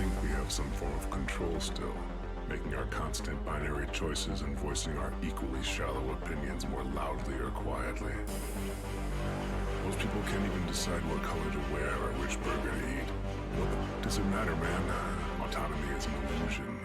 think we have some form of control still, making our constant binary choices and voicing our equally shallow opinions more loudly or quietly. Most people can't even decide what color to wear or which burger to eat. What does it matter, man? Autonomy is an illusion.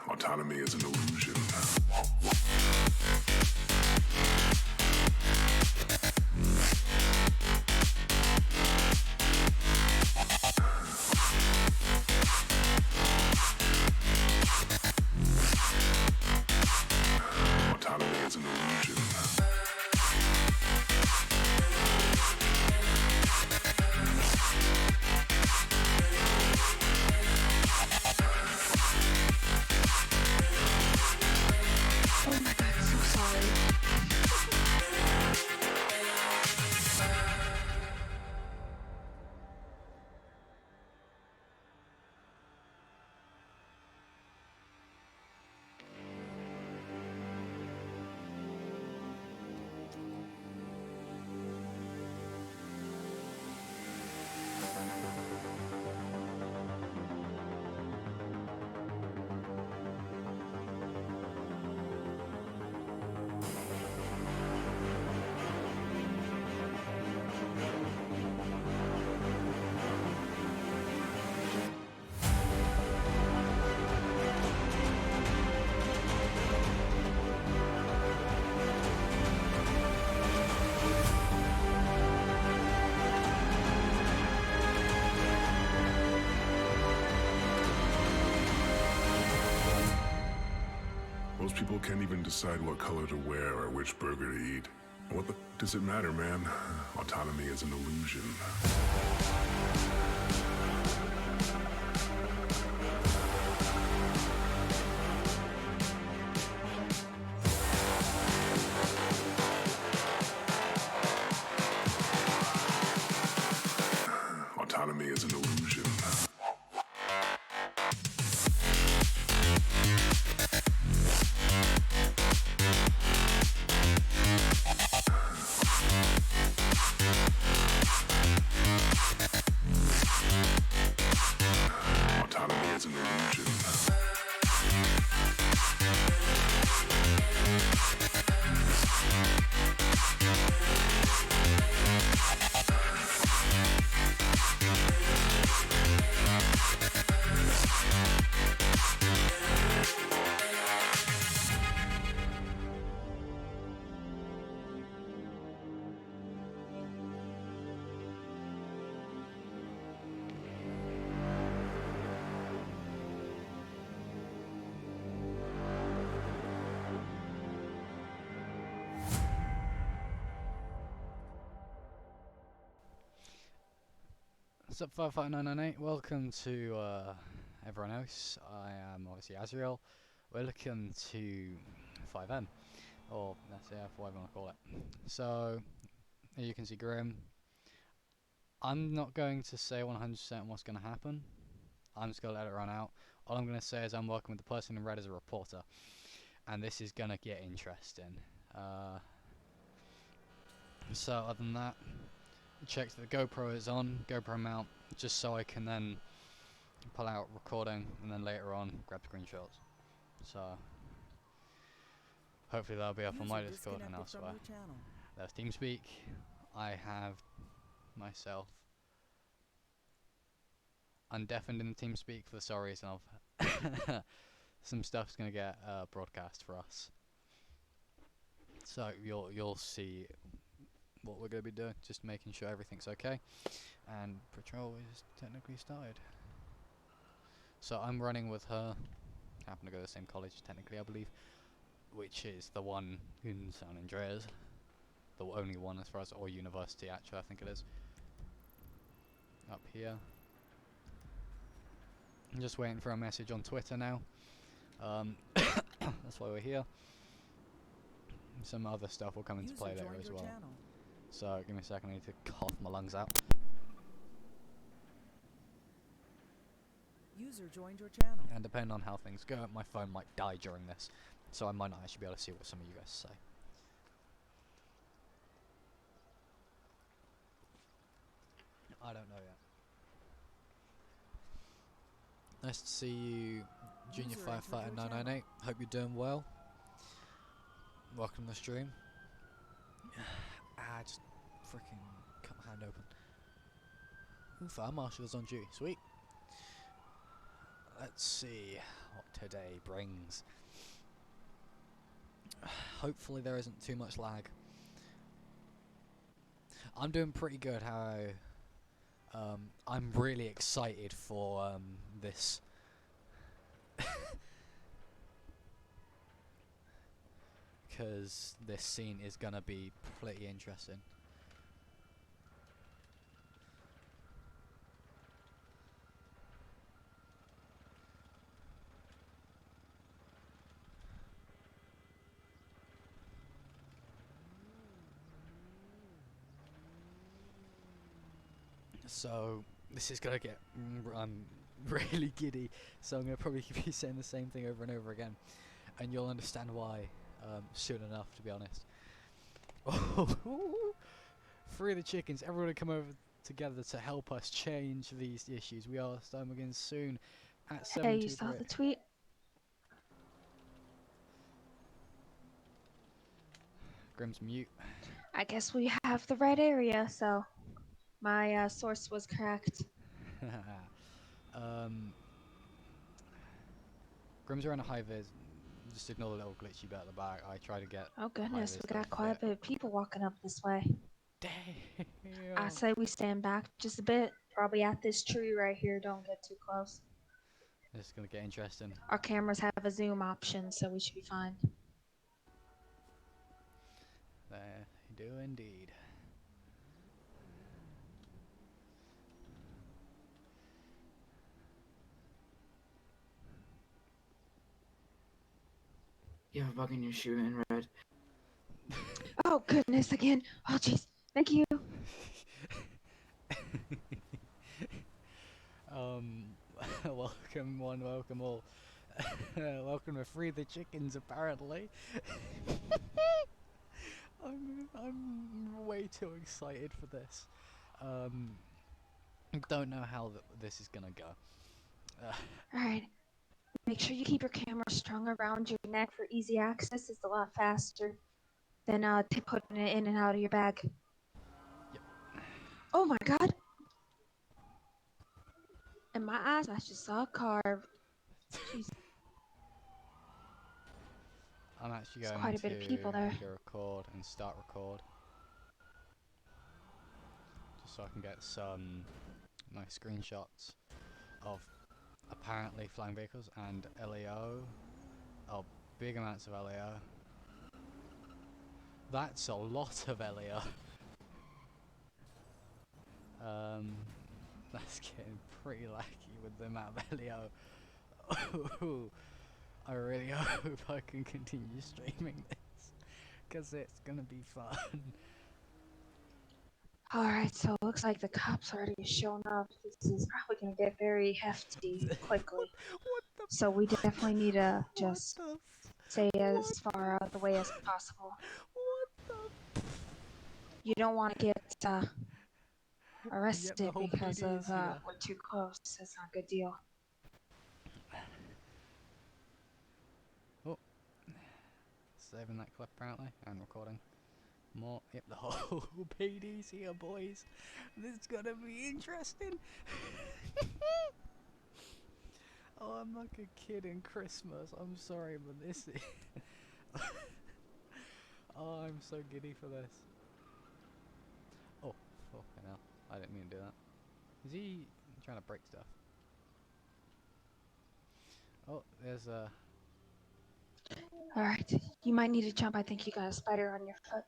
Autonomy is an illusion. Autonomy is an illusion. Most people can't even decide what color to wear or which burger to eat. What does it matter, man? Autonomy is an illusion. Autonomy is an illusion. Autonomy is an illusion. What's up, 55998? Welcome to everyone else. I am obviously Azriel. We're looking to 5M, or that's whatever you want to call it. So, here you can see Grim. I'm not going to say 100% what's going to happen. I'm just going to let it run out. All I'm going to say is I'm working with the person in red as a reporter, and this is going to get interesting. So, other than that, check that the GoPro is on, GoPro mount, just so I can then pull out recording and then later on grab screenshots. So hopefully that'll be up on my Discord and elsewhere. There's TeamSpeak. I have myself undeafened in the TeamSpeak for the sole reason of some stuff's gonna get broadcast for us. So you'll see what we're going to be doing, just making sure everything's okay. And patrol is technically started. So I'm running with her, happen to go to the same college technically I believe, which is the one in San Andreas, the only one as far as, or university actually I think it is, up here. I'm just waiting for a message on Twitter now. That's why we're here. Some other stuff will come into play there as well. So give me a second, I need to cough my lungs out. User joined your channel. And depending on how things go, my phone might die during this, so I might not actually be able to see what some of you guys say. I don't know yet. Nice to see you, Junior User entered Firefighter your 998. Hope you're doing well. Welcome to the stream. Just freaking cut my hand open. Ooh, Fire Marshal's on duty. Sweet. Let's see what today brings. Hopefully there isn't too much lag. I'm doing pretty good. I'm really excited for this. Because this scene is gonna be pretty interesting. So this is gonna get. I'm really giddy, so I'm gonna probably be saying the same thing over and over again, and you'll understand why soon enough. To be honest. Free the chickens! Everyone come over together to help us change these issues. We are starting again soon at 7. Hey, you saw the tweet? Grim's mute. I guess we have the right area, so my source was correct. Grim's are on a high vis. Just ignore the little glitchy bit at the back. I try to get. Oh goodness, vis we got up a quite a bit. bit of people walking up this way. I Damn. say we stand back just a bit. Probably at this tree right here. Don't get too close. This is gonna get interesting. Our cameras have a zoom option, so we should be fine. They do indeed. You have a bug in your shoe in red. Oh goodness, again. Oh jeez. Thank you. Welcome one, welcome all. Welcome to Free the Chickens, apparently. I'm way too excited for this. Don't know how this is gonna go. Alright. Make sure you keep your camera strung around your neck for easy access. It's a lot faster than putting it in and out of your bag. Yep. Oh my god! In my eyes, I just saw a car. Jeez. I'm actually There's going quite a bit of people there. to record and start record. Just so I can get some nice screenshots of apparently flying vehicles and LEO. Oh, big amounts of LEO. That's a lot of LEO. That's getting pretty laggy with the amount of LEO. I really hope I can continue streaming this, because it's gonna be fun. Alright, so it looks like the cops already shown up. This is probably gonna get very hefty quickly. What the So we definitely need to what just the stay as far out of the way as possible. what the You don't want to get Yep, arrested the whole because PD of is here. we're too close. That's not a good deal. Saving that clip apparently and recording more. Yep, the whole PD's here, boys. This is gonna be interesting. Oh, I'm like a kid in Christmas. I'm sorry, but this is. Oh, I'm so giddy for this. Oh, fucking hell. I didn't mean to do that. Is he trying to break stuff? Oh, there's a. Alright, you might need to jump. I think you got a spider on your foot.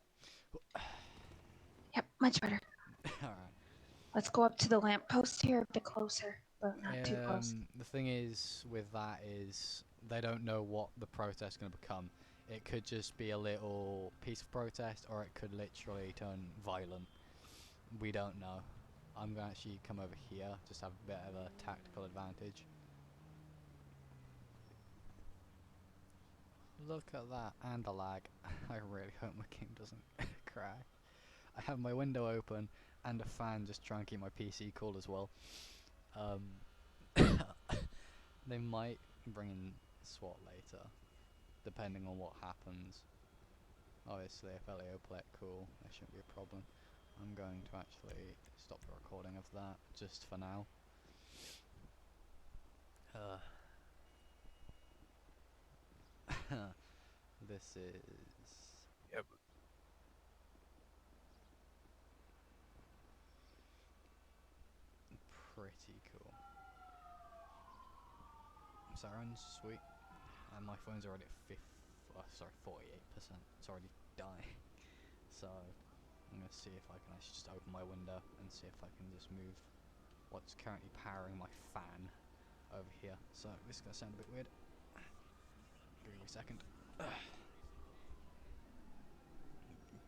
Yep, much better. Alright. Let's go up to the lamppost here a bit closer, but not too close. The thing is with that is they don't know what the protest is going to become. It could just be a little peaceful protest, or it could literally turn violent. We don't know. I'm going to actually come over here, just have a bit of a tactical advantage. Look at that, and the lag. I really hope my game doesn't crash. I have my window open and a fan just trying to keep my PC cool as well. They might bring in SWAT later, depending on what happens. Obviously, if Elio play it cool, there shouldn't be a problem. I'm going to actually stop the recording of that just for now. This is pretty cool. Sirens, sweet. And my phone's already at 48%. It's already dying. So I'm gonna see if I can actually just open my window and see if I can just move what's currently powering my fan over here. So this is gonna sound a bit weird. Give me a second.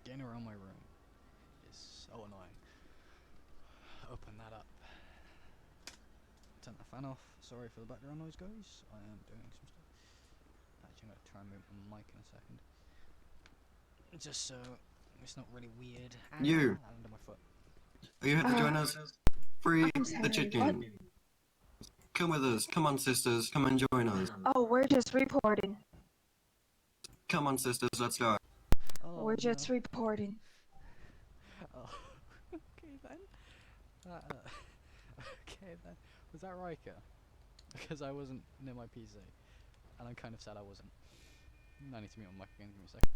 Getting around my room is so annoying. Open that up. Turn the fan off. Sorry for the background noise, guys. I am doing some stuff. Actually, I'm gonna try and move my mic in a second, just so it's not really weird. You. Under my foot. Are you here to join us? Free I'm the sorry, chicken. Come with us. Come on, sisters. Come and join us. Oh, we're just reporting. Come on, sisters. Let's go. Oh, We're just reporting. Oh, okay then. Okay then. Was that Riker? Because I wasn't near my PC, and I'm kind of sad I wasn't. I need to mute my mic again. Give me a second.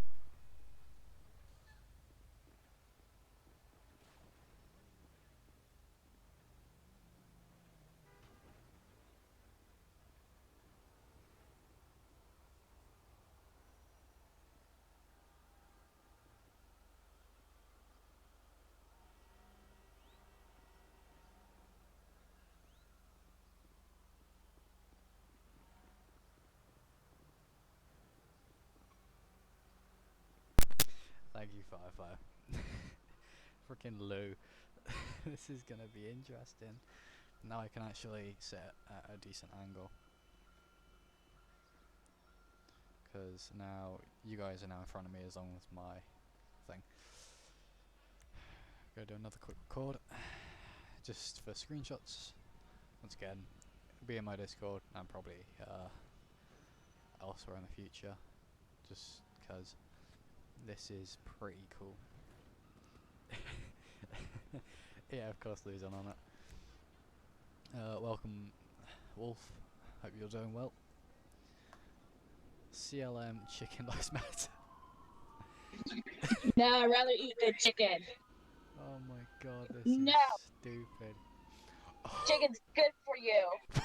Thank you, Firefire. Freaking Lou. This is gonna be interesting. Now I can actually sit at a decent angle. Because now you guys are now in front of me as long as my thing. Gonna do another quick record. Just for screenshots. Once again, be in my Discord and probably elsewhere in the future. Just because this is pretty cool. Yeah, of course Lou's on it. Welcome, Wolf. Hope you're doing well. CLM Chicken Lives Matter. No, I'd rather eat the chicken. Oh my god, this No. is stupid. Chicken's good for you. No!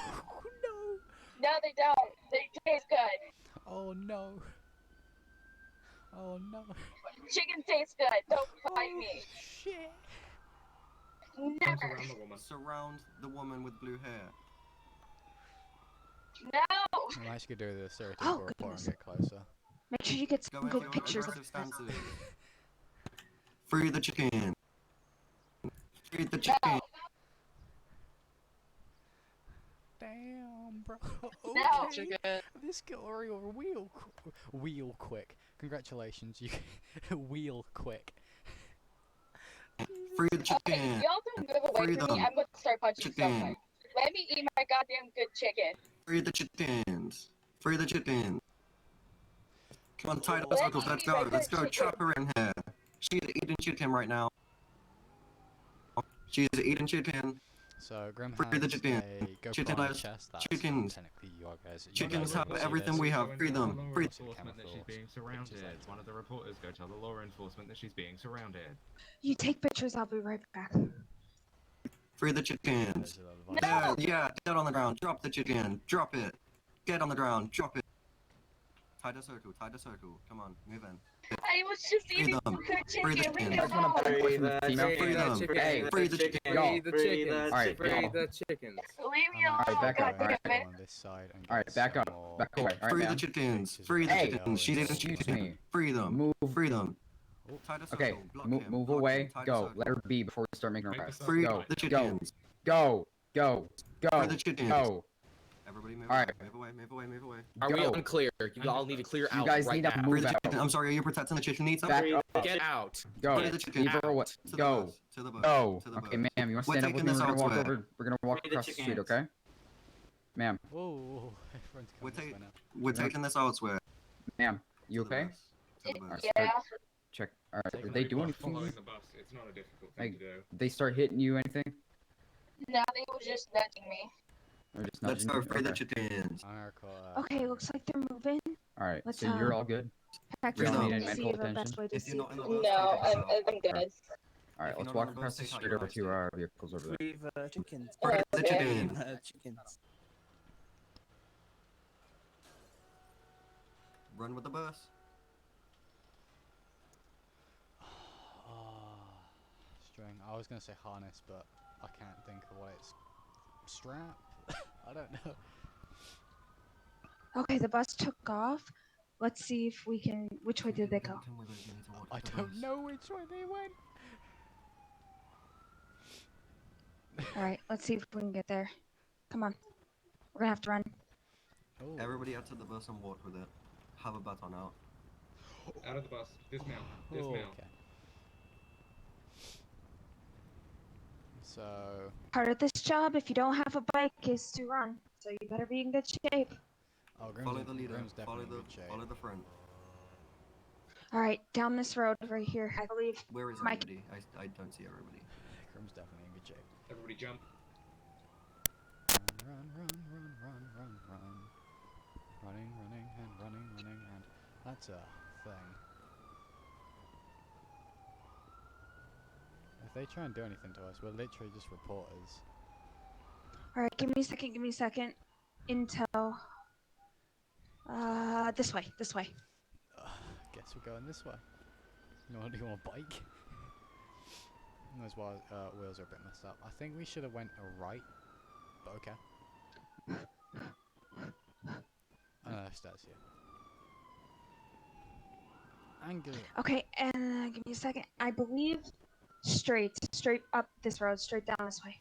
No, they don't. They taste good. Oh no! Oh no! Chicken tastes good. Don't fight me. Shit! Never. Surround the woman with blue hair. No. I'm actually gonna do the Oh, stereotypical report and goodness. get closer. Make sure you get Go some with good your pictures of aggressive stances. Free the chicken. Free the chicken. Damn, bro. No. Okay. This got wheel quick. Congratulations, you wheel quick. Free the Okay, chicken. y'all don't move away from me. Freedom. I'm gonna start punching Chicken. someone. Let me eat my goddamn good chicken. Free the chickens. Free the chicken. Come on, tight up Let circles. me Let's eat go. my Let's good go. chicken. Trap her in here. She's eating chicken right now. She's eating chicken. So Grim Free the has chicken. a GoPro Chicken on his has chest. That's chickens. technically your guys. Chickens have will see everything this. we have. Free them. Free. Enforcement that she's being surrounded. One of the reporters go tell the law enforcement that she's being surrounded. You take pictures, I'll be right back. Free the chickens. There's a lot of No. violence. Yeah, get on the ground. Drop the chicken. Drop it. Get on the ground. Drop it. Tie the circle. Tie the circle. Come on, move in. I was just eating them. good Free the chicken. Leave me chicken. alone. Free them. Free the chicken. Free the chickens. Alright, Free y'all. the chickens. Leave me I'm alone. actually back up, gonna God damn go it. on this side and Alright, get back some up. more Back away. Alright, Free the man. chickens. pictures Free of the Hey, chickens. She's eating excuse chicken. me. Free them. Move. Free them. Oh. Tie the circle. Okay, Block move, him. move Block away. him. Tie the Go. circle. Let her be before we start making Make arrests. this Free Go. the chickens. Go. Go. Go. Free the chickens. Go. Everybody move Alright. away, move away, move away, move away. Are we Go. unclear? You all need to clear You out guys right need to now. move Free the out. chicken. I'm sorry, are you protecting the chicken needs? Back up. Get out. Go. Free the chicken. Leave her away. To the Go. bus. To the bus. Go. To the Okay, bus. ma'am, you want to We're stand up with taking me? this We're gonna walk elsewhere. over. We're gonna walk Free the across the street, chickens. okay? Ma'am, Whoa, everyone's We're, coming this ta- way now. we're taking this elsewhere. ma'am, you To the okay? bus. To the bus. Yeah. Check. All right. Take Did a they look. do anything? to Following you? the bus. It's not a difficult Like- thing to do. They start hitting you? Anything? No, they were just nudging me. Or just Let's nudging go you? free the Okay. chickens. I'm gonna call, Okay, looks like they're moving. All right. Let's, So you're all good. Pack You your don't need phone any to see medical the best attention? way to If you're see not in the it. bus, No, take us out. I'm good. All right. If Let's you're not walk on the across bus, the take street our over lives to there. our vehicles over there. Free the chickens. Free the Okay. chickens. Chickens. Run with the bus. string. I was gonna say harness, but I can't think of what it's. Strap? I don't know. Okay, the bus took off. Let's see if we can. Which way did they go? I don't know which way they went. All right, let's see if we can get there. Come on, we're gonna have to run. Oh. Everybody out to the bus and walk with it. Have a baton out. Out of the bus. Dismount. Oh, Dismount. okay. So Part of this job, if you don't have a bike, is to run. So you better be in good shape. Grim's Follow in- the leader. Grim's Follow definitely in good shape. follow the front. All right, down this road right here, I believe. Where is Mike. everybody? I don't see everybody. Grim's definitely in good shape. Everybody jump. Run, run, run, run, run, run. Running, running, and running, running, and that's a thing. If they try and do anything to us, we're literally just reporters. All right, give me a second. Give me a second. Intel. This way. This way. Guess we're going this way. Do you want a bike? Those wheels are a bit messed up. I think we should have went a right, but okay. Stairs here. Angle. Okay, and give me a second. I believe straight up this road, straight down this way.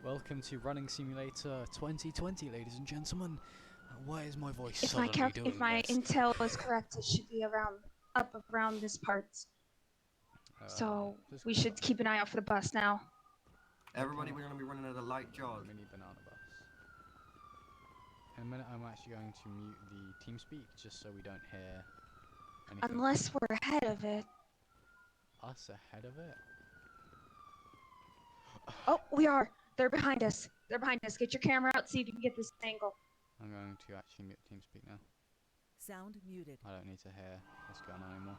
Welcome to Running Simulator 2020, ladies and gentlemen. Why is my voice If my suddenly doing if my this? intel is correct, it should be up around this part. So just we go should back. keep an eye out for the bus now. Everybody, we're gonna be running at a light jog. Mini banana bus. In a minute, I'm actually going to mute the TeamSpeak just so we don't hear anything. Unless we're ahead of it. Us ahead of it. Oh, we are. They're behind us. They're behind us. Get your camera out. See if you can get this angle. I'm going to actually mute TeamSpeak now. Sound muted. I don't need to hear what's going on anymore.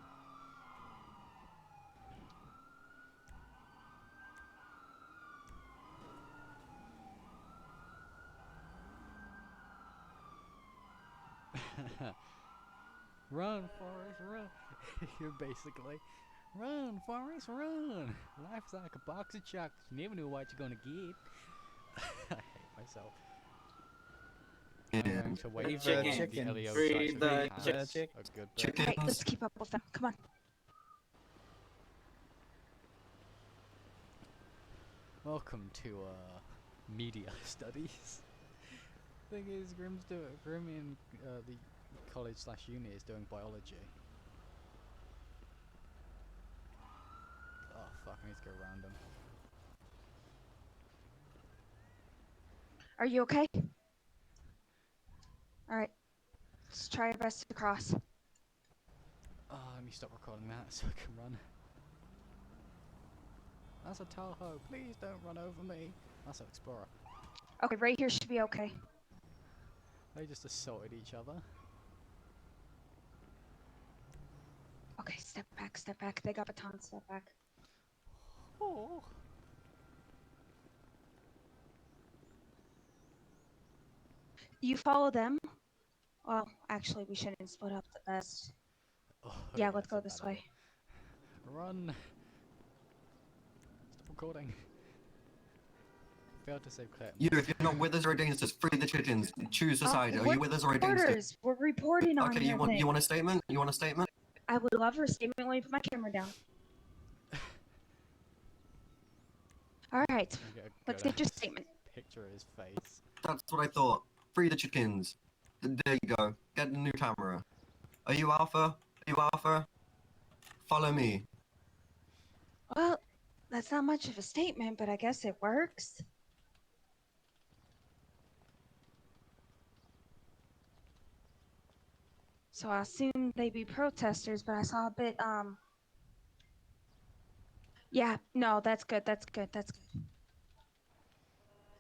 Run, Forrest, run! You're basically, run, Forrest, run! Life's like a box of chocolates. You never know what you're gonna get. I hate myself. I'm going to wait Free for the the chicken. Elio Free to actually the have chicken. a good bit. Chicken. Alright, let's keep up with them. Come on. Welcome to media studies. Thing is, Grim in the college/uni is doing biology. Oh fuck! I need to go around him. Are you okay? Alright. Let's try our best to cross. Oh, let me stop recording that so I can run. That's a Tahoe. Please don't run over me. That's an Explorer. Okay, right here should be okay. They just assaulted each other. Okay, step back, step back. They got batons, step back. Oh. You follow them. Well, actually, we shouldn't split up the best. Oh, Yeah, okay, let's go that's a this bad way. idea. Run. Stop recording. Failed to save Claire. You, if you're not with us or against us, free the chickens. Choose a side. Are we're you with us or against us? reporters. We're reporting on Okay, you want everything. a statement? You want a statement? I would love a statement. Let me put my camera down. All right, You get a let's good get your ass statement. Picture of his face. That's what I thought. Free the chickens. There you go. Get the new camera. Are you Alpha? Are you Alpha? Follow me. Well, that's not much of a statement, but I guess it works. So I assumed they'd be protesters, but I saw a bit, Yeah, no, that's good, that's good, that's good.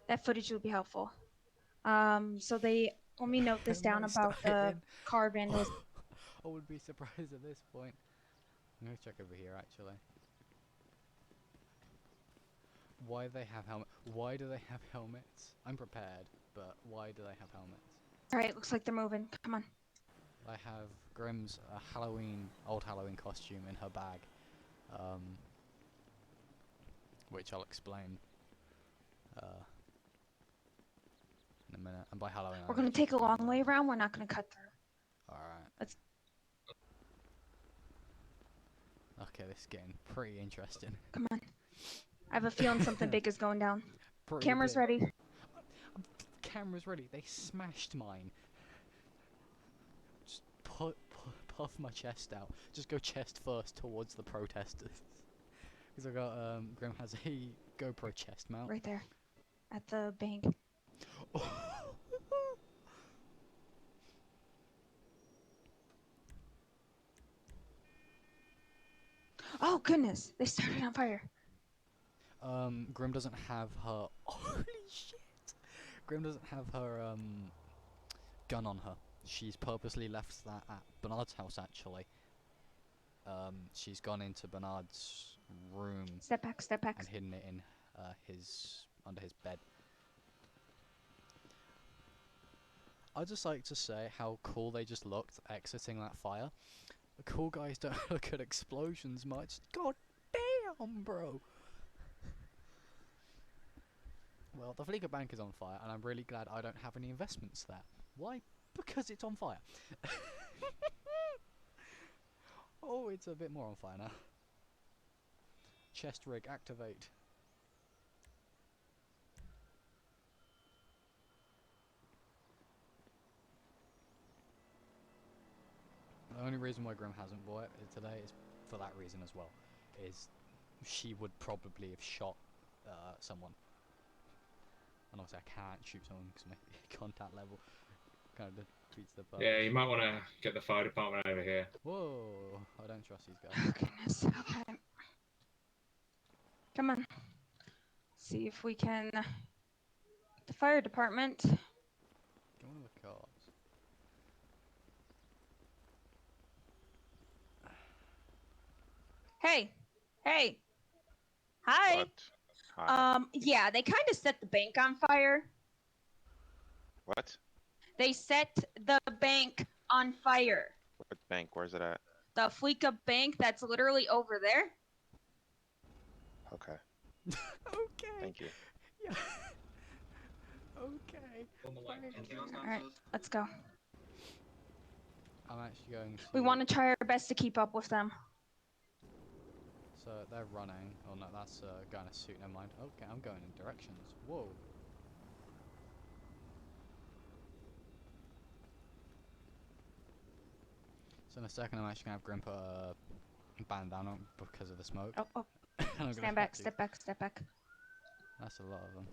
That footage would be helpful. So let me note this down Might about start the hitting. car vandals. I would be surprised at this point. I'm gonna check over here actually. Why do they have Why do they have helmets? I'm prepared, but why do they have helmets? Alright, looks like they're moving. Come on. I have Grimm's old Halloween costume in her bag, which I'll explain in a minute. And by Halloween, We're gonna take a long way around, we're not gonna cut through. Alright. Let's- Okay, this is getting pretty interesting. Come on. I have a feeling something big is going down. Pretty Camera's big. ready. Camera's ready. They smashed mine. Just puff my chest out. Just go chest first towards the protesters. Because I got Grim has a GoPro chest mount. Right there. At the bank. Oh goodness, they started on fire. Grim doesn't have her. Holy shit! Grim doesn't have her gun on her. She's purposely left that at Bernard's house. Actually, she's gone into Bernard's room Step back, step back. and hidden it in under his bed. I'd just like to say how cool they just looked exiting that fire. The cool guys don't look at explosions much. God damn, bro. Well, the Fleeca Bank is on fire, and I'm really glad I don't have any investments there. Why? Because it's on fire. Oh, it's a bit more on fire now. Chest rig, activate. The only reason why Grim hasn't bought it today is for that reason as well. Is she would probably have shot someone. And obviously I can't shoot someone because my contact level kind of defeats the purpose. Yeah, you might want to get the fire department over here. Whoa, I don't trust these guys. Oh goodness. Okay. Come on. See if we can. The fire department. Get one of the cars. Hey. Hey. Hi. What? Hi. Yeah, they kind of set the bank on fire. What? They set the bank on fire. What bank? Where's it at? The Fleeca Bank that's literally over there. Okay. Okay. Thank you. Yeah. Okay. Alright, let's go. I'm actually going to. We want to try our best to keep up with them. So they're running. Oh no, that's a guy in a suit. Never mind. Okay, I'm going in directions. Whoa. So in a second, I'm actually gonna have Grim put a bandana on because of the smoke. Oh, oh. And I'm gonna Stand back, have to- step back, step back. That's a lot of them.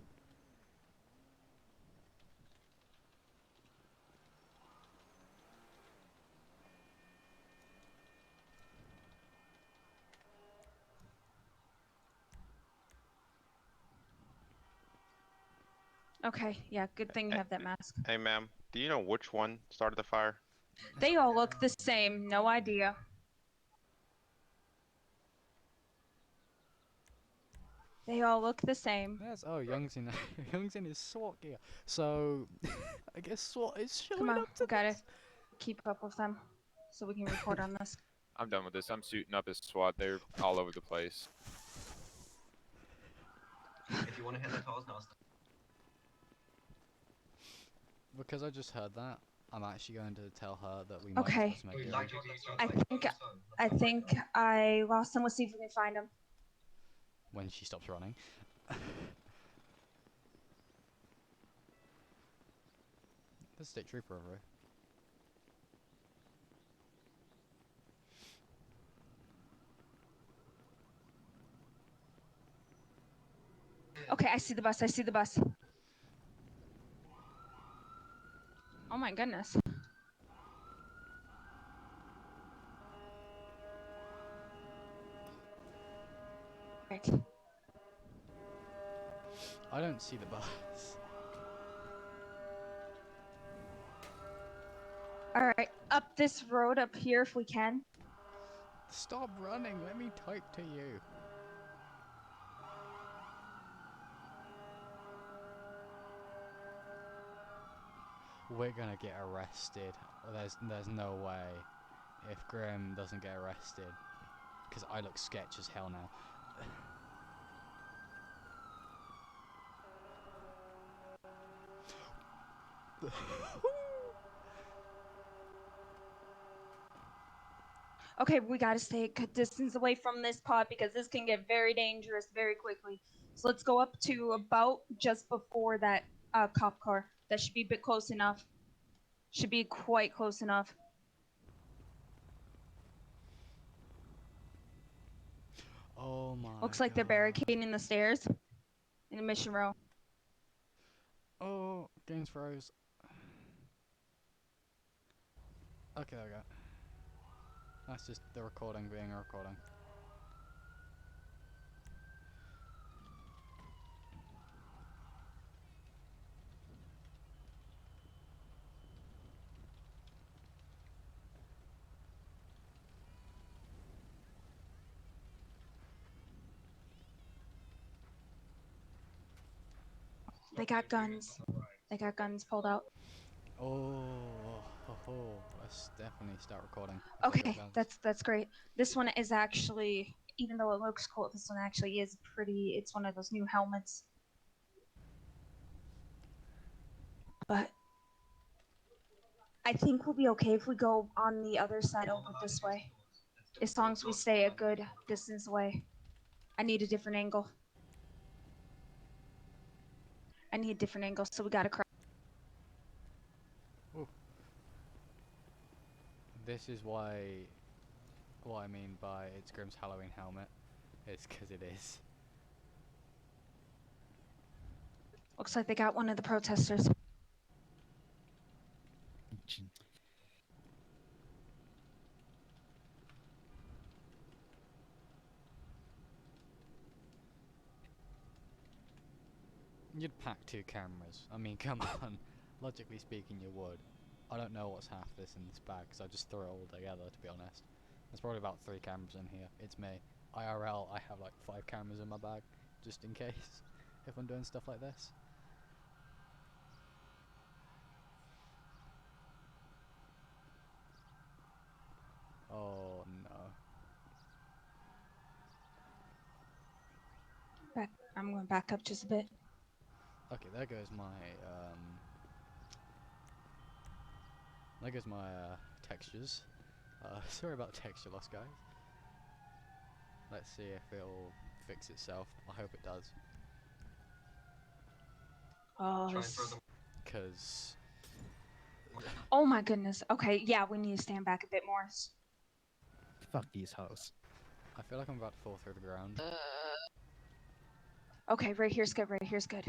Okay, yeah, good thing you have that mask. Hey, ma'am. Do you know which one started the fire? They all look the same, no idea. They all look the same. Yes. Oh, Young's in Young's in his SWAT gear. So I guess SWAT is showing Come on, up to we gotta this. keep up with them so we can report on this. I'm done with this. I'm suiting up as SWAT. They're all over the place. If you want to hit the toes, now Because I just heard that, I'm actually going to tell her that we might Okay. just make it. I think I lost them. Let's see if we can find them. When she stops running. There's a state trooper over here. Okay, I see the bus. I see the bus. Oh my goodness. Right. I don't see the bus. All right, up this road up here if we can. Stop running, let me type to you. We're gonna get arrested. There's no way. If Grim doesn't get arrested. Because I look sketch as hell now. Okay, we gotta stay a good distance away from this pod because this can get very dangerous very quickly. So let's go up to about just before that cop car. That should be a bit close enough. Should be quite close enough. Oh my Looks like they're God. barricading the stairs in the mission row. Oh, games froze. Okay, there we go. That's just the recording being a recording. They got guns. They got guns pulled out. Let's definitely start recording. Okay, that's great. This one is actually, even though it looks cool, this one actually is pretty. It's one of those new helmets. But I think we'll be okay if we go on the other side over this way. As long as we stay a good distance away. I need a different angle. I need a different angle, so we gotta cross. This is why, what I mean by it's Grim's Halloween helmet, it's because it is. Looks like they got one of the protesters. You'd pack 2 cameras. I mean, come on. Logically speaking, you would. I don't know what's half this in this bag, because I just threw it all together, to be honest. There's probably about 3 cameras in here. It's me. IRL, I have like 5 cameras in my bag, just in case, if I'm doing stuff like this. Oh no. I'm going back up just a bit. Okay, there goes my textures. Sorry about texture loss, guys. Let's see if it'll fix itself. I hope it does. Oh, Cause oh my goodness. Okay, yeah, we need to stand back a bit more. Fuck these hoes. I feel like I'm about to fall through the ground. Okay, right here's good, right here's good.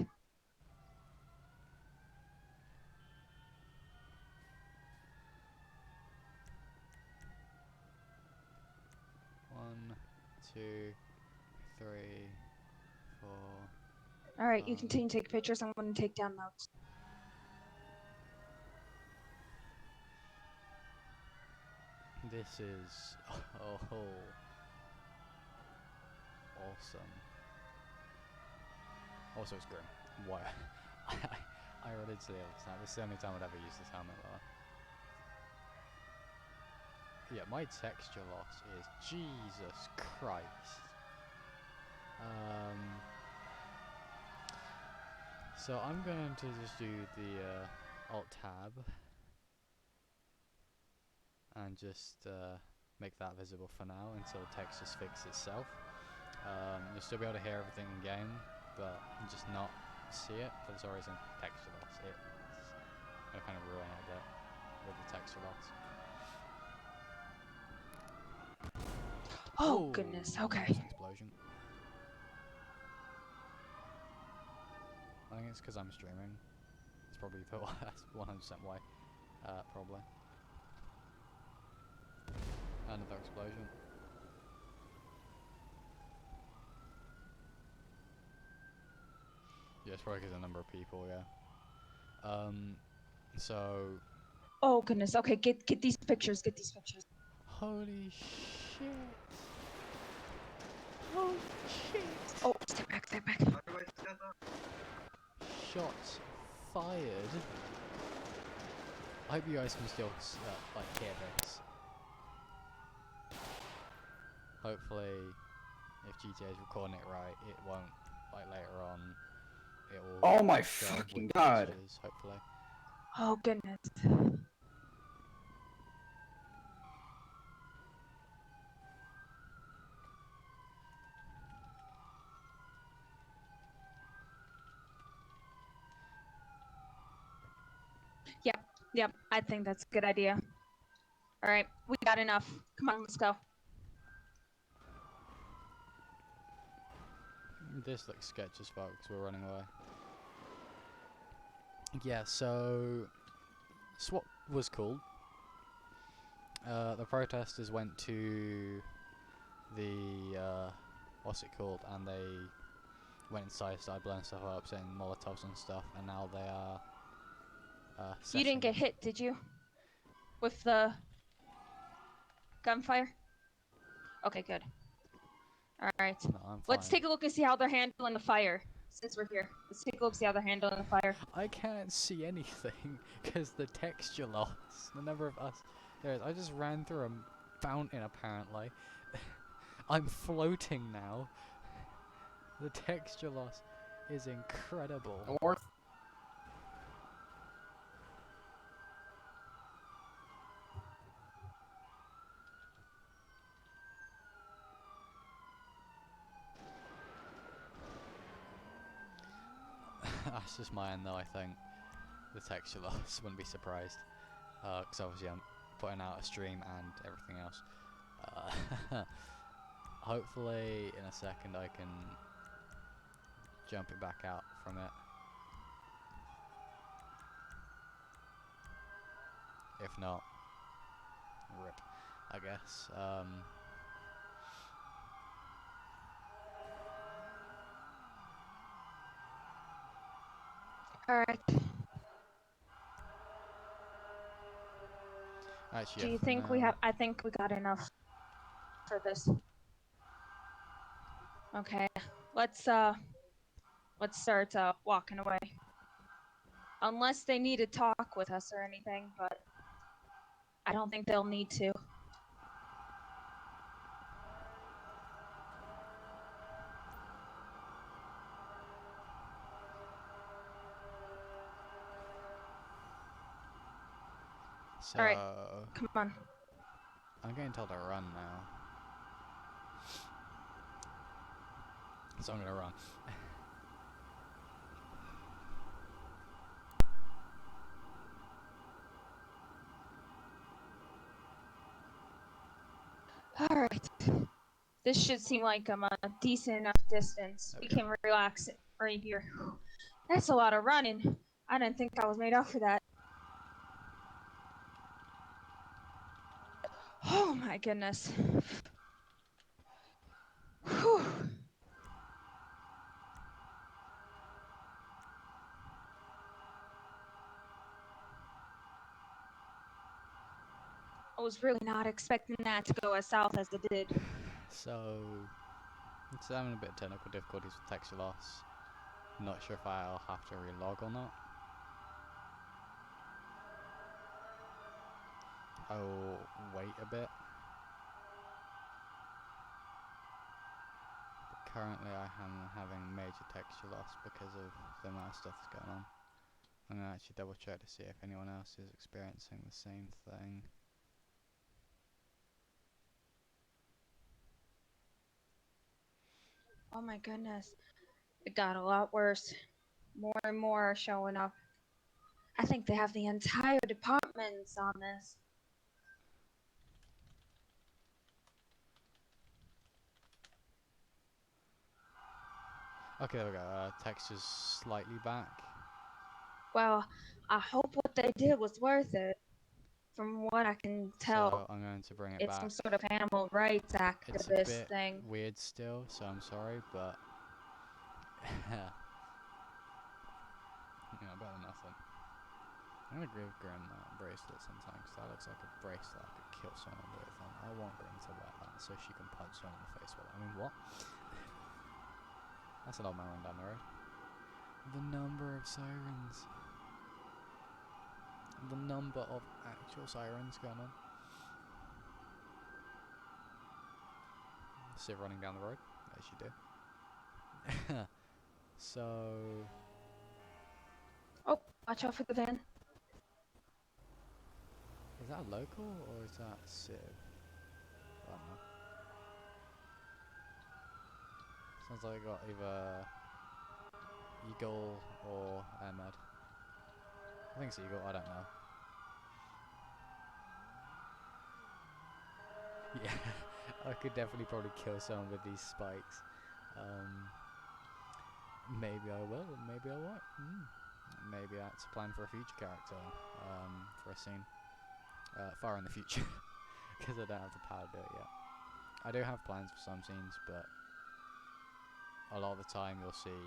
One, 2, 3, 4. Alright, you continue to take pictures. I'm going to take down notes. This is awesome. Also, it's grim. Why? I religiously understand. This is the only time I'd ever use this helmet. Yeah, my texture loss is Jesus Christ. So I'm going to just do the Alt Tab and just make that visible for now until the text just fixes itself. You'll still be able to hear everything in game, but just not see it for some reason. Texture loss. Gonna kind of ruin it a bit with the texture loss. Oh, goodness. Okay. Nice explosion. I think it's because I'm streaming. It's probably the that's 100% why. Probably. Another explosion. Yeah, it's probably because of the number of people. Yeah. So. Oh, goodness. Okay, get these pictures. Get these pictures. Holy shit. Holy shit. Oh, step back, step back. Shots fired. I hope you guys can still like hear this. Hopefully, if GTA is recording it right, it won't like later on. It will. Oh my show fucking with god! messages, hopefully. Oh, goodness. Yep, I think that's a good idea. All right, we got enough. Come on, let's go. This looks sketchy as fuck because we're running away. Yeah, so SWAT was cool. The protesters went to the what's it called, and they went inside, started blowing stuff up, setting Molotovs and stuff, and now they are. You didn't get hit, did you? With the gunfire? Okay, good. All right. No, I'm Let's fine. take a look and see how they're handling the fire. Since we're here, let's take a look, see how they're handling the fire. I can't see anything because the texture loss. The number of us. There is. I just ran through a fountain apparently. I'm floating now. The texture loss is incredible. North. That's just my end though, I think. The texture loss, wouldn't be surprised. Because obviously I'm putting out a stream and everything else. Hopefully in a second I can jump it back out from it. If not, rip, I guess. All right. Actually, Do yeah, you for think we now- have? I think we got enough for this. Okay, let's start walking away. Unless they need to talk with us or anything, but I don't think they'll need to. So, Alright. Come on. I'm getting told to run now. So I'm gonna run. Alright. This should seem like I'm a decent enough distance. We can relax right here. That's a lot of running. I didn't think I was made up for that. Oh my goodness. Whew. I was really not expecting that to go as south as it did. So, it's having a bit of technical difficulties with texture loss. Not sure if I'll have to relog or not. I'll wait a bit. But currently I am having major texture loss because of the amount of stuff that's going on. I'm going to actually double check to see if anyone else is experiencing the same thing. Oh my goodness. It got a lot worse. More and more are showing up. I think they have the entire departments on this. Okay, there we go. Texture's slightly back. Well, I hope what they did was worth it. From what I can tell, So I'm going to bring it it's back. some sort of animal rights It's a activist bit thing. weird still, so I'm sorry, but you know, better than nothing. I'm gonna give Grim that bracelet sometime, because that looks like a bracelet I could kill someone with, and I want Grim to wear that so she can punch someone in the face with it. I mean, what? That's an old man running down the road. The number of sirens. The number of actual sirens going on. Civ running down the road, as you do. So... Oh, watch out for the van. Is that a local or is that Civ? I don't know. Sounds like I got either Eagle or Ahmed. I think it's Eagle, I don't know. Yeah, I could definitely probably kill someone with these spikes. Maybe I will, maybe I won't. Maybe that's a plan for a future character, for a scene. Far in the future, because I don't have the power to do it yet. I do have plans for some scenes, but a lot of the time you'll see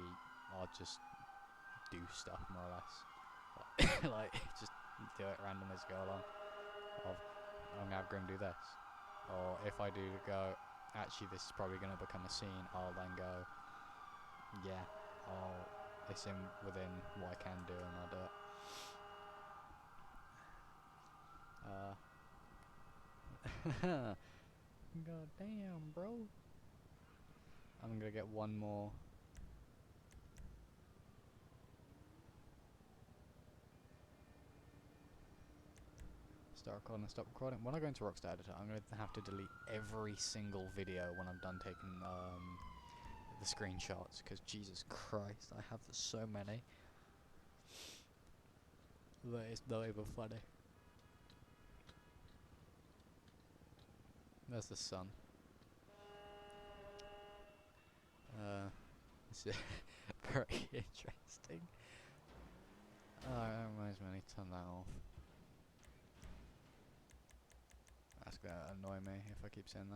I'll just do stuff more or less. Like, just do it random as go along. I'm gonna have Grim do this. Or if I do go, actually this is probably gonna become a scene, I'll then go, yeah, it's in within what I can do and I'll do it. God damn, bro. I'm gonna get one more. Start recording and stop recording. When I go into Rockstar Editor, I'm going to have to delete every single video when I'm done taking the screenshots, because Jesus Christ, I have so many. That is not even funny. There's the sun. It's very interesting. That reminds me, I need to turn that off. That's gonna annoy me if I keep saying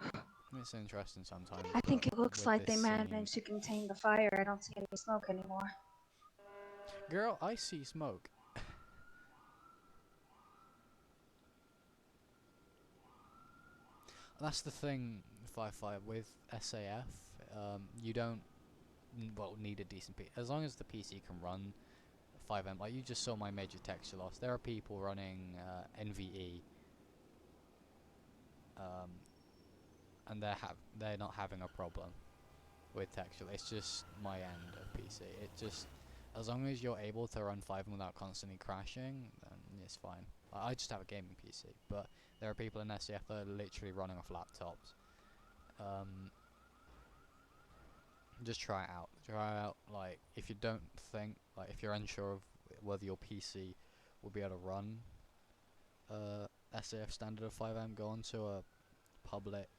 that. It's interesting sometimes. I think it looks with like they this managed to contain the fire. I don't see any smoke anymore. Girl, I see smoke. That's the thing, Firefly, with SAF. You don't need a decent PC. As long as the PC can run FiveM, like you just saw my major texture loss. There are people running NVE, and they're not having a problem with texture. It's just my end of PC. It just, as long as you're able to run FiveM without constantly crashing, then it's fine. I just have a gaming PC, but there are people in SCF that are literally running off laptops. Just try it out. Try it out, like, if you don't think, like, if you're unsure of whether your PC will be able to run SAF standard of FiveM, go onto a public,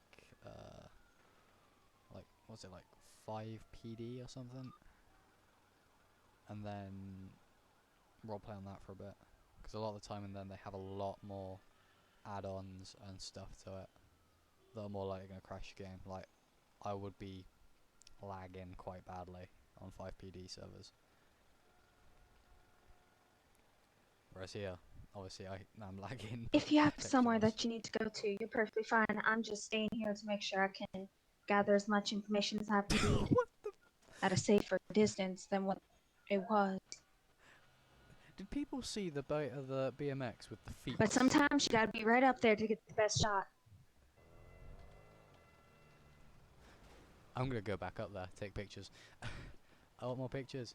like, what's it, like, 5PD or something? And then roleplay on that for a bit. Because a lot of the time and then they have a lot more add-ons and stuff to it that are more likely going to crash your game. Like, I would be lagging quite badly on 5PD servers. Whereas here, obviously I'm lagging. If you have texture somewhere loss. that you need to go to, you're perfectly fine. I'm just staying here to make sure I can gather as much information as I need at a safer distance than what it was. Did people see the BMX with the feet? But sometimes you gotta be right up there to get the best shot. I'm gonna go back up there, take pictures. I want more pictures.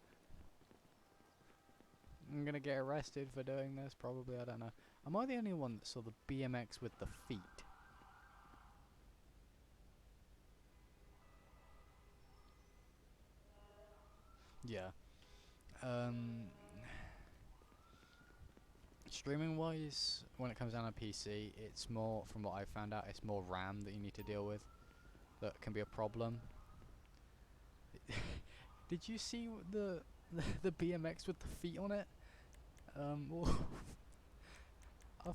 I'm gonna get arrested for doing this, probably, I don't know. Am I the only one that saw the BMX with the feet? Yeah. Streaming wise, when it comes down to PC, it's more, from what I've found out, it's more RAM that you need to deal with that can be a problem. Did you see the BMX with the feet on it? I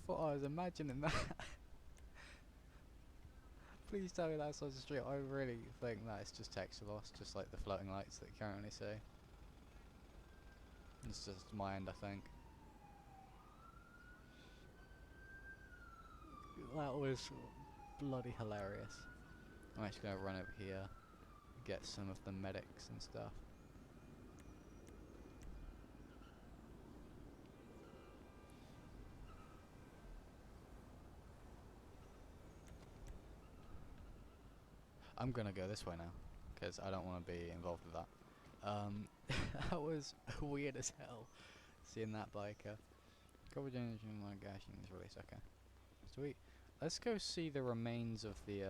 thought I was imagining that. Please tell me that's on the street. I really think that it's just texture loss, just like the floating lights that you currently see. It's just my end, I think. That was bloody hilarious. I'm actually gonna run over here, get some of the medics and stuff. I'm gonna go this way now, because I don't want to be involved with that. That was weird as hell, seeing that biker. Coverage engine, my gosh, is released. Okay, sweet. Let's go see the remains of the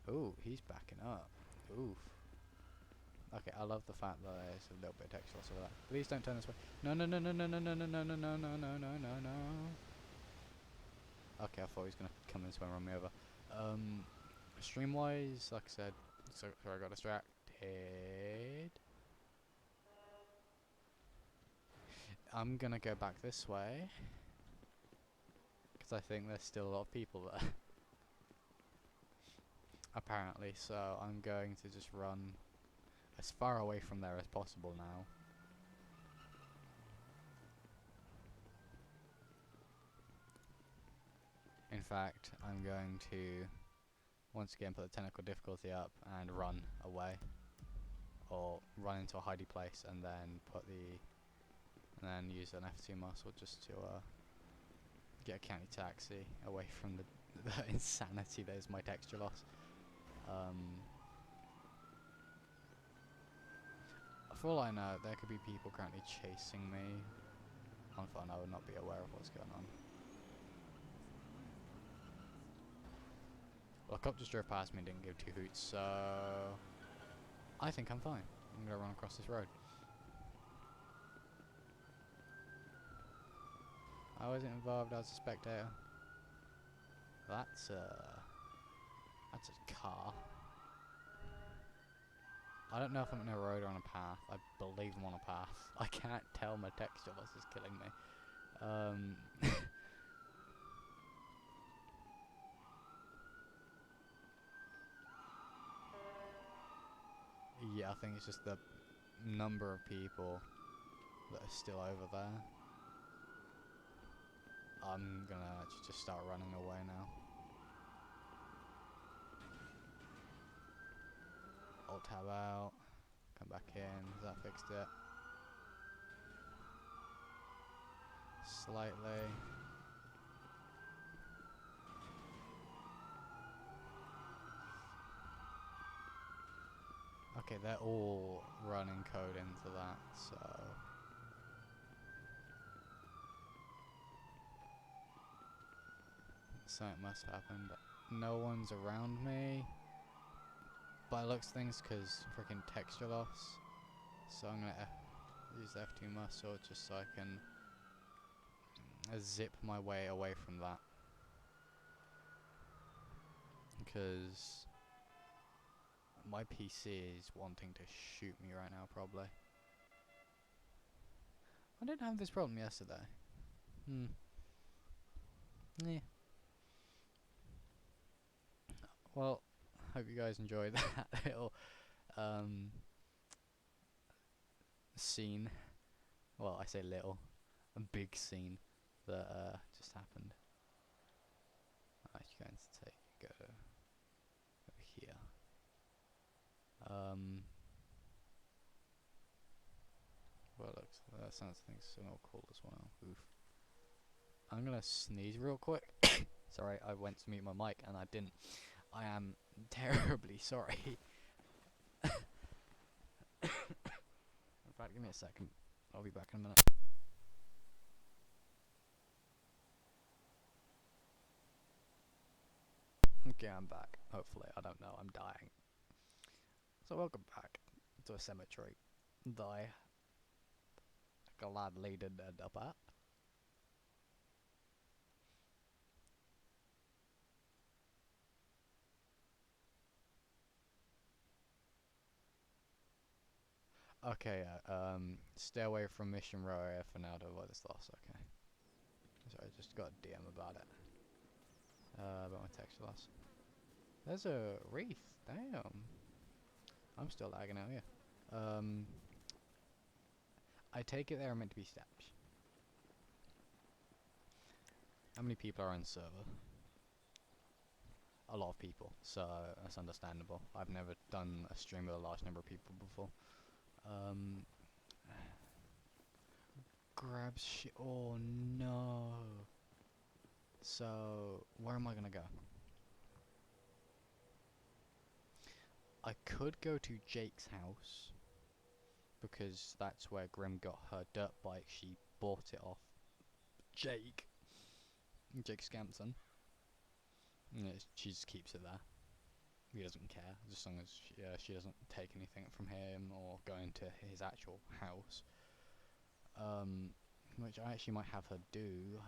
Ooh, he's backing up. Oof. Okay, I love the fact that there's a little bit of texture loss over that. Please don't turn this way. No, no, no, no, no, no, no, no, no, no, no, no, no, no, no, no. Okay, I thought he was gonna come this way and run me over. Stream-wise, like I said, sorry, I got distracted. I'm gonna go back this way, because I think there's still a lot of people there. Apparently, so I'm going to just run as far away from there as possible now. In fact, I'm going to once again put the technical difficulty up and run away, or run into a hidey place and then use an F2 muscle just to get a county taxi away from the insanity that is my texture loss. For all I know, there could be people currently chasing me on foot, and I would not be aware of what's going on. Well, a cop just drove past me and didn't give two hoots, so I think I'm fine. I'm gonna run across this road. I wasn't involved, I was a spectator. That's a car. I don't know if I'm in a road or on a path. I believe I'm on a path. I can't tell, my texture loss is killing me. Yeah, I think it's just the number of people that are still over there. I'm gonna actually just start running away now. Alt tab out, come back in, that fixed it. Slightly. Okay, they're all running code into that, so something must happen, but no one's around me by looks of things, because freaking texture loss. So I'm gonna use the F2 muscle just so I can zip my way away from that, because my PC is wanting to shoot me right now, probably. I didn't have this problem yesterday. Yeah. Well, hope you guys enjoyed that little scene. Well, I say little, a big scene that just happened. I'm actually going to go over here. Well, looks that sounds like something cool as well. Oof. I'm gonna sneeze real quick. Sorry, I went to mute my mic and I didn't. I am terribly sorry. In fact, give me a second. I'll be back in a minute. Okay, I'm back. Hopefully, I don't know. I'm dying. So welcome back to a cemetery. I gladly did end up at. Okay, stay away from Mission Row area for now to avoid this loss, okay. Sorry, I just got a DM about it. About my text loss. There's a wreath, damn. I'm still lagging out here. I take it there are meant to be steps. How many people are on the server? A lot of people, so that's understandable. I've never done a stream with a large number of people before. Grab shit. Oh no. So, where am I gonna go? I could go to Jake's house, because that's where Grim got her dirt bike. She bought it off Jake Scampton. Yeah, she just keeps it there. He doesn't care, as long as she doesn't take anything from him or go into his actual house. Which I actually might have her do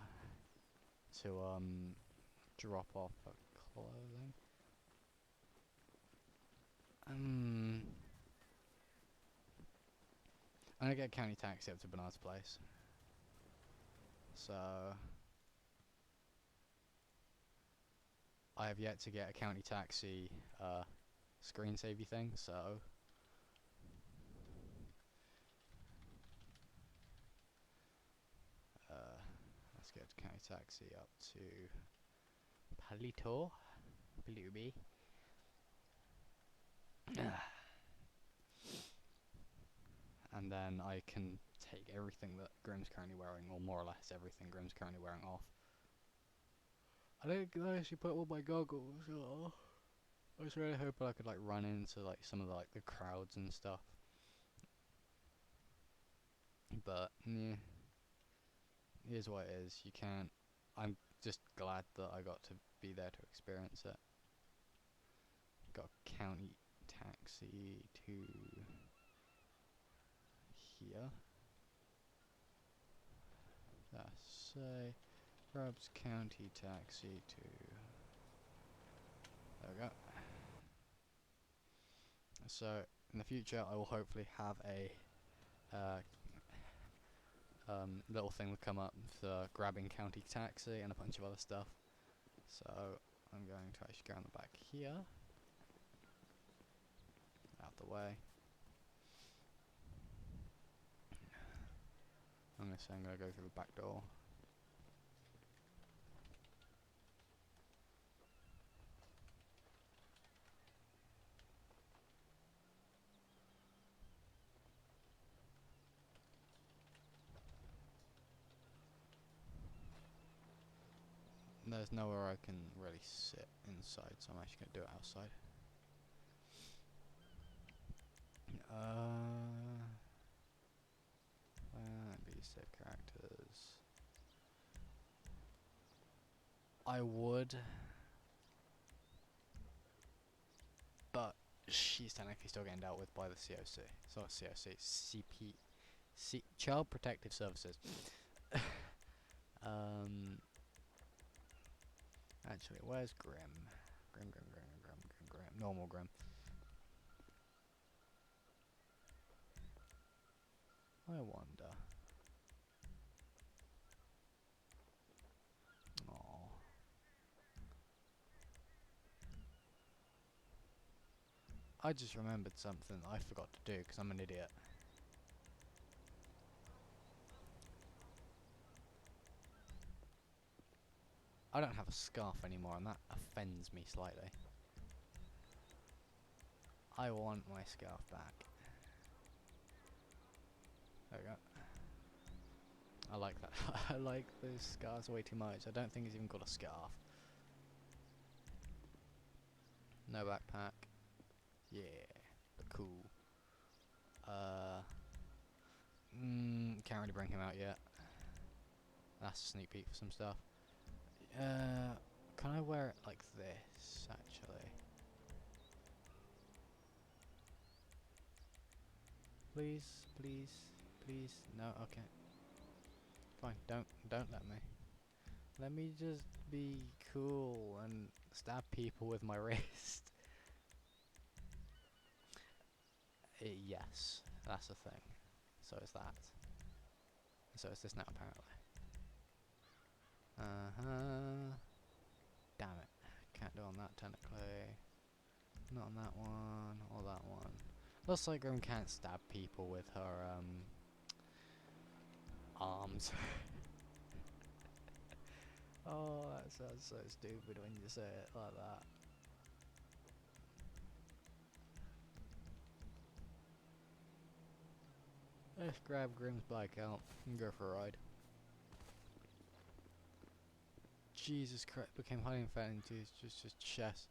to drop off her clothing. I'm gonna get a county taxi up to Bernard's place. So I have yet to get a county taxi screen-savey thing, so let's get a county taxi up to Palito, Palubi. And then I can take everything that Grim's currently wearing, or more or less everything Grim's currently wearing, off. I didn't actually put all my goggles on. I was really hoping I could like run into like some of the crowds and stuff. But yeah, here's what it is. You can't. I'm just glad that I got to be there to experience it. Got a county taxi to here. Let's say Rob's county taxi to. There we go. So in the future, I will hopefully have a little thing that come up for grabbing county taxi and a bunch of other stuff. So I'm going to actually go on the back here, out the way. I'm gonna say I'm gonna go through the back door. There's nowhere I can really sit inside, so I'm actually gonna do it outside. Be safe characters. I would, but she's technically still getting dealt with by the COC. So COC, Child Protective Services. Actually, where's Grim? Grim. Normal Grim. I wonder. Aww. I just remembered something I forgot to do because I'm an idiot. I don't have a scarf anymore, and that offends me slightly. I want my scarf back. There we go. I like that. I like those scarves way too much. I don't think it's even got a scarf. No backpack. Yeah, but cool. Can't really bring him out yet. That's a sneak peek for some stuff. Can I wear it like this, actually? Please, please, please. No, okay. Fine, don't let me. Let me just be cool and stab people with my wrist. Yes, that's the thing. So is that. So is this now, apparently. Damn it. Can't do on that, technically. Not on that one, or that one. Looks like Grim can't stab people with her, arms. Oh, that sounds so stupid when you say it like that. Let's grab Grim's bike out and go for a ride. Jesus Christ, became highly infected into his chest.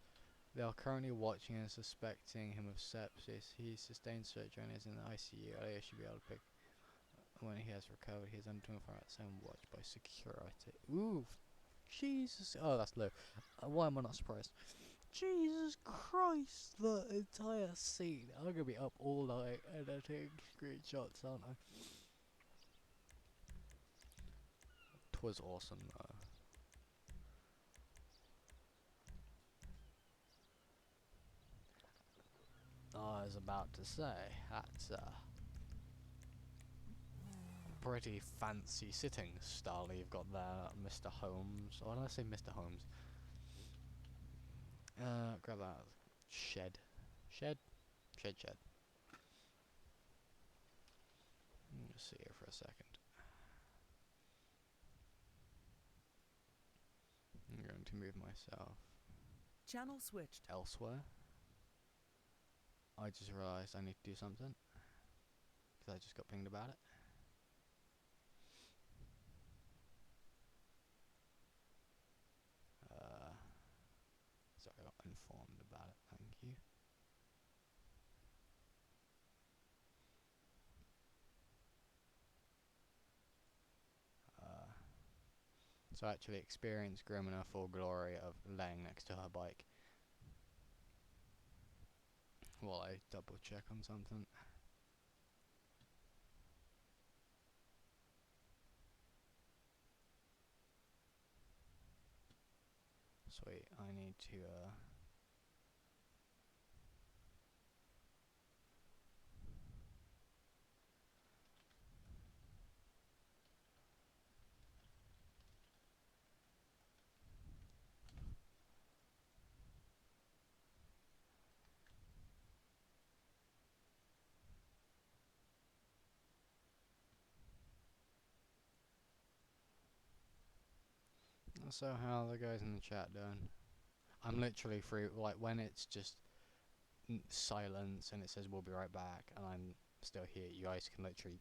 They are currently watching and suspecting him of sepsis. He sustained surgery and is in the ICU. Earlier should be able to pick when he has recovered. He is under 24 hours and watched by security. Ooh, Jesus. Oh, that's low. Why am I not surprised? Jesus Christ, the entire scene. I'm gonna be up all night editing screenshots, aren't I? 'Twas awesome though. I was about to say, that's pretty fancy sitting style you've got there, Mr. Holmes. Or did I say Mr. Holmes? Grab that shed. Shed? Shed. Just sit here for a second. I'm going to move myself Channel switched. elsewhere. I just realised I need to do something. Because I just got pinged about it. Sorry, I got informed about it, thank you. So I actually experienced Grim in her full glory of laying next to her bike while I double check on something. Sweet, I need to so how are the guys in the chat doing? I'm literally free, like when it's just silence and it says we'll be right back and I'm still here, you guys can literally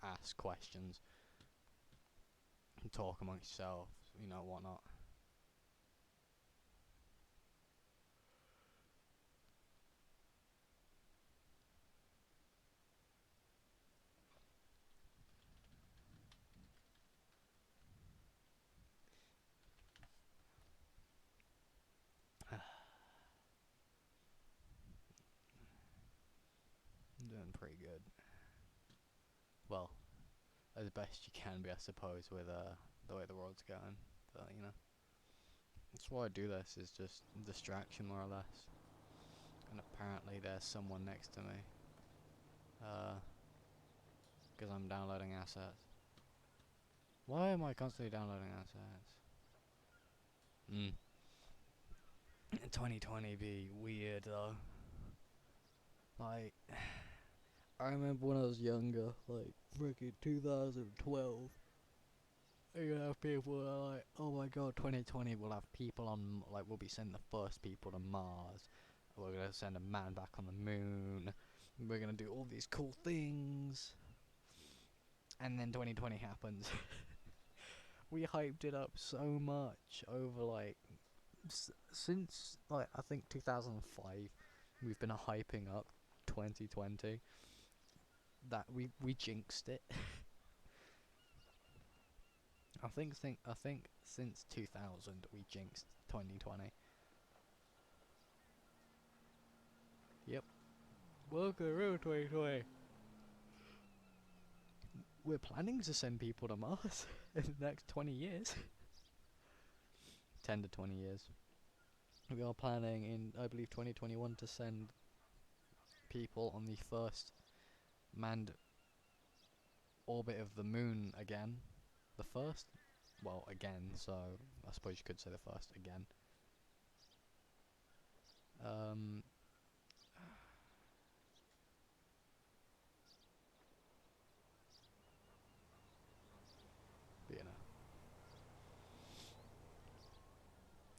ask questions and talk amongst yourselves, you know, whatnot. I'm doing pretty good. Well, as best you can be, I suppose, with the way the world's going. But, you know, that's why I do this, is just distraction, more or less. And apparently there's someone next to me. Because I'm downloading assets. Why am I constantly downloading assets? 2020 be weird, though. Like, I remember when I was younger, like, freaking 2012, you have people that are like, oh my god, 2020 we'll have people on, like, we'll be sending the first people to Mars, we're gonna send a man back on the moon, we're gonna do all these cool things, and then 2020 happens. We hyped it up so much over, like, since, like, I think 2005, we've been hyping up 2020, that we jinxed it. I think since 2000 we jinxed 2020. Yep. Welcome to 2020. we're planning to send people to Mars in the next 20 years. 10 to 20 years. We are planning in, I believe, 2021 to send people on the first manned orbit of the moon again. The first? Well, again, so I suppose you could say the first again. But, you know.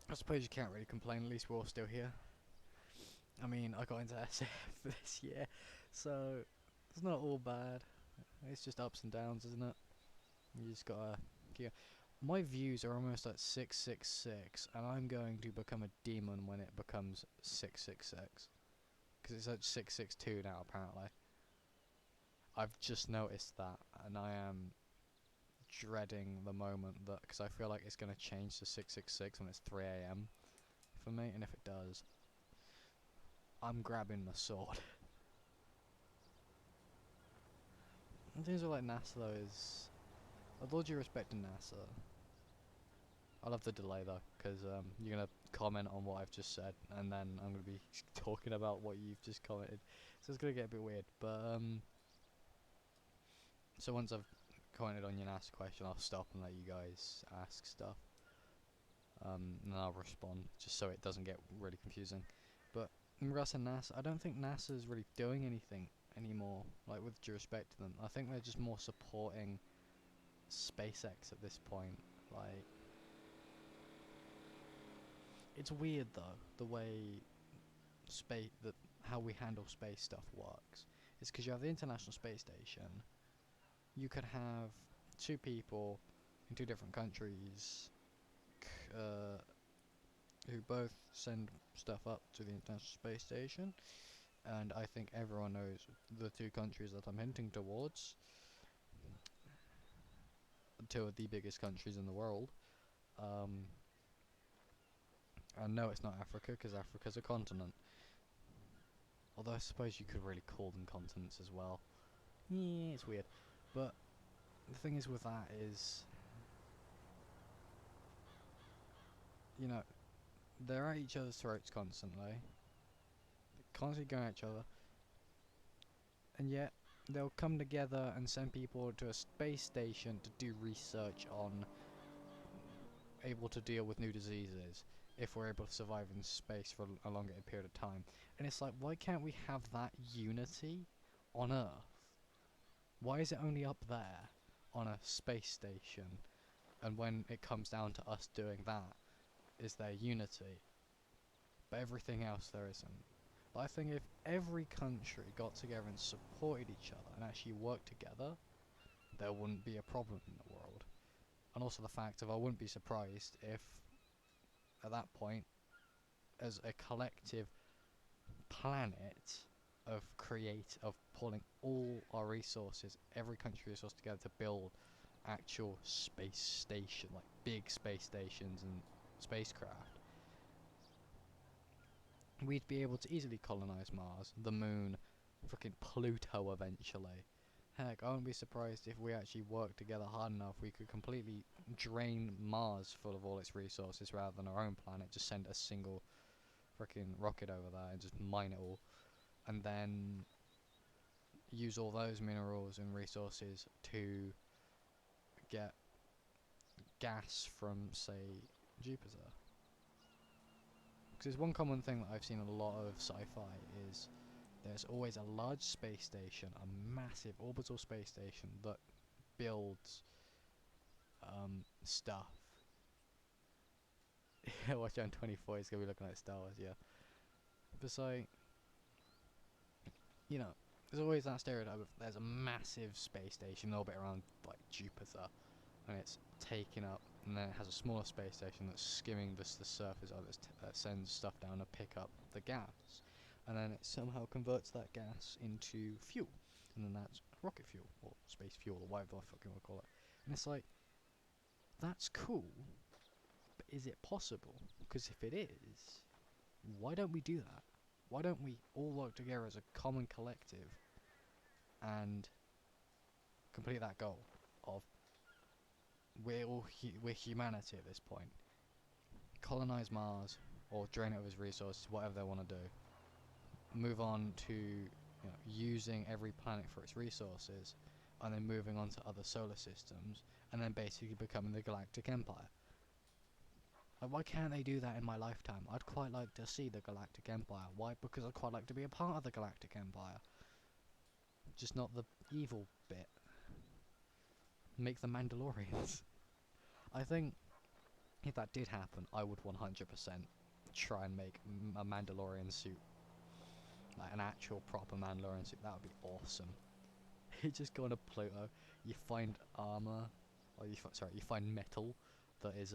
I suppose you can't really complain, at least we're all still here. I mean, I got into SF this year, so it's not all bad. It's just ups and downs, isn't it? You just gotta... Yeah. My views are almost at 666, and I'm going to become a demon when it becomes 666. Because it's at 662 now, apparently. I've just noticed that, and I am dreading the moment that... Because I feel like it's going to change to 666 when it's 3 AM for me, and if it does, I'm grabbing the sword. And things like NASA though is... With all due respect to NASA, I love the delay though, because you're going to comment on what I've just said, and then I'm going to be talking about what you've just commented, so it's going to get a bit weird, but so once I've commented on your NASA question, I'll stop and let you guys ask stuff, and then I'll respond, just so it doesn't get really confusing. But in regards to NASA, I don't think NASA's really doing anything anymore, like with due respect to them. I think they're just more supporting SpaceX at this point. Like, it's weird though, the way how we handle space stuff works. It's because you have the International Space Station. You could have two people in two different countries who both send stuff up to the International Space Station, and I think everyone knows the two countries that I'm hinting towards. Two of the biggest countries in the world. And no, it's not Africa, because Africa's a continent. Although I suppose you could really call them continents as well. Yeah, it's weird. But the thing is with that is, you know, they're at each other's throats constantly. Constantly going at each other. And yet, they'll come together and send people to a space station to do research on able to deal with new diseases if we're able to survive in space for a longer period of time. And it's like, why can't we have that unity on Earth? Why is it only up there on a space station, and when it comes down to us doing that, is there unity, but everything else there isn't? But I think if every country got together and supported each other and actually worked together, there wouldn't be a problem in the world. And also the fact of, I wouldn't be surprised if at that point, as a collective planet of pulling all our resources, every country resource together to build actual space station, like big space stations and spacecraft, we'd be able to easily colonize Mars, the Moon, fucking Pluto eventually. Heck, I wouldn't be surprised if we actually worked together hard enough, we could completely drain Mars full of all its resources rather than our own planet, just send a single freaking rocket over there and just mine it all, and then use all those minerals and resources to get gas from, say, Jupiter. Because there's one common thing that I've seen in a lot of sci-fi is there's always a large space station, a massive orbital space station that builds stuff. Yeah, watch out in 24, it's gonna be looking like Star Wars, yeah. But so, you know, there's always that stereotype of there's a massive space station in orbit around like Jupiter, and it's taking up, and then it has a smaller space station that's skimming the surface of it, sends stuff down to pick up the gas, and then it somehow converts that gas into fuel, and then that's rocket fuel, or space fuel, or whatever the fuck you want to call it. And it's like, that's cool, but is it possible? Because if it is, why don't we do that? Why don't we all work together as a common collective and complete that goal of we're humanity at this point. Colonize Mars or drain it of its resources, whatever they want to do. Move on to using every planet for its resources, and then moving on to other solar systems, and then basically becoming the Galactic Empire. Like, why can't they do that in my lifetime? I'd quite like to see the Galactic Empire. Why? Because I'd quite like to be a part of the Galactic Empire. Just not the evil bit. Make the Mandalorians. I think if that did happen, I would 100% try and make a Mandalorian suit. Like an actual proper Mandalorian suit. That would be awesome. You just go on a Pluto, you find armor, or you find metal that is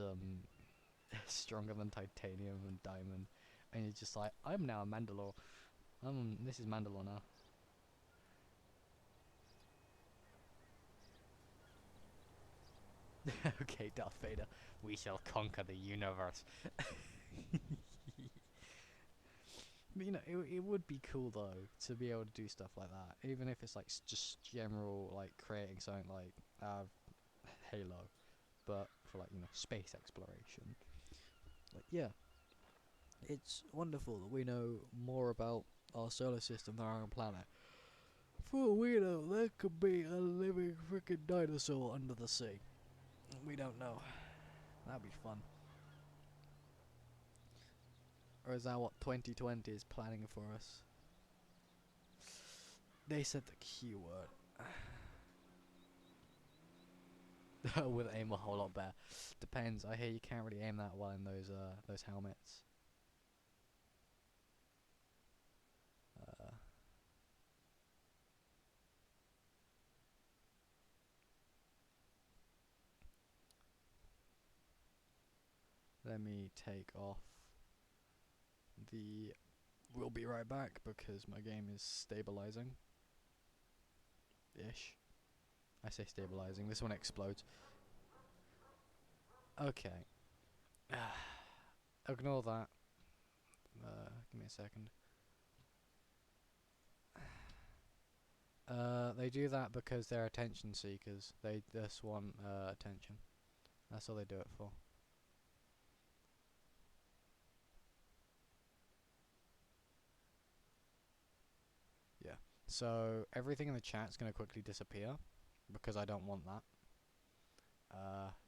stronger than titanium and diamond, and you're just like, I'm now a Mandalore. This is Mandalore now. Okay, Darth Vader, we shall conquer the universe. But, you know, it would be cool though to be able to do stuff like that, even if it's like just general, like creating something like Halo, but for like, you know, space exploration. Like, yeah, it's wonderful that we know more about our solar system than our own planet. For all we know, there could be a living freaking dinosaur under the sea. We don't know. That'd be fun. Or is that what 2020 is planning for us? They said the Q word. With aim a whole lot better. Depends. I hear you can't really aim that well in those helmets. Let me take off the we'll be right back because my game is stabilizing. Ish. I say stabilizing. This one explodes. Okay. Ignore that. Give me a second. They do that because they're attention seekers. They just want attention. That's all they do it for. Yeah. So everything in the chat's gonna quickly disappear because I don't want that.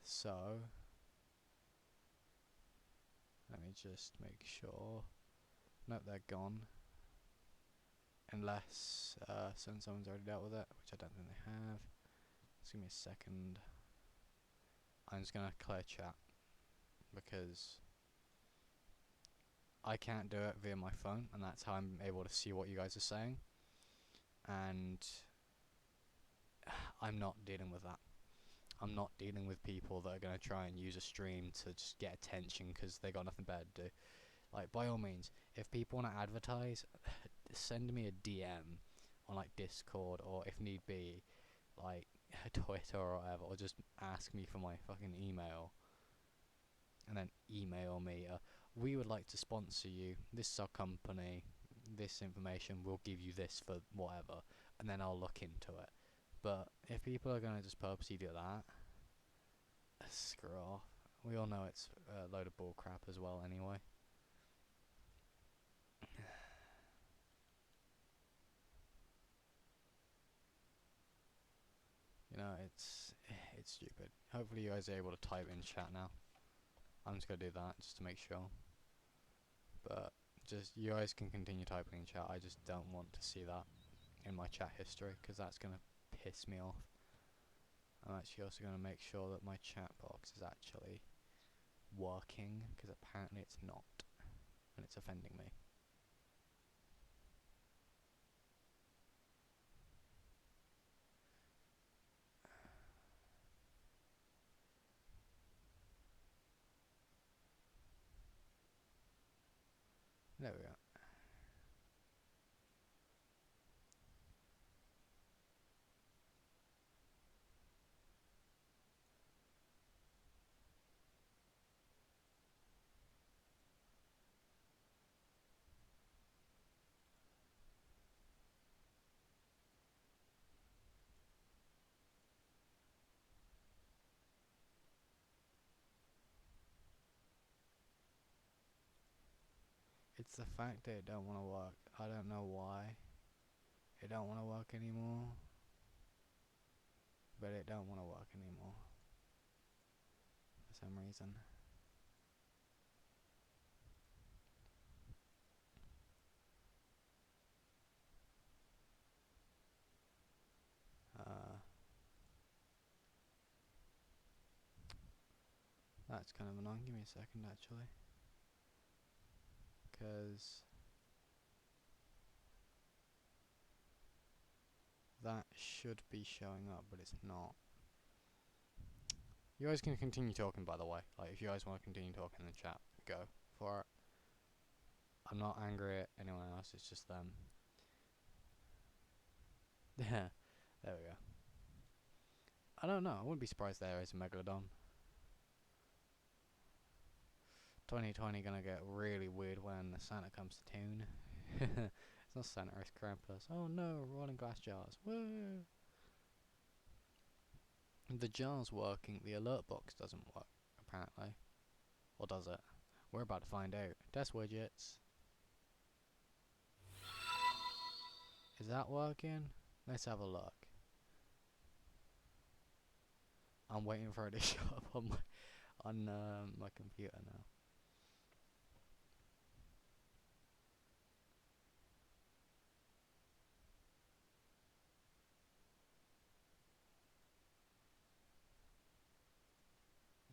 So let me just make sure. Nope, they're gone. Unless someone's already dealt with it, which I don't think they have. Just give me a second. I'm just gonna clear chat because I can't do it via my phone, and that's how I'm able to see what you guys are saying. And I'm not dealing with that. I'm not dealing with people that are gonna try and use a stream to just get attention because they got nothing better to do. Like, by all means, if people want to advertise, send me a DM on like Discord, or if need be, like Twitter or whatever, or just ask me for my fucking email, and then email me. We would like to sponsor you. This is our company. This information, we'll give you this for whatever, and then I'll look into it. But if people are gonna just purposely do that, screw off. We all know it's a load of bull crap as well, anyway. You know, it's stupid. Hopefully you guys are able to type in chat now. I'm just gonna do that just to make sure. But just you guys can continue typing in chat. I just don't want to see that in my chat history because that's gonna piss me off. I'm actually also gonna make sure that my chat box is actually working because apparently it's not, and it's offending me. There we go. It's the fact that it don't want to work. I don't know why. It don't want to work anymore. But it don't want to work anymore. For some reason. That's kind of annoying. Give me a second, actually. Because that should be showing up, but it's not. You guys can continue talking, by the way. Like, if you guys want to continue talking in the chat, go for it. I'm not angry at anyone else, it's just them. There we go. I don't know, I wouldn't be surprised there is a Megalodon. 2020 gonna get really weird when the Santa comes to town. It's not Santa, it's Krampus. Oh no, rolling glass jars. Whoa! The jar's working, the alert box doesn't work, apparently. Or does it? We're about to find out. Test widgets. Is that working? Let's have a look. I'm waiting for it to show up on my computer now.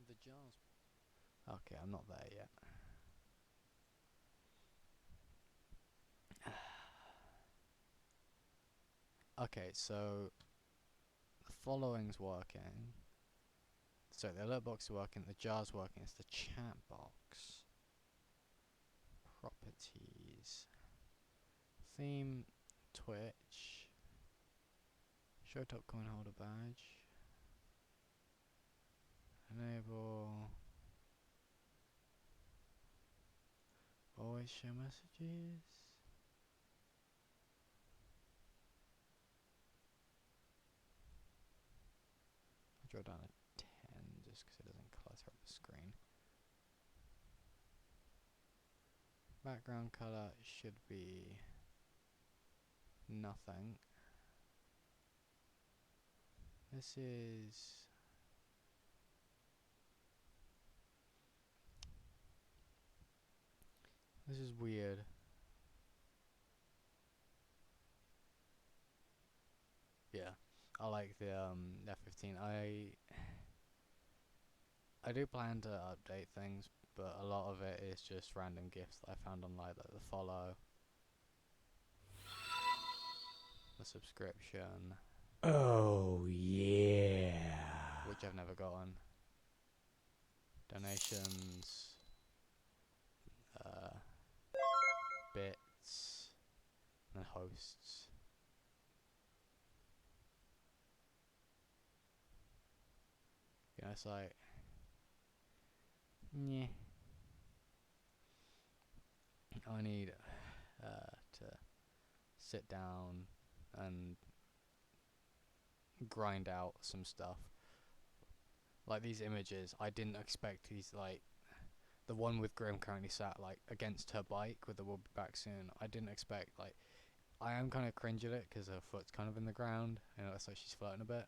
The jars. Okay, I'm not there yet. Okay, so the following's working. So the alert box is working, the jar's working, it's the chat box. Properties. Theme, Twitch. Show top coin holder badge. Enable. Always show messages. I'll draw down a 10 just because it doesn't clutter up the screen. Background color should be nothing. This is weird. Yeah, I like the F15. I do plan to update things, but a lot of it is just random gifts that I found online, like the follow, the subscription. Oh yeah. Which I've never gotten. Donations. Bits. And hosts. Yeah, it's like... yeah. I need to sit down and grind out some stuff. Like these images, I didn't expect these, like the one with Grim currently sat like against her bike with the "we'll be back soon." I didn't expect, like, I am kind of cringe at it because her foot's kind of in the ground and it looks like she's floating a bit.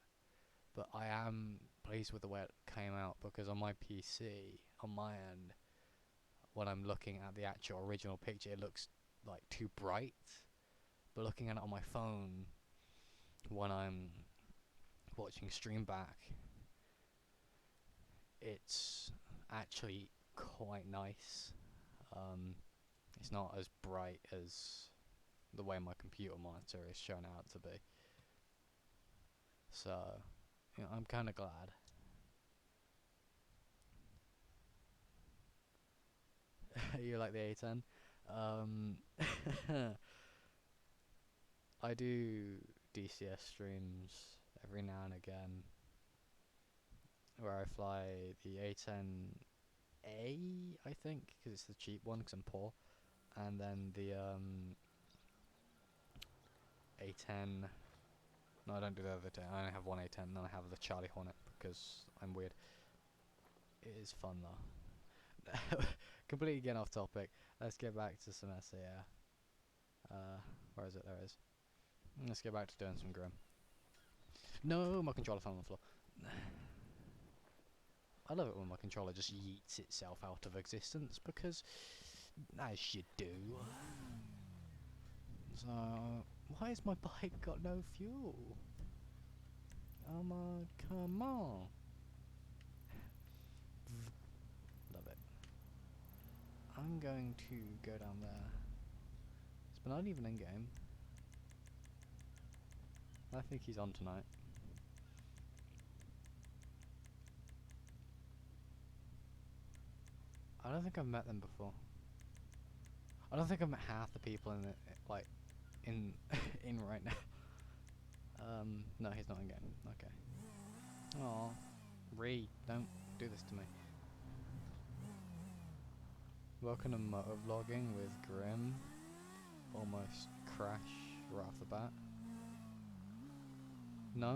But I am pleased with the way it came out because on my PC, on my end, when I'm looking at the actual original picture, it looks like too bright. But looking at it on my phone, when I'm watching stream back, it's actually quite nice. It's not as bright as the way my computer monitor is shown out to be. So, you know, I'm kind of glad. You like the A10? I do DCS streams every now and again where I fly the A10A, I think, because it's the cheap one because I'm poor, and then the A10. No, I don't do the other 10. I only have one A10, and then I have the Charlie Hornet because I'm weird. It is fun though. completely getting off topic. Let's get back to some SAR. Where is it? There it is. Let's get back to doing some Grim. No, my controller fell on the floor. I love it when my controller just yeets itself out of existence, because as you do. So, why has my bike got no fuel? Oh my, come on. Love it. I'm going to go down there. Is Bernard even in game? I think he's on tonight. I don't think I've met them before. I don't think I've met half the people in it, like, in right now. No, he's not in game. Okay. Oh, don't do this to me. Welcome to motovlogging with Grim. Almost crash right off the bat. No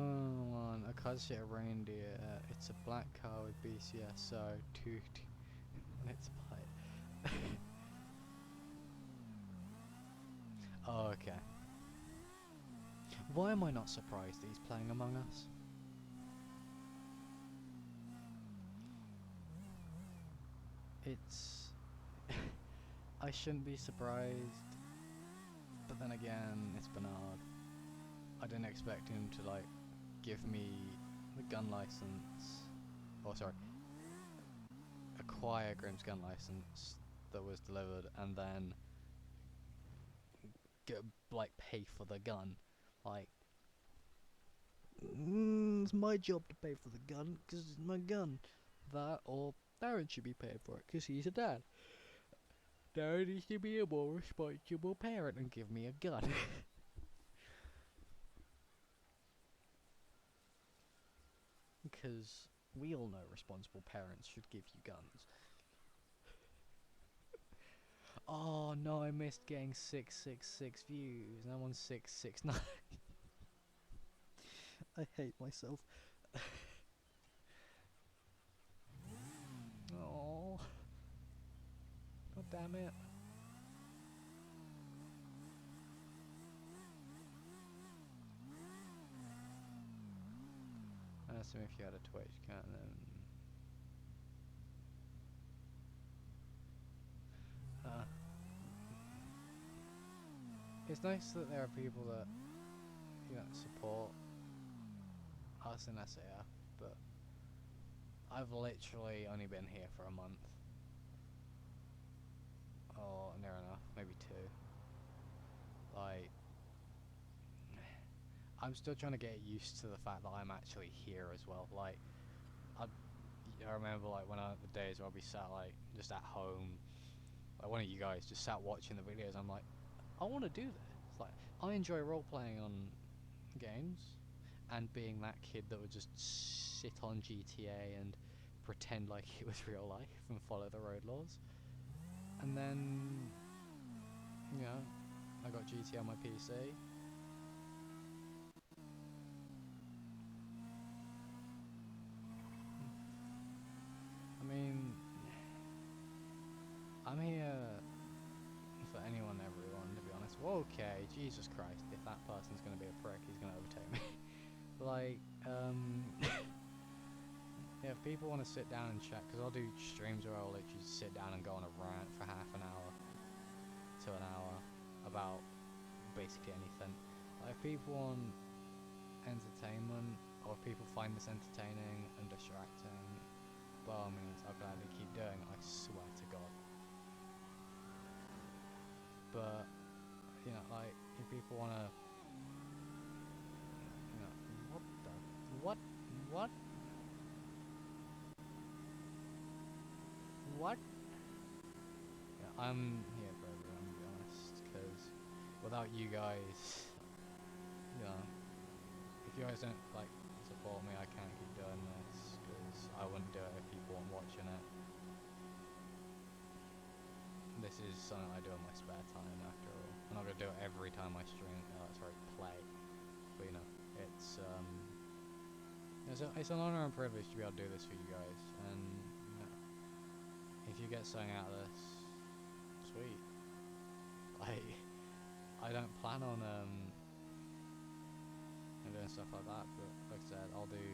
one, a car shit a reindeer. It's a black car with BCS, so toot. Let's play. Oh, okay. Why am I not surprised that he's playing Among Us? It's... I shouldn't be surprised, but then again, it's Bernard. I didn't expect him to, like, give me the gun license. Oh, sorry. Acquire Grim's gun license that was delivered, and then like pay for the gun. Like, it's my job to pay for the gun because it's my gun. That, or Darren should be paying for it because he's a dad. Darren needs to be a more responsible parent and give me a gun. Because we all know responsible parents should give you guns. Oh no, I missed getting 666 views. Now I'm on 669. I hate myself. Oh, god damn it. I asked him if you had a Twitch account, and then it's nice that there are people that, you know, support us in SAF, but I've literally only been here for a month. Or near enough, maybe 2. Like, I'm still trying to get used to the fact that I'm actually here as well. Like, I remember, like, the days where I'd be sat, like, just at home, like one of you guys just sat watching the videos. I'm like, I want to do this. Like, I enjoy role-playing on games, and being that kid that would just sit on GTA and pretend like it was real life and follow the road laws. And then, you know, I got GTA on my PC. I mean, I'm here for anyone, everyone, to be honest. Well, okay, Jesus Christ, if that person's gonna be a prick, he's gonna overtake me. Like, yeah, if people want to sit down and chat, because I'll do streams where I'll literally sit down and go on a rant for half an hour to an hour about basically anything. Like, if people want entertainment, or if people find this entertaining and distracting, by all means, I'll gladly keep doing it, I swear to God. But, you know, like, if people want to, you know, what? Yeah, I'm here for everyone, to be honest, because without you guys, you know, if you guys don't, like, support me, I can't keep doing this, because I wouldn't do it if people weren't watching it. This is something I do in my spare time, after all. I'm not going to do it every time I play. But, you know, it's an honor and privilege to be able to do this for you guys. And, you know, if you get something out of this, sweet. I don't plan on doing stuff like that, but like I said, I'll do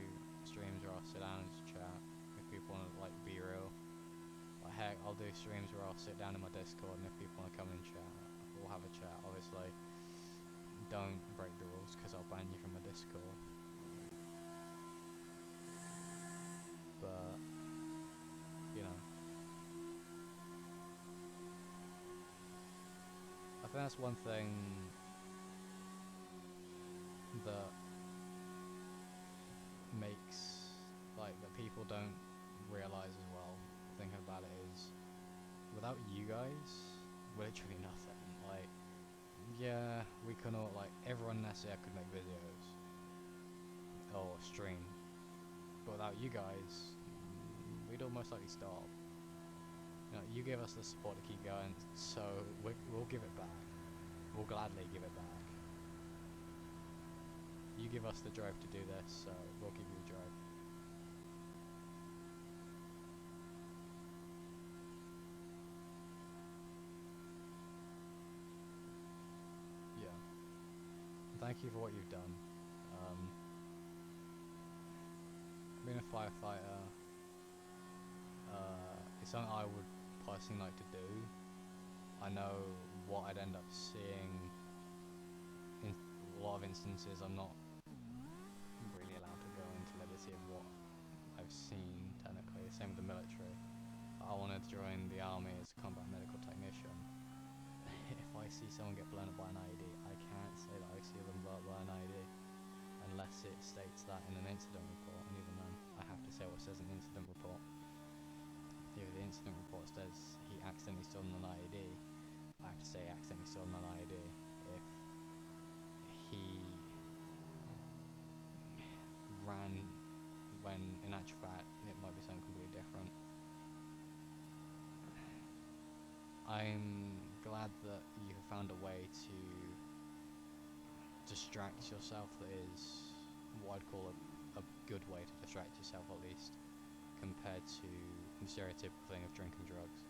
streams where I'll sit down and just chat if people want to like be real. Like heck, I'll do streams where I'll sit down in my Discord and if people want to come and chat, we'll have a chat. Obviously, don't break the rules because I'll ban you from my Discord. But you know, I think that's one thing that makes, like, that people don't realize as well, thinking about it, is without you guys, we're literally nothing. Like, yeah, we can all, like, everyone in SCF could make videos or stream, but without you guys, we'd almost likely stop. You know, you give us the support to keep going, so we'll give it back. We'll gladly give it back. You give us the drive to do this, so we'll give you the drive. Yeah. Thank you for what you've done. Being a firefighter is something I would personally like to do. I know what I'd end up seeing in a lot of instances. I'm not really allowed to go into liberty of what I've seen technically. Same with the military. I wanted to join the army as a combat medical technician. If I see someone get blown up by an IED, I can't say that I see them blown up by an IED unless it states that in an incident report, and even then I have to say what it says in the incident report. If the incident report says he accidentally stolen an IED, I have to say accidentally stolen an IED. If he ran when in actual fact it might be something completely different. I'm glad that you have found a way to distract yourself that is what I'd call a good way to distract yourself, at least, compared to the stereotypical thing of drinking drugs.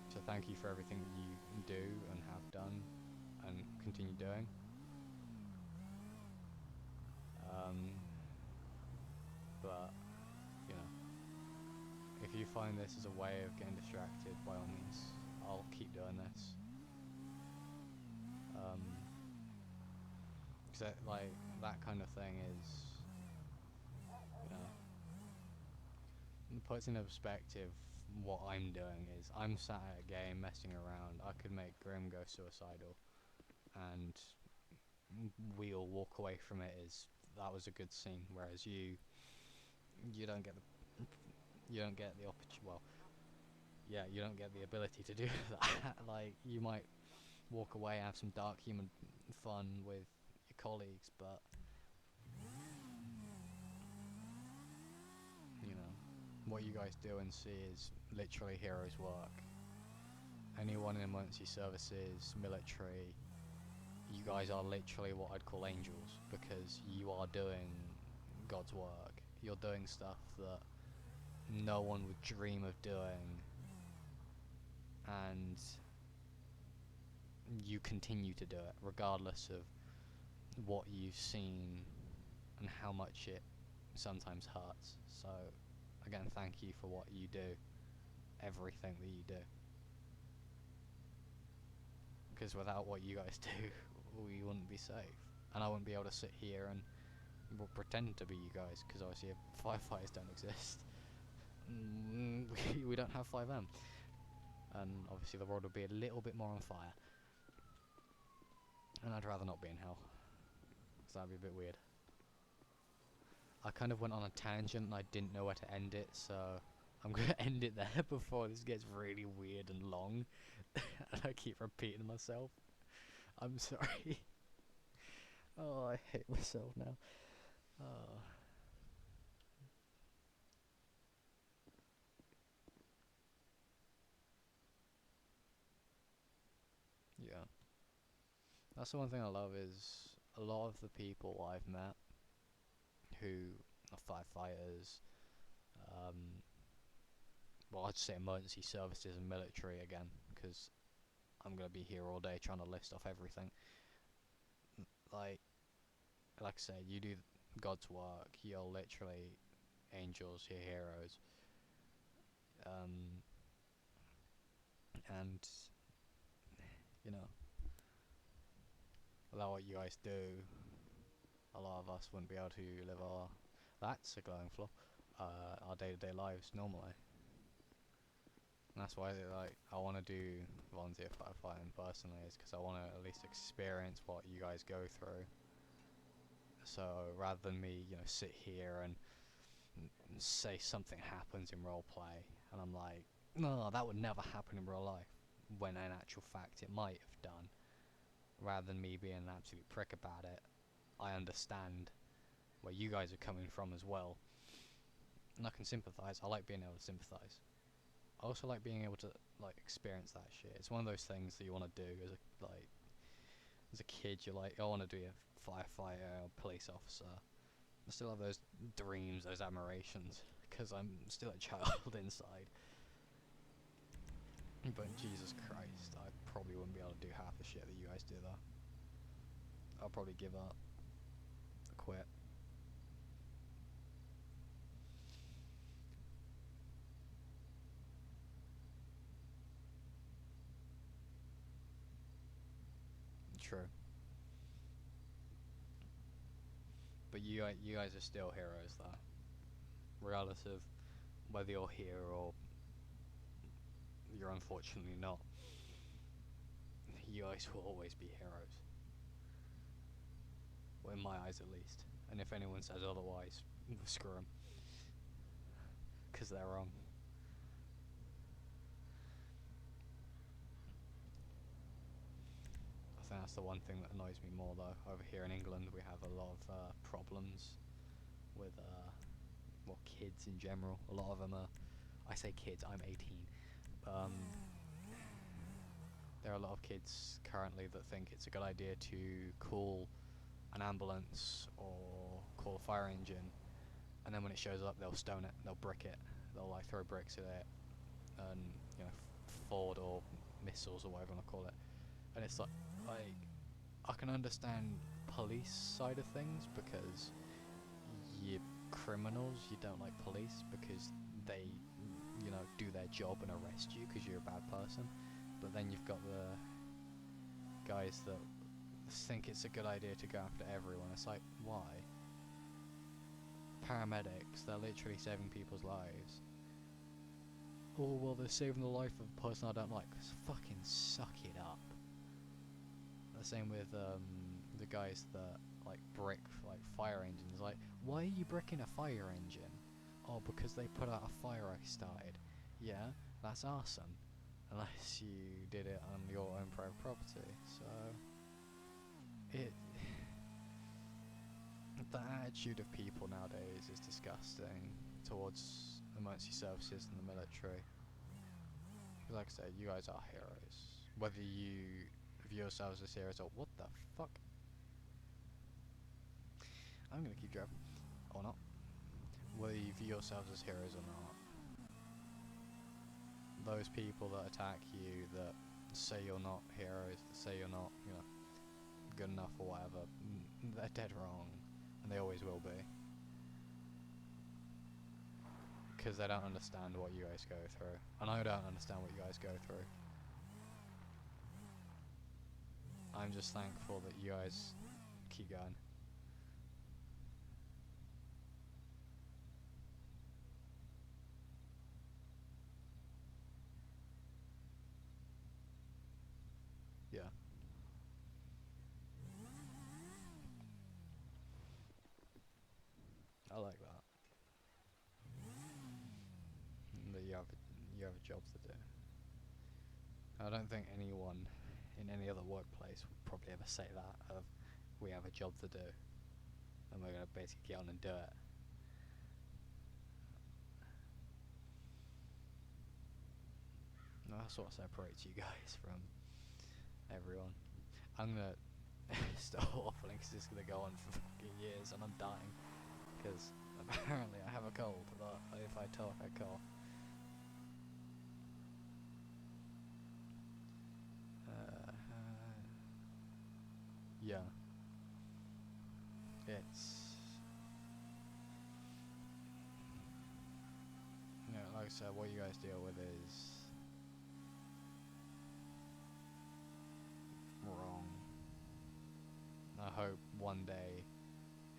So thank you for everything that you do and have done and continue doing. But, you know, if you find this as a way of getting distracted, by all means, I'll keep doing this. Cause like, that kind of thing is, you know, it puts into perspective what I'm doing is, I'm sat at a game messing around. I could make Grim go suicidal, and we all walk away from it as, that was a good scene, whereas you don't get the opportunity, well, yeah, you don't get the ability to do that. Like, you might walk away, have some dark human fun with your colleagues, but you know, what you guys do and see is literally heroes' work. Anyone in emergency services, military, you guys are literally what I'd call angels, because you are doing God's work. You're doing stuff that no one would dream of doing, and you continue to do it regardless of what you've seen and how much it sometimes hurts. So again, thank you for what you do, everything that you do, because without what you guys do, we wouldn't be safe, and I wouldn't be able to sit here and pretend to be you guys, because obviously firefighters don't exist. We don't have 5M, and obviously the world would be a little bit more on fire, and I'd rather not be in hell, because that'd be a bit weird. I kind of went on a tangent and I didn't know where to end it, so I'm going to end it there before this gets really weird and long, and I keep repeating myself. I'm sorry. Oh, I hate myself now. Oh. Yeah. That's the one thing I love, is a lot of the people I've met who are firefighters, well, I'd say emergency services and military again, because I'm gonna be here all day trying to list off everything. Like I said, you do God's work. You're literally angels. You're heroes. And you know, without what you guys do, a lot of us wouldn't be able to live our, that's a glowing flaw, our day-to-day lives normally. And that's why, like, I want to do volunteer firefighting personally, is because I want to at least experience what you guys go through. So rather than me, you know, sit here and say something happens in roleplay, and I'm like, no, that would never happen in real life, when in actual fact it might have done. Rather than me being an absolute prick about it, I understand where you guys are coming from as well, and I can sympathise. I like being able to sympathise. I also like being able to, like, experience that shit. It's one of those things that you want to do as a, like, as a kid. You're like, I want to be a firefighter or police officer. I still have those dreams, those admirations, because I'm still a child inside. But Jesus Christ, I probably wouldn't be able to do half the shit that you guys do though. I'll probably give up. Quit. True. But you guys are still heroes though. Regardless of whether you're here or you're unfortunately not. You guys will always be heroes. Well, in my eyes at least. And if anyone says otherwise, screw them. Because they're wrong. I think that's the one thing that annoys me more though. Over here in England we have a lot of problems with well, kids in general. A lot of them are, I say kids, I'm 18. There are a lot of kids currently that think it's a good idea to call an ambulance or call a fire engine, and then when it shows up they'll stone it, they'll brick it, they'll like throw bricks at it, and you know, Ford or missiles or whatever you want to call it. And it's like I can understand police side of things because you're criminals, you don't like police because they, you know, do their job and arrest you because you're a bad person. But then you've got the guys that think it's a good idea to go after everyone. It's like, why? Paramedics, they're literally saving people's lives. Oh, well, they're saving the life of a person I don't like. Fucking suck it up. The same with the guys that like brick like fire engines. Like, why are you bricking a fire engine? Oh, because they put out a fire I started. Yeah, that's arson. Unless you did it on your own private property. So the attitude of people nowadays is disgusting towards emergency services and the military. Like I said, you guys are heroes. Whether you view yourselves as heroes or what the fuck? I'm gonna keep driving. Or not. Whether you view yourselves as heroes or not. Those people that attack you, that say you're not heroes, that say you're not, you know, good enough or whatever, they're dead wrong. And they always will be. Because they don't understand what you guys go through. And I don't understand what you guys go through. I'm just thankful that you guys keep going. Yeah. I like that. That you have a job to do. I don't think anyone in any other workplace would probably ever say that, of we have a job to do and we're gonna basically get on and do it. No, that's what separates you guys from everyone. I'm gonna stop waffling because it's gonna go on for fucking years and I'm dying because apparently I have a cold, but if I talk, I cough. Yeah. It's... You know, like I said, what you guys deal with is... wrong. I hope one day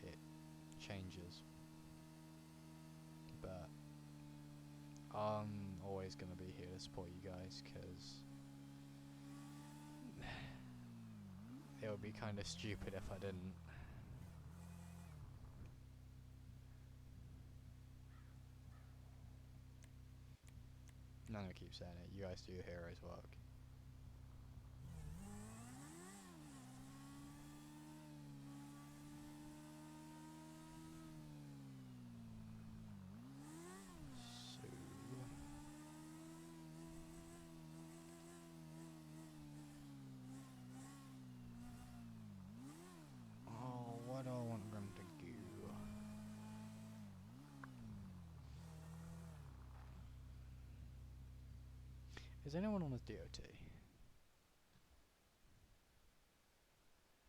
it changes. But I'm always going to be here to support you guys, because it would be kind of stupid if I didn't. And I'm going to keep saying it, you guys do heroes work. So... oh, what do I want them to do? Is anyone on his DOT?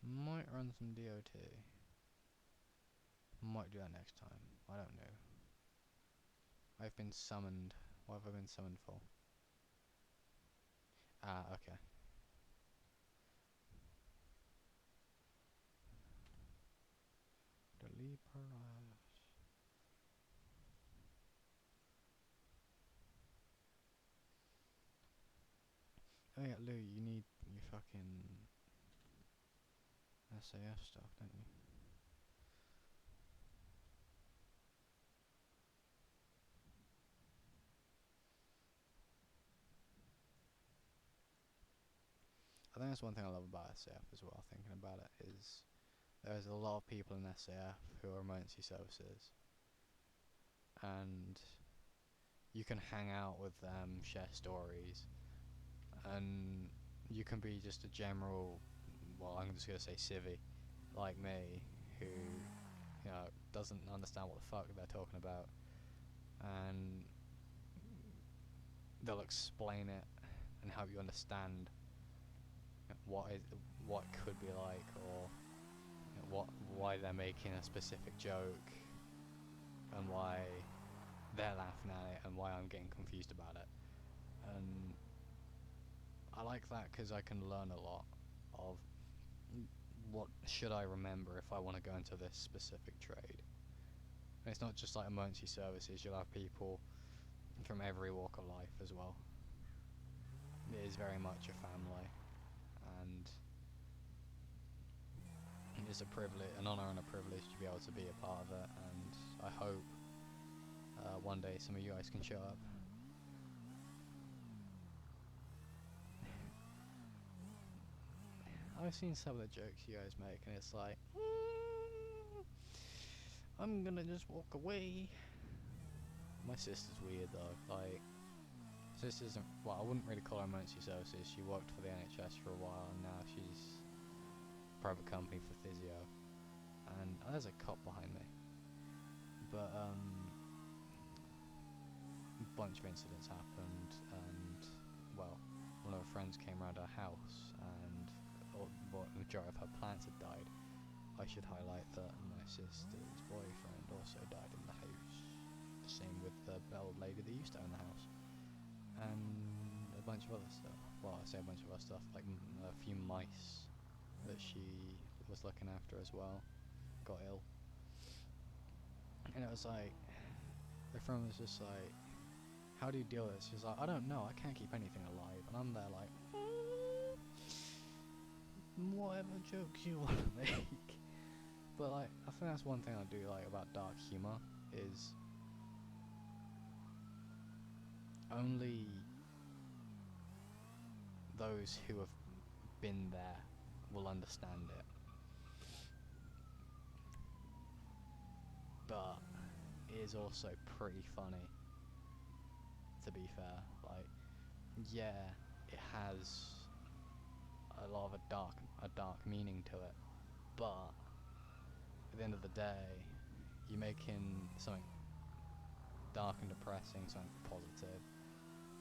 Might run some DOT. Might do that next time. I don't know. I've been summoned. What have I been summoned for? Ah, okay. Delete paralysis. Oh yeah, Lou, you need your fucking SAF stuff, don't you? I think that's one thing I love about SAF as well, thinking about it, is there's a lot of people in SAF who are emergency services, and you can hang out with them, share stories, and you can be just a general, well, I'm just gonna say civvy, like me, who, you know, doesn't understand what the fuck they're talking about, and they'll explain it and help you understand what it could be like, or you know, why they're making a specific joke, and why they're laughing at it, and why I'm getting confused about it. And I like that because I can learn a lot of what should I remember if I want to go into this specific trade. And it's not just like emergency services, you'll have people from every walk of life as well. It is very much a family, and it's a privilege, an honour and a privilege to be able to be a part of it, and I hope one day some of you guys can show up. I've seen some of the jokes you guys make, and it's like, I'm gonna just walk away. My sister's weird though, like, sister's, well, I wouldn't really call her emergency services, she worked for the NHS for a while, and now she's private company for physio, and there's a cop behind me, but a bunch of incidents happened, and well, one of her friends came around her house, and the majority of her plants had died. I should highlight that my sister's boyfriend also died in the house, the same with the old lady that used to own the house, and a bunch of other stuff. Well, I say a bunch of other stuff, like a few mice that she was looking after as well got ill, and it was like, the friend was just like, how do you deal with this? She's like, I don't know, I can't keep anything alive, and I'm there like, whatever jokes you want to make. But like, I think that's one thing I do like about dark humor, is only those who have been there will understand it. But it is also pretty funny, to be fair. Like, yeah, it has a lot of a dark meaning to it, but at the end of the day, you're making something dark and depressing something positive,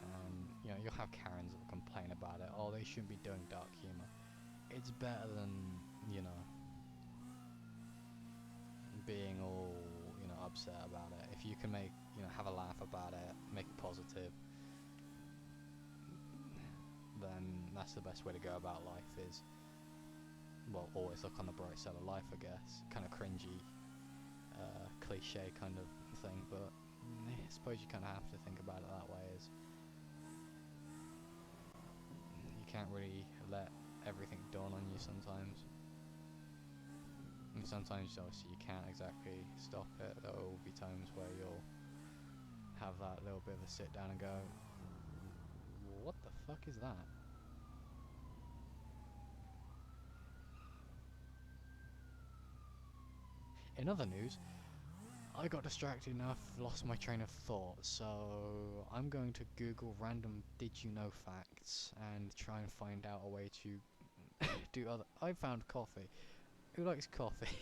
and you know, you'll have Karens that will complain about it. Oh, they shouldn't be doing dark humor. It's better than, you know, being all, you know, upset about it. If you can make, you know, have a laugh about it, make it positive, then that's the best way to go about life. Is, well, always look on the bright side of life, I guess. Kind of cringy, cliche kind of thing, but I suppose you kind of have to think about it that way. Is you can't really let everything dawn on you sometimes. And sometimes, obviously, you can't exactly stop it. There will be times where you'll have that little bit of a sit down and go, what the fuck is that? In other news, I got distracted enough, lost my train of thought, so I'm going to Google random did you know facts and try and find out a way to do other. I found coffee. Who likes coffee?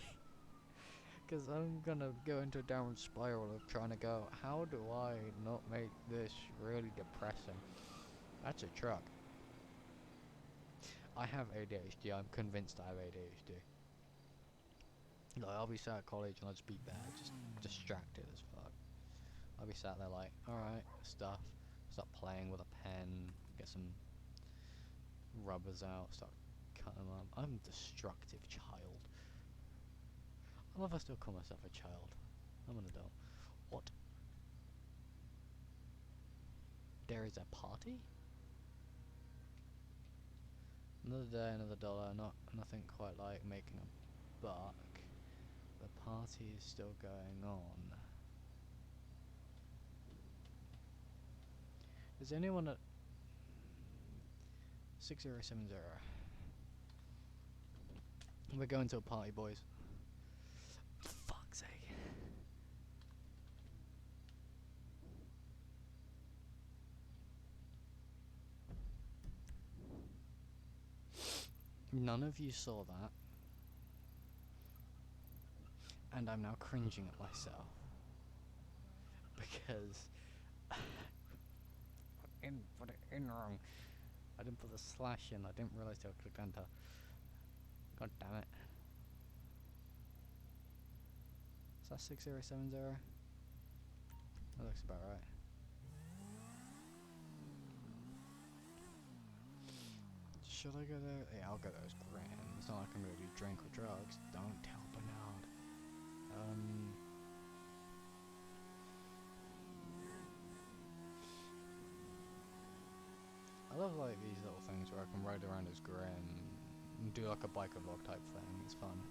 Because I'm gonna go into a downward spiral of trying to go, how do I not make this really depressing? That's a truck. I have ADHD. I'm convinced I have ADHD. Like, I'll be sat at college and I'll just be there, just distracted as fuck. I'll be sat there like, alright, start playing with a pen, get some rubbers out, start cutting them up. I'm a destructive child. I love I still call myself a child. I'm an adult. What? There is a party? Another day, another dollar, nothing quite like making a buck. The party is still going on. Is anyone at 6070? We're going to a party, boys. For fuck's sake. None of you saw that. And I'm now cringing at myself. Because I didn't put it in wrong. I didn't put the slash in. I didn't realise I clicked enter. God damn it. Is that 6070? That looks about right. Should I go there? Yeah, I'll go there as Graham. It's not like I'm gonna do drink or drugs. Don't tell Bernard. I love like these little things where I can ride around as Graham and do like a biker vlog type thing. It's fun.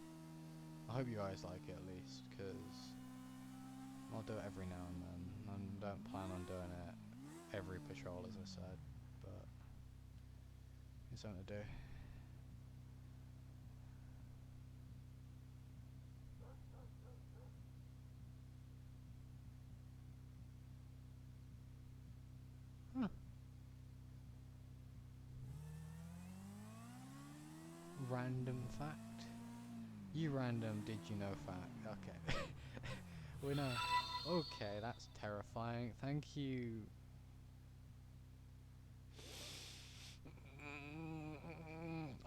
I hope you guys like it at least, because I'll do it every now and then. I don't plan on doing it every patrol, as I said, but it's something to do. Huh. Random fact? You random did you know fact? Okay. We know. Okay, that's terrifying. Thank you.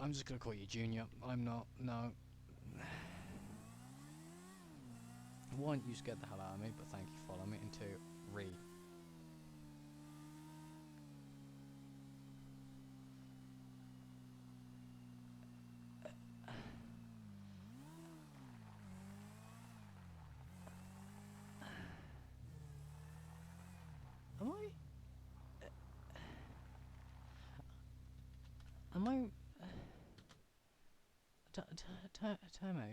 I'm just gonna call you Junior. I'm not. No. One, you scared the hell out of me, but thank you for following me. And two, Ree. Am I? Time out.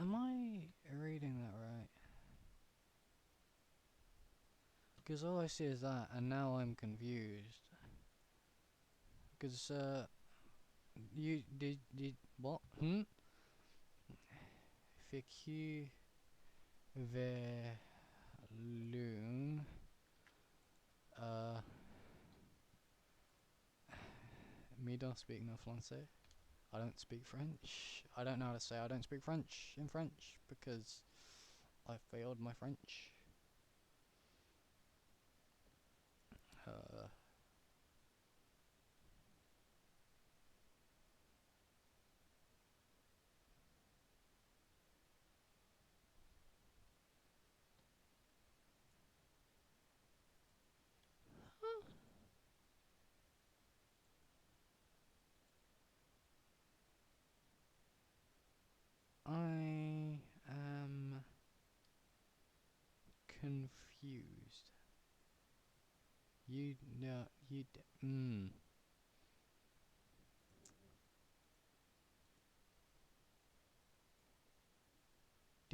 Am I reading that right? Because all I see is that, and now I'm confused. Because, you did what? FAQ Verloon. Me don't speak no français. I don't speak French. I don't know how to say I don't speak French in French because I failed my French. I am confused. You know,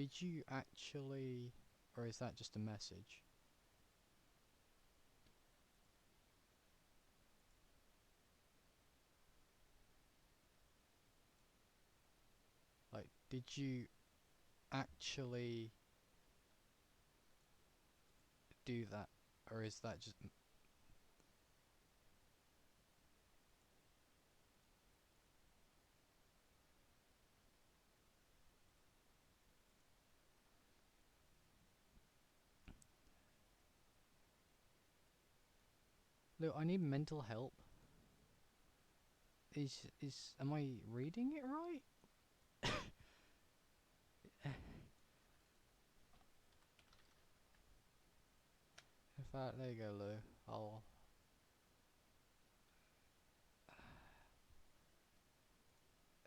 Did you actually, or is that just a message? Like, did you actually do that, or is that just... Look, I need mental help. Am I reading it right? In fact, there you go, Lou. I'll...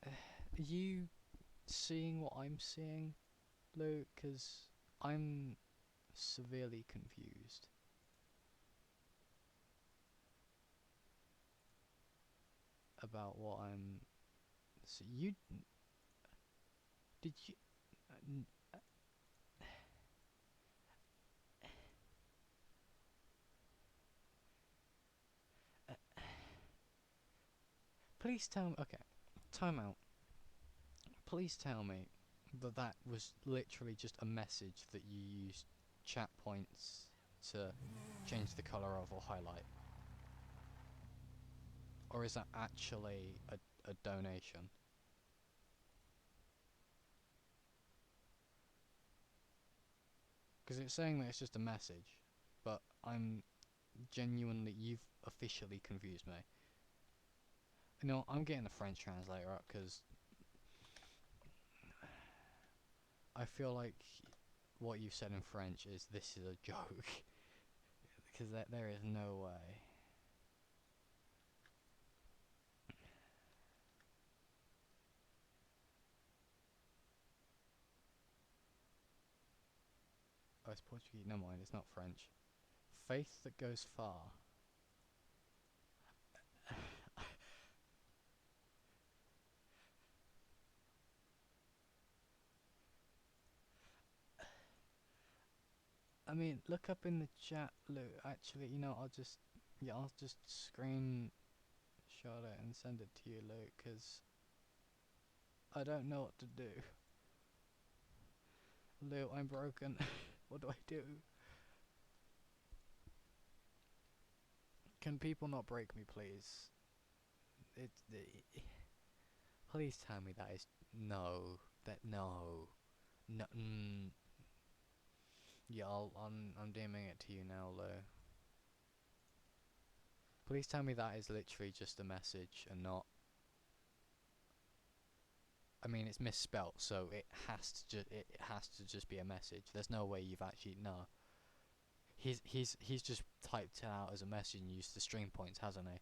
Are you seeing what I'm seeing, Lou? 'Cause I'm severely confused about what I'm... So you... Did you... Please tell me... Okay, time out. Please tell me that that was literally just a message that you used chat points to change the colour of or highlight. Or is that actually a donation? Because it's saying that it's just a message, but I'm genuinely... You've officially confused me. You know, I'm getting the French translator up because I feel like what you said in French is this is a joke. Because there is no way. Oh, it's Portuguese. Never mind, it's not French. Faith that goes far. I mean, look up in the chat, Luke. Actually, you know, I'll just screenshot it and send it to you, Luke, because I don't know what to do. Luke, I'm broken. What do I do? Can people not break me, please? Please tell me that is no. No. Yeah, I'm DMing it to you now, Lou. Please tell me that is literally just a message and not... I mean, it's misspelt, so it has to just be a message. There's no way you've actually... No. He's just typed it out as a message and used the string points, hasn't he?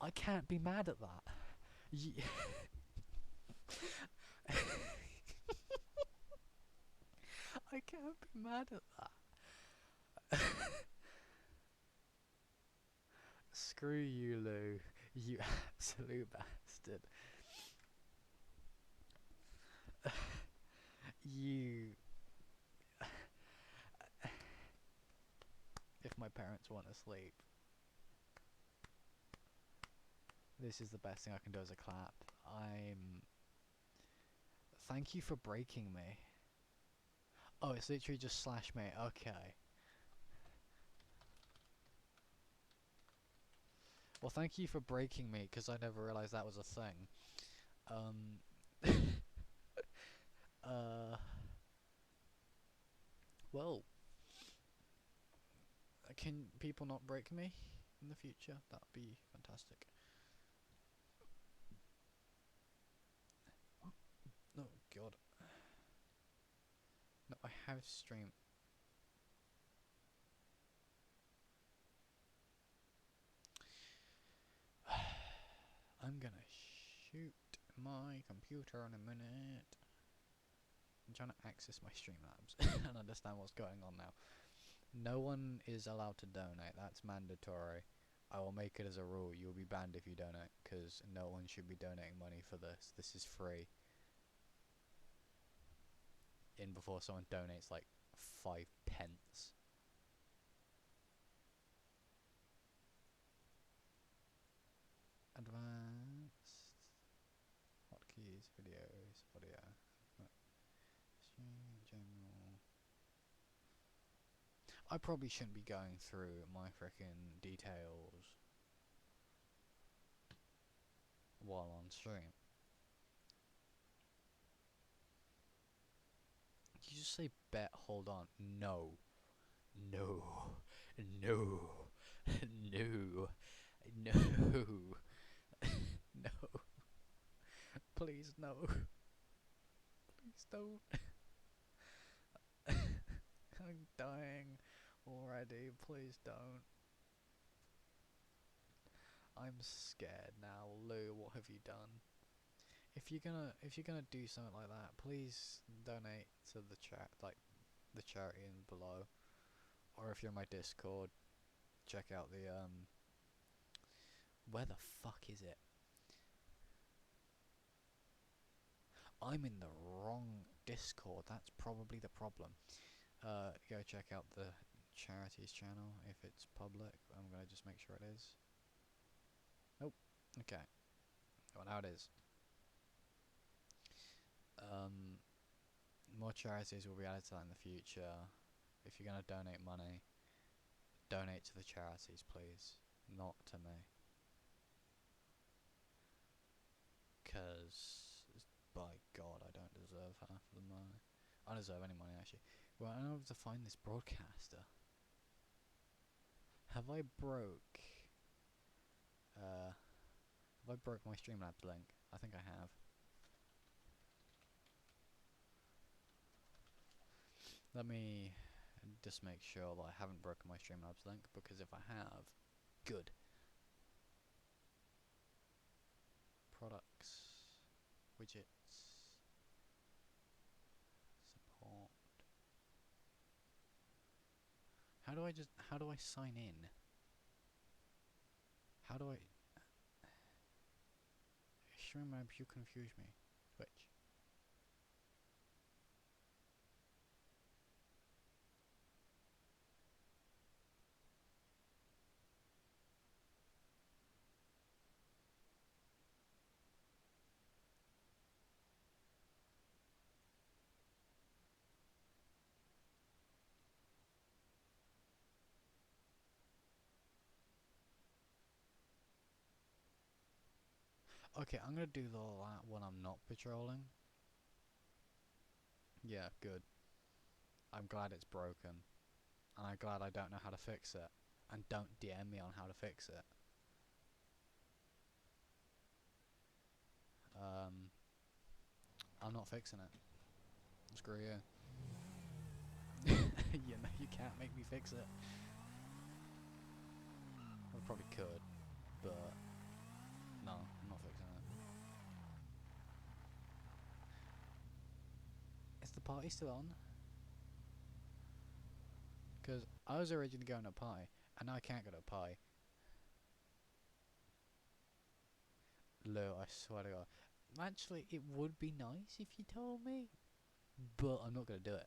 I can't be mad at that. I can't be mad at that. Screw you, Lou. You absolute bastard. You... If my parents want to sleep. This is the best thing I can do as a clap. Thank you for breaking me. Oh, it's literally just slash me. Okay. Well, thank you for breaking me, because I never realized that was a thing. Well, can people not break me in the future? That'd be fantastic. Oh god. No, I have stream. I'm gonna shoot my computer in a minute. I'm trying to access my Streamlabs and understand what's going on now. No one is allowed to donate. That's mandatory. I will make it as a rule. You'll be banned if you donate, because no one should be donating money for this. This is free. In before someone donates like 5 pence. Advanced hotkeys, videos, audio, stream, general. I probably shouldn't be going through my frickin' details while on stream. You just say bet, hold on. No. No. No. No. No. No. Please no. Please don't. I'm dying already. Please don't. I'm scared now. Lou, what have you done? If you're gonna do something like that, please donate to the chat, like the charity in below. Or if you're in my Discord, check out the where the fuck is it? I'm in the wrong Discord. That's probably the problem. Go check out the charities channel if it's public. I'm gonna just make sure it is. Nope. Okay. Well, now it is. More charities will be added to that in the future. If you're gonna donate money, donate to the charities, please, not to me. 'Cause, by God, I don't deserve half of the money. I don't deserve any money, actually. Well, I don't have to find this broadcaster. Have I broke my Streamlabs link? I think I have. Let me just make sure that I haven't broken my Streamlabs link, because if I have, good. Products, widgets, support. How do I sign in? How do I... Streamlabs, you confuse me. Twitch. Okay, I'm gonna do that when I'm not patrolling. Yeah, good. I'm glad it's broken. And I'm glad I don't know how to fix it. And don't DM me on how to fix it. I'm not fixing it. Screw you. You know, you can't make me fix it. I probably could, but no, I'm not fixing it. Is the party still on? Because I was originally going to a party, and now I can't go to a party. Lou, I swear to God. Actually, it would be nice if you told me, but I'm not going to do it.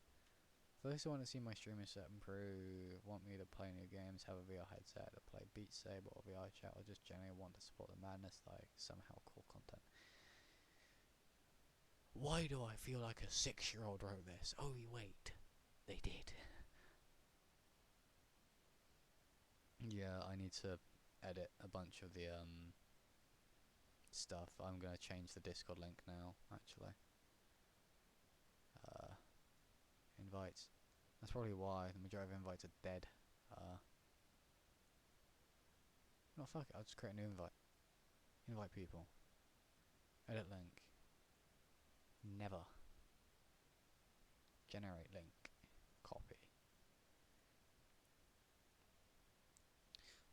For those who want to see my streaming set improve, want me to to play new games, have a VR headset, to play Beat Saber or VR chat, or just generally want to support the madness, like somehow cool content. Why do I feel like a 6-year-old wrote this? Oh wait, they did. Yeah, I need to edit a bunch of the stuff. I'm gonna change the Discord link now, actually. Invites. That's probably why the majority of invites are dead. No, fuck it, I'll just create a new invite. Invite people. Edit link. Never. Generate link. Copy.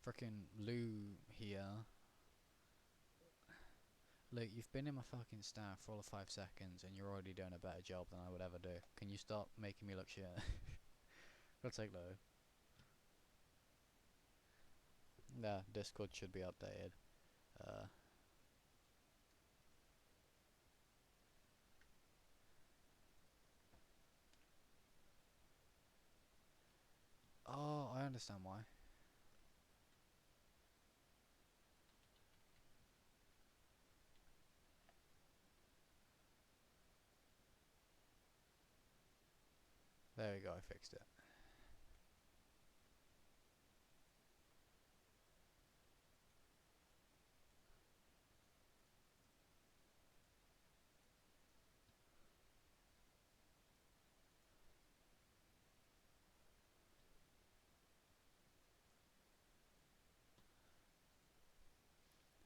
Frickin' Lou here. Look, you've been in my fucking staff for all of 5 seconds and you're already doing a better job than I would ever do. Can you stop making me look shit? Gotta take Lou. Yeah, Discord should be updated. Oh, I understand why. There we go, I fixed it.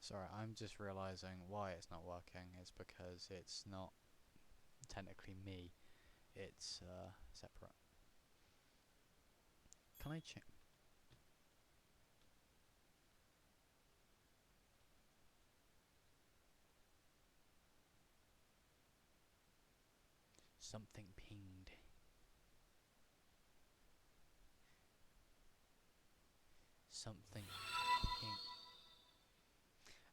Sorry, I'm just realizing why it's not working. It's because it's not technically me. It's separate. Can I check? Something pinged. Something pinged.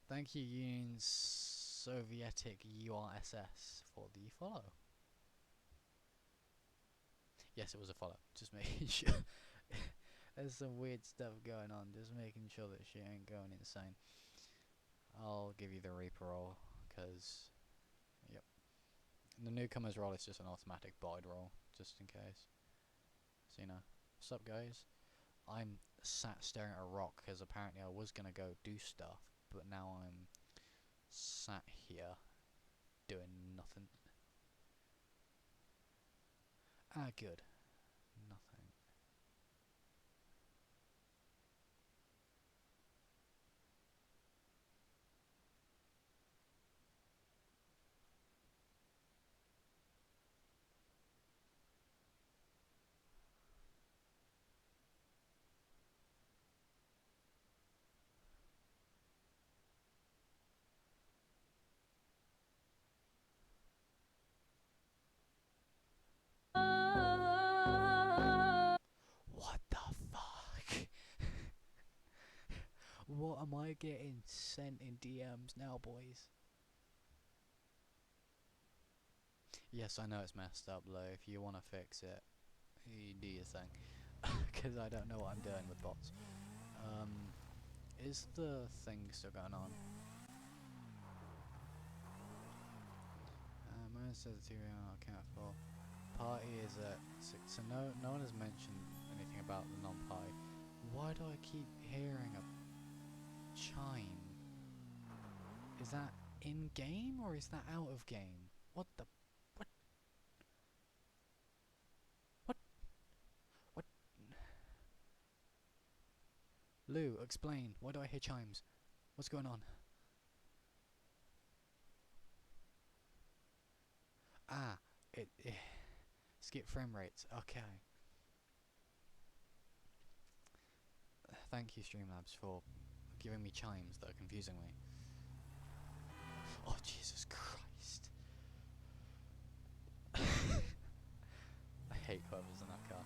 Thank you, Union Sovietic URSS, for the follow. Yes, it was a follow. Just making sure. There's some weird stuff going on. Just making sure that she ain't going insane. I'll give you the Reaper roll, because, yep. The newcomer's roll is just an automatic body roll, just in case. So, you know. What's up, guys? I'm sat staring at a rock, because apparently I was going to go do stuff, but now I'm sat here doing nothing. Ah, good. Nothing. What the fuck? What am I getting sent in DMs now, boys? Yes, I know it's messed up, Lo. If you want to fix it, you do your thing. Because I don't know what I'm doing with bots. Is the thing still going on? Mine says the TV I can't for. Party is at 6. So no one has mentioned anything about the non-party. Why do I keep hearing a chime? Is that in game or is that out of game? What the? What? Lou, explain. Why do I hear chimes? What's going on? Ah, it skip frame rates. Okay. Thank you, Streamlabs, for giving me chimes that are confusing me. Oh, Jesus Christ. I hate whoever's in that car.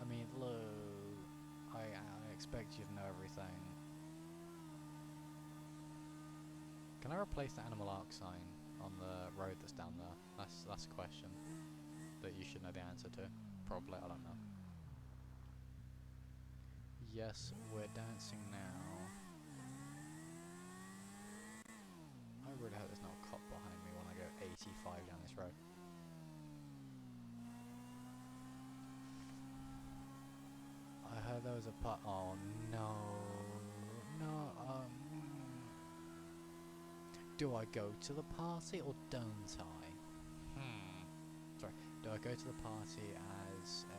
I mean, Lou, I expect you to know everything. Can I replace the animal arc sign on the road that's down there? should know the answer to. Probably, I don't know. Yes, we're dancing now. I really hope there's not a cop behind me when I go 85 down this road. I heard there was a part. Oh no. No, do I go to the party or don't I? Sorry, do I go to the party as a...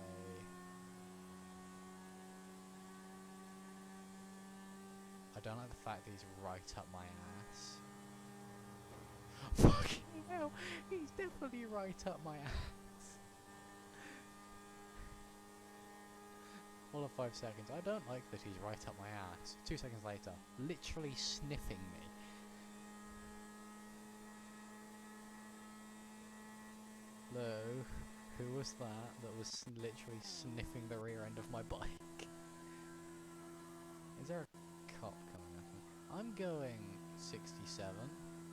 I don't like the fact that he's right up my ass. Fucking hell, he's definitely right up my ass. All of 5 seconds. I don't like that he's right up my ass. 2 seconds later, literally sniffing me. Hello, who was that was literally sniffing the rear end of my bike? Is there a cop coming at me? I'm going 67.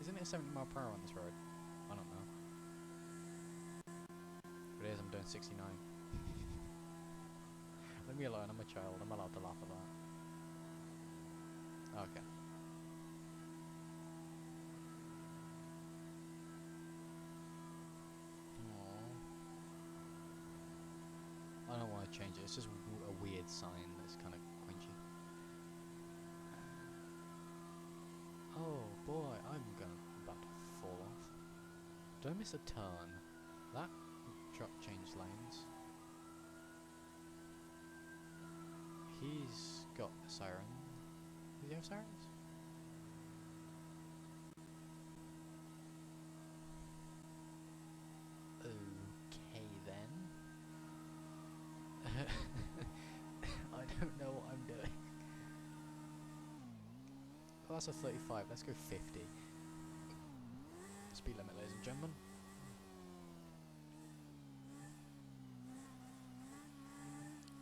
Isn't it 70 mile per hour on this road? I don't know. If it is, I'm doing 69. Leave me alone, I'm a child, I'm allowed to laugh at that. Okay. I don't want to change it, it's just a weird sign that's kind of quenchy. Oh boy, I'm about to fall off. Did I miss a turn? That truck changed lanes. He's got a siren. Does he have sirens? Okay then. I don't know what I'm doing. Well, that's a 35, let's go 50. Speed limit, ladies and gentlemen.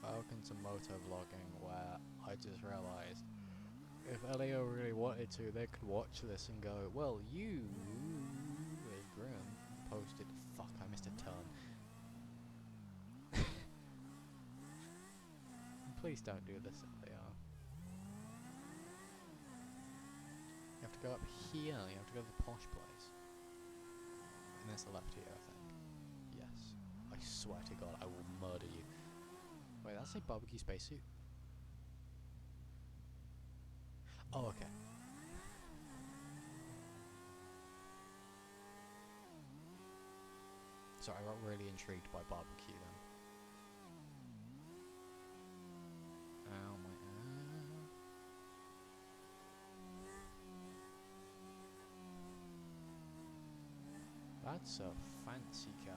Welcome to motovlogging, where I just realised if Elio really wanted to, they could watch this and go, well, you, as Grim, posted. Fuck, I missed a turn. Please don't do this, Elio. You have to go up here, you have to go to the posh place. And there's the left here, I think. Yes. I swear to God, I will murder you. Wait, that's a barbecue spacesuit? Oh, okay. Sorry, I got really intrigued by barbecue then. Ow, my That's a fancy car.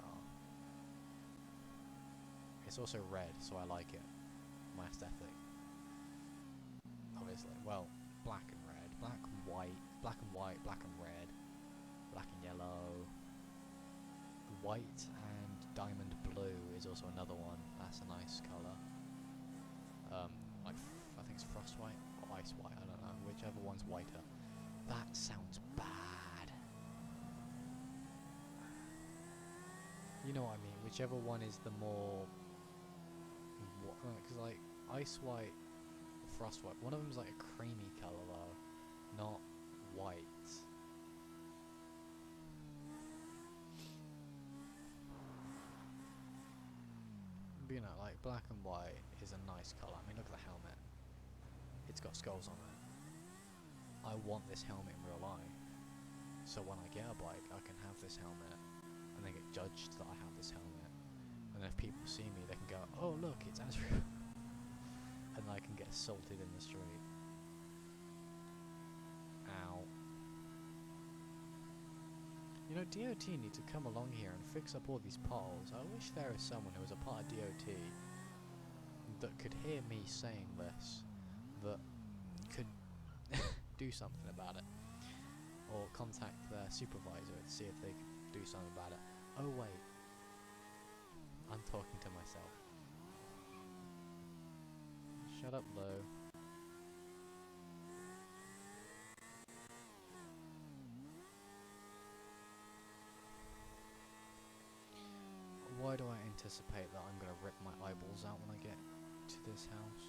It's also red, so I like it. My aesthetic. Obviously. Well, black and red. Black and white. Black and white. Black and red. Black and yellow. White and diamond blue is also another one. That's a nice colour. Like, I think it's frost white or ice white. I don't know. Whichever one's whiter. That sounds bad. You know what I mean. Whichever one is the more... Because like ice white, frost white, one of them's like a creamy colour though, not white. But you know, like black and white is a nice colour. I mean, look at the helmet. It's got skulls on it. I want this helmet in real life. So when I get a bike, I can have this helmet and then get judged that I have this helmet. And if people see me, they can go, oh look, it's Azrael. And I can get assaulted in the street. Ow. You know, DOT need to come along here and fix up all these potholes. I wish there was someone who was a part of DOT that could hear me saying this, that could do something about it. Or contact their supervisor and see if they could do something about it. Oh wait. I'm talking to myself. Shut up, Lo. Why do I anticipate that I'm gonna rip my eyeballs out when I get to this house?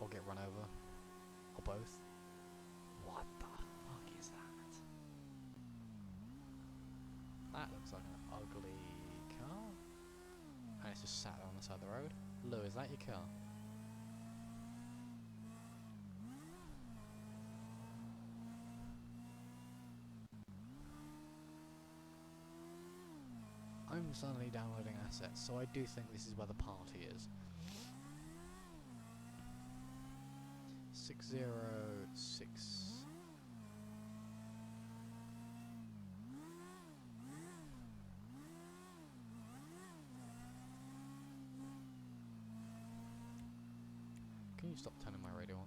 Or get run over? Or both? What the fuck is that? That looks like an ugly car. And it's just sat on the side of the road. Lou, is that your car? I'm suddenly downloading assets, so I do think this is where the party is. 606. Can you stop turning my radio on?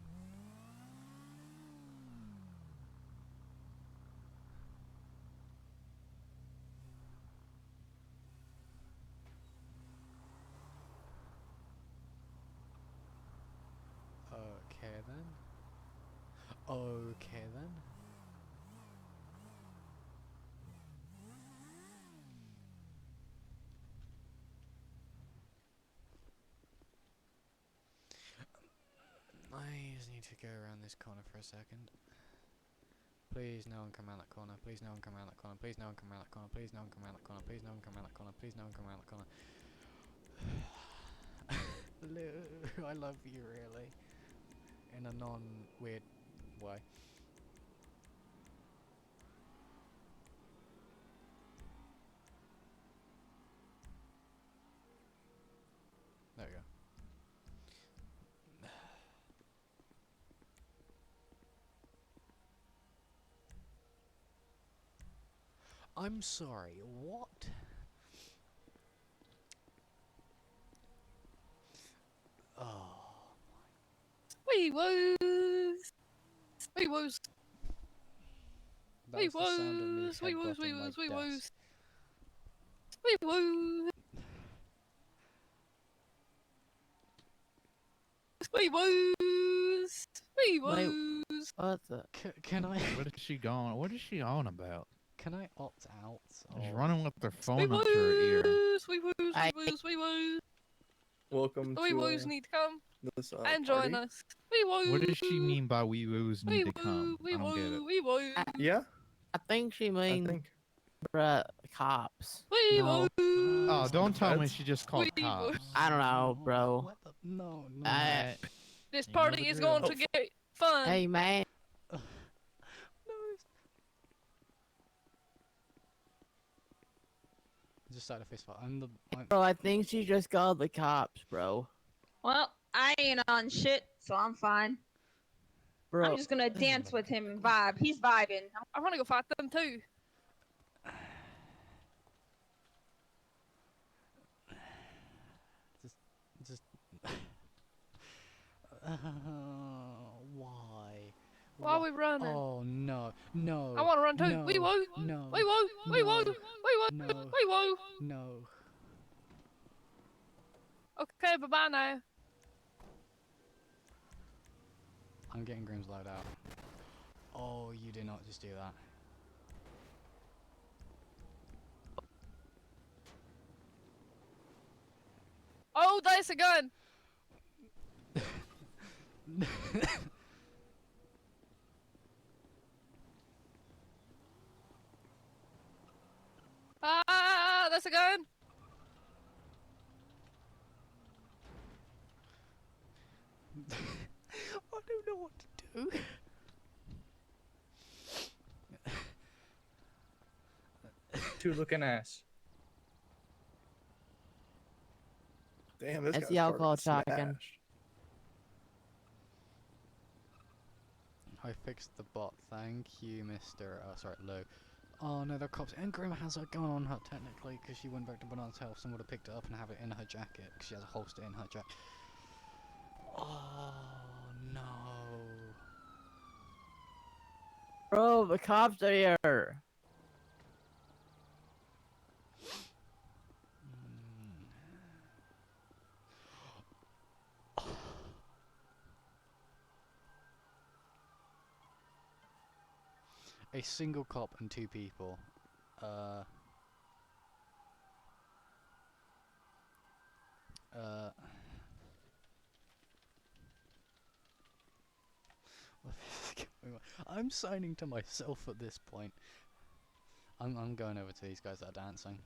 Okay then. Okay then. I just need to go around this corner for a second. Please no one come around that corner. Please no one come around that corner. Please no one come around that corner. Please no one come around that corner. Please no one come around that corner. Please no one come around that corner. Lou, I love you really. In a non-weird way. There we go. I'm sorry, what? Oh. Wee woos! Wee woos! That was the sound of me Wee woos! Wee headbutting my woos! Wee desk. woos! Wee woos! Wee woos! Wee Wait, woos! what the? Can I? What is she going? What is she on about? Can I opt out? She's Of... running with her Wee phone up to her ear. woos! Wee woos! Wee woos! Wee woos! Welcome The wee to woos need to come this and join party. us. Wee woos! What does she mean by wee woos Wee need to come? woo! Wee I don't get it. woo! Wee woo! Yeah, I think she I means think. cops. Wee No, woo! Oh, don't tell me That's- she just called Wee cops. woo. I don't know, bro. What the? No, no. I- This You know party the is drill. going to get fun. Hey, man. No. Just started a fist fight. I'm Bro, I think she just called the cops, bro. Well, I ain't on shit, so I'm fine. Bro, I'm just gonna dance with him and vibe. He's vibing. I want to go fight them too. just. Why? Why are we running? Oh no, no. I want to run too. No, Wee woo! No. Wee woo! Wee woo! No. Wee woo! No. Wee woo! No. Okay, bye bye now. I'm getting Grim's load out. Oh, you did not just do that. Oh, that's a gun. Ah, that's a gun. I don't know what to do. Two looking ass. Damn, this It's guy's the alcohol starting to shotgun. smash. I fixed the bot, thank you, Mr. Sorry, Lou. Oh no, the cops. And Grim has a gun on her, technically, because she went back to Banana's house and would have picked it up and have it in her jacket, because she has a holster in her jacket. Oh no. bro, the cops are here. A single cop and two people. I'm signing to myself at this point. I'm going over to these guys that are dancing.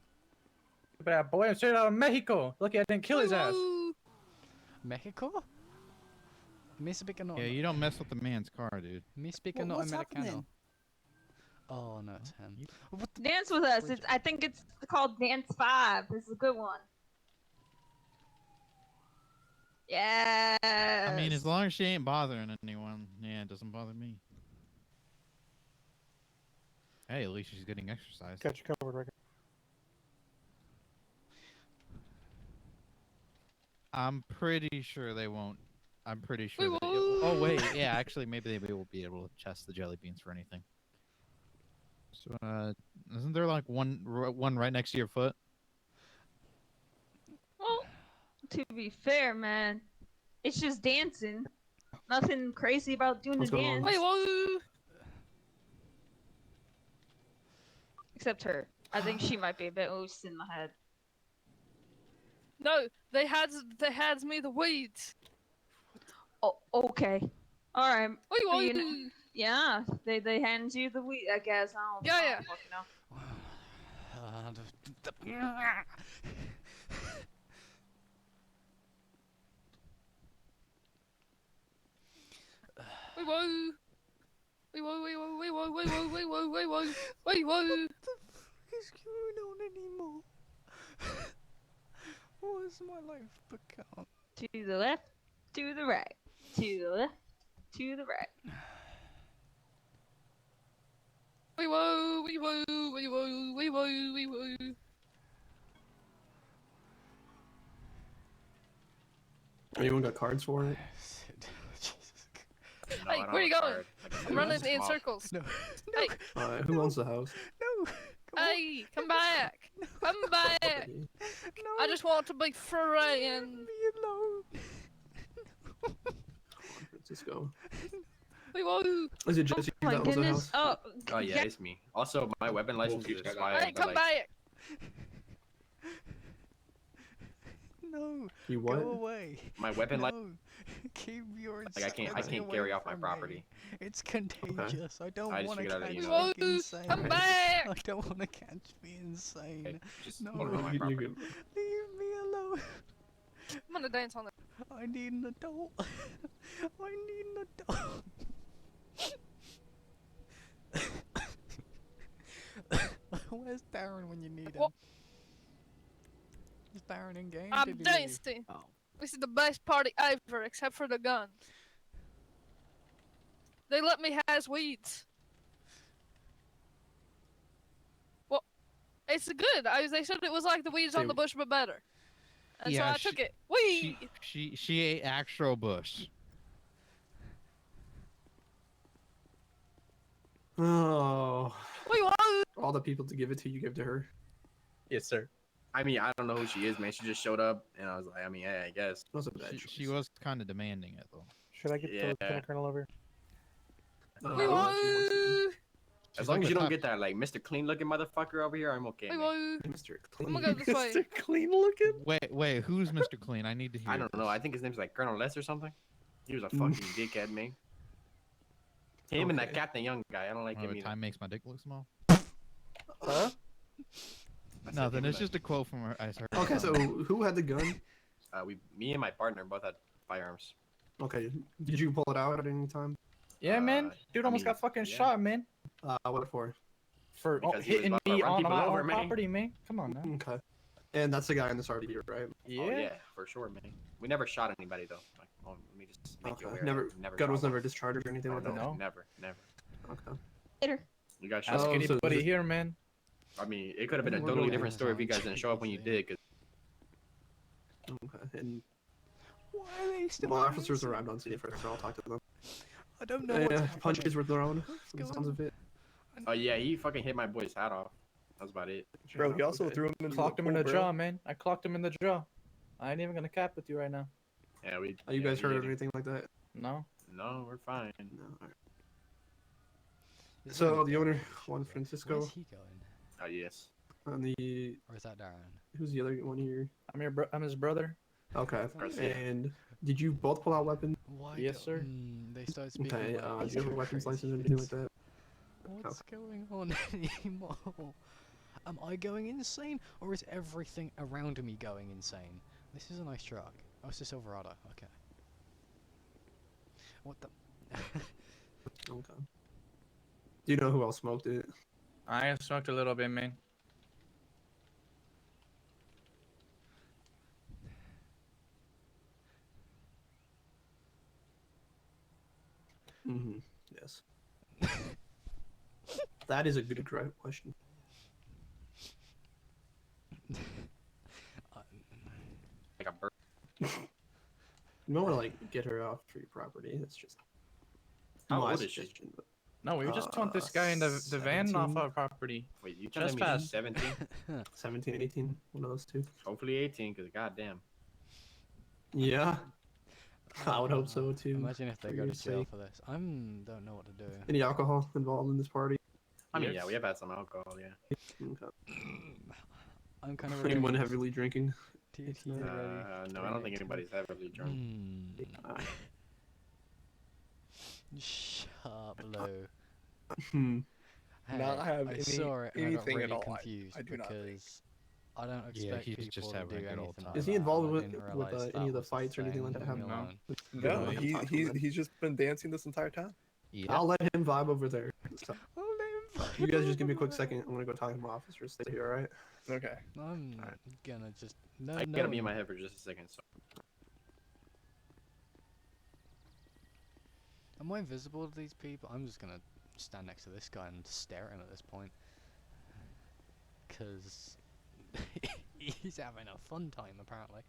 Bad boy, I'm straight out of Mexico. Lucky I didn't kill his ass. Mexico? Me speak no. Yeah, you don't mess with the man's car, dude. Me speak What- no what's Americano. happening? Oh no, it's him. What the Dance with us. I think it's called Dance 5. This is a good one. Yeah. I mean, as long as she ain't bothering anyone, yeah, it doesn't bother me. Hey, at least she's getting exercise. Got you covered, right? I'm pretty sure they won't. I'm pretty sure. We That won't. oh wait, yeah, actually, maybe they will be able to chest the jelly beans for anything. So, isn't there like one right next to your foot? Well, to be fair, man, it's just dancing. Nothing crazy about doing What's the going on? dance. Wait, whoa. Except her. I think she might be a bit loose in the head. No, they had me the weeds. Oh, okay. All right. Wait, So whoa. you kn- yeah, they hand you the wheat, I guess. I don't, Yeah, I yeah. don't fucking know. Wait, whoa. Wait, whoa, wait, whoa, wait, whoa, wait, whoa, wait, whoa, wait, whoa, wait, whoa. What the fuck is going on anymore? What has my life become? To the left, to the right, to the left, to the right. Wait, whoa, wait, whoa, wait, whoa, wait, whoa, wait, whoa. Anyone got cards for it? No, Hey, I don't where you have a going? card. I can I'm do running this in off. circles. No. Hey, Who owns the house? No. hey, come back. Come back. No. I just want to be free and... Leave me alone. Francisco. Wait, whoa. Is it Jesse Oh my that owns the goodness. house? Oh, Oh yeah, it's me. Also, my weapon license is expired. Hey, but, come like, back. No. You what? Go away. My weapon license. No. Keep your Like I can't insanity carry away off my from property. me. It's contagious. I don't I just want to figured I'd let catch you Wait, know. whoa. fucking insane. Come back. I don't want to catch me insane. Okay, just No. hold on my You property. can- Leave me alone. I'm gonna dance on it. I need an adult. I need an adult. Where's Darren when you need him? What? Is Darren in game? I'm Did he leave? dancing. This is the best party ever, except for the gun. They let me has weeds. Well, it's good. They said it was like the weeds on Say- the bush, but better. And Yeah, so I she- took it. Weed. She ate actual bush. Oh, Wait, what? all the people to give it to, you give to her. Yes, sir. I mean, I don't know who she is, man. She just showed up, and I was like, I mean, hey, I guess. That was a bad She choice. was kind of demanding it though. Should I get Yeah. the Lieutenant Colonel over? Wait, what? As She's long like as the you don't top- get that, like, Mr. Clean looking motherfucker over here, I'm okay. Wait, man. what? Mr. I'm Clean. gonna go this way. Mr. Clean looking? Wait, who's Mr. Clean? I need to hear. I don't know. this. I think his name's like Colonel Les or something. He was a fucking dickhead, man. Him and that Okay. Captain Young guy. I don't like Oh, him the either. time makes my dick look small. Huh? I said Nothing. him It's and just a quote from her. I heard. Okay, so who had the gun? me and my partner both had firearms. Okay, did you pull it out at any time? Yeah, man. Dude I almost mean, got fucking yeah. shot, man. What for? For Because he was hitting about to me run on people my over, own man. property, man. Come on now. Okay. And that's the guy in this RD, right? Yeah. Oh, yeah, for sure, man. We never shot anybody though. Like, let me just make you Okay. aware. Never. Never Gun shot was one. never discharged or anything like that. No. Never. Okay. Later. You guys shot. Ask Oh, so anybody this- here, man. I mean, it could have been a We're totally going different on story if you this guys didn't show up when you did. 'Cause Okay. And Why are they still well, officers dancing? around on scene first, so I'll talk to them. I don't know what's Yeah, happening. punches were thrown. What's From the going sounds on? of it. oh yeah, he fucking hit my boy's hat off. That's about it. Bro, he also Okay. threw him and You clocked him in cool, the bro? jaw, man. I clocked him in the jaw. I ain't even gonna cap with you right now. Yeah, we. Are you yeah, guys we heard hit of him. anything like that? No. No, we're fine. No. Alright. Is So that- the owner, Juan Francisco, Where's he going? Oh yes. and the Or is that Darren? who's the other one here? I'm his brother. Okay. Garcia. And did you both pull out weapons? Why Yes, do- sir. They started speaking. Okay. like Do you have a weapons crazy license or anything like things. that? What's going on anymore? Am I going insane, or is everything around me going insane? This is a nice truck. Oh, it's a Silverado. Okay. What the? Okay. Do you know who else smoked it? I smoked a little bit, man. Mm-hmm. Yes. That is a good question. Like a bird. You don't want to like get her off free property. That's just How my old is she? suggestion, but- No, we just want this guy in the van off 17. our property. Wait, you telling me she's Trespass. 17? 17, 18, one of those two. Hopefully 18, because goddamn. Yeah. I would hope so too. Imagine if they for go your to jail sake. for this. Don't know what to do. Any alcohol involved in this party? I mean, yeah, we have had some alcohol, yeah. Okay. I'm kind of. Anyone heavily drinking? No, I don't think anybody's heavily drunk. Shut up, Lou. Hmm. Hey, Not have I any- saw it and I got anything really at all. confused I do not think. because I don't Yeah, expect he's people just to having do a good old anything time. like Is he that. involved I with didn't with realise any that of the was a fights or anything like thing. that? Leave me alone. No, he's just been dancing this entire time. Yeah. I'll let him vibe over there. So, you guys just give me a quick second. I'm gonna go talk to my officer. Stay here, alright? Okay. I'm gonna just no. I gotta be in my head for just a second, so. Am I invisible to these people? I'm just gonna stand next to this guy and stare at him at this point. Cause he's having a fun time apparently.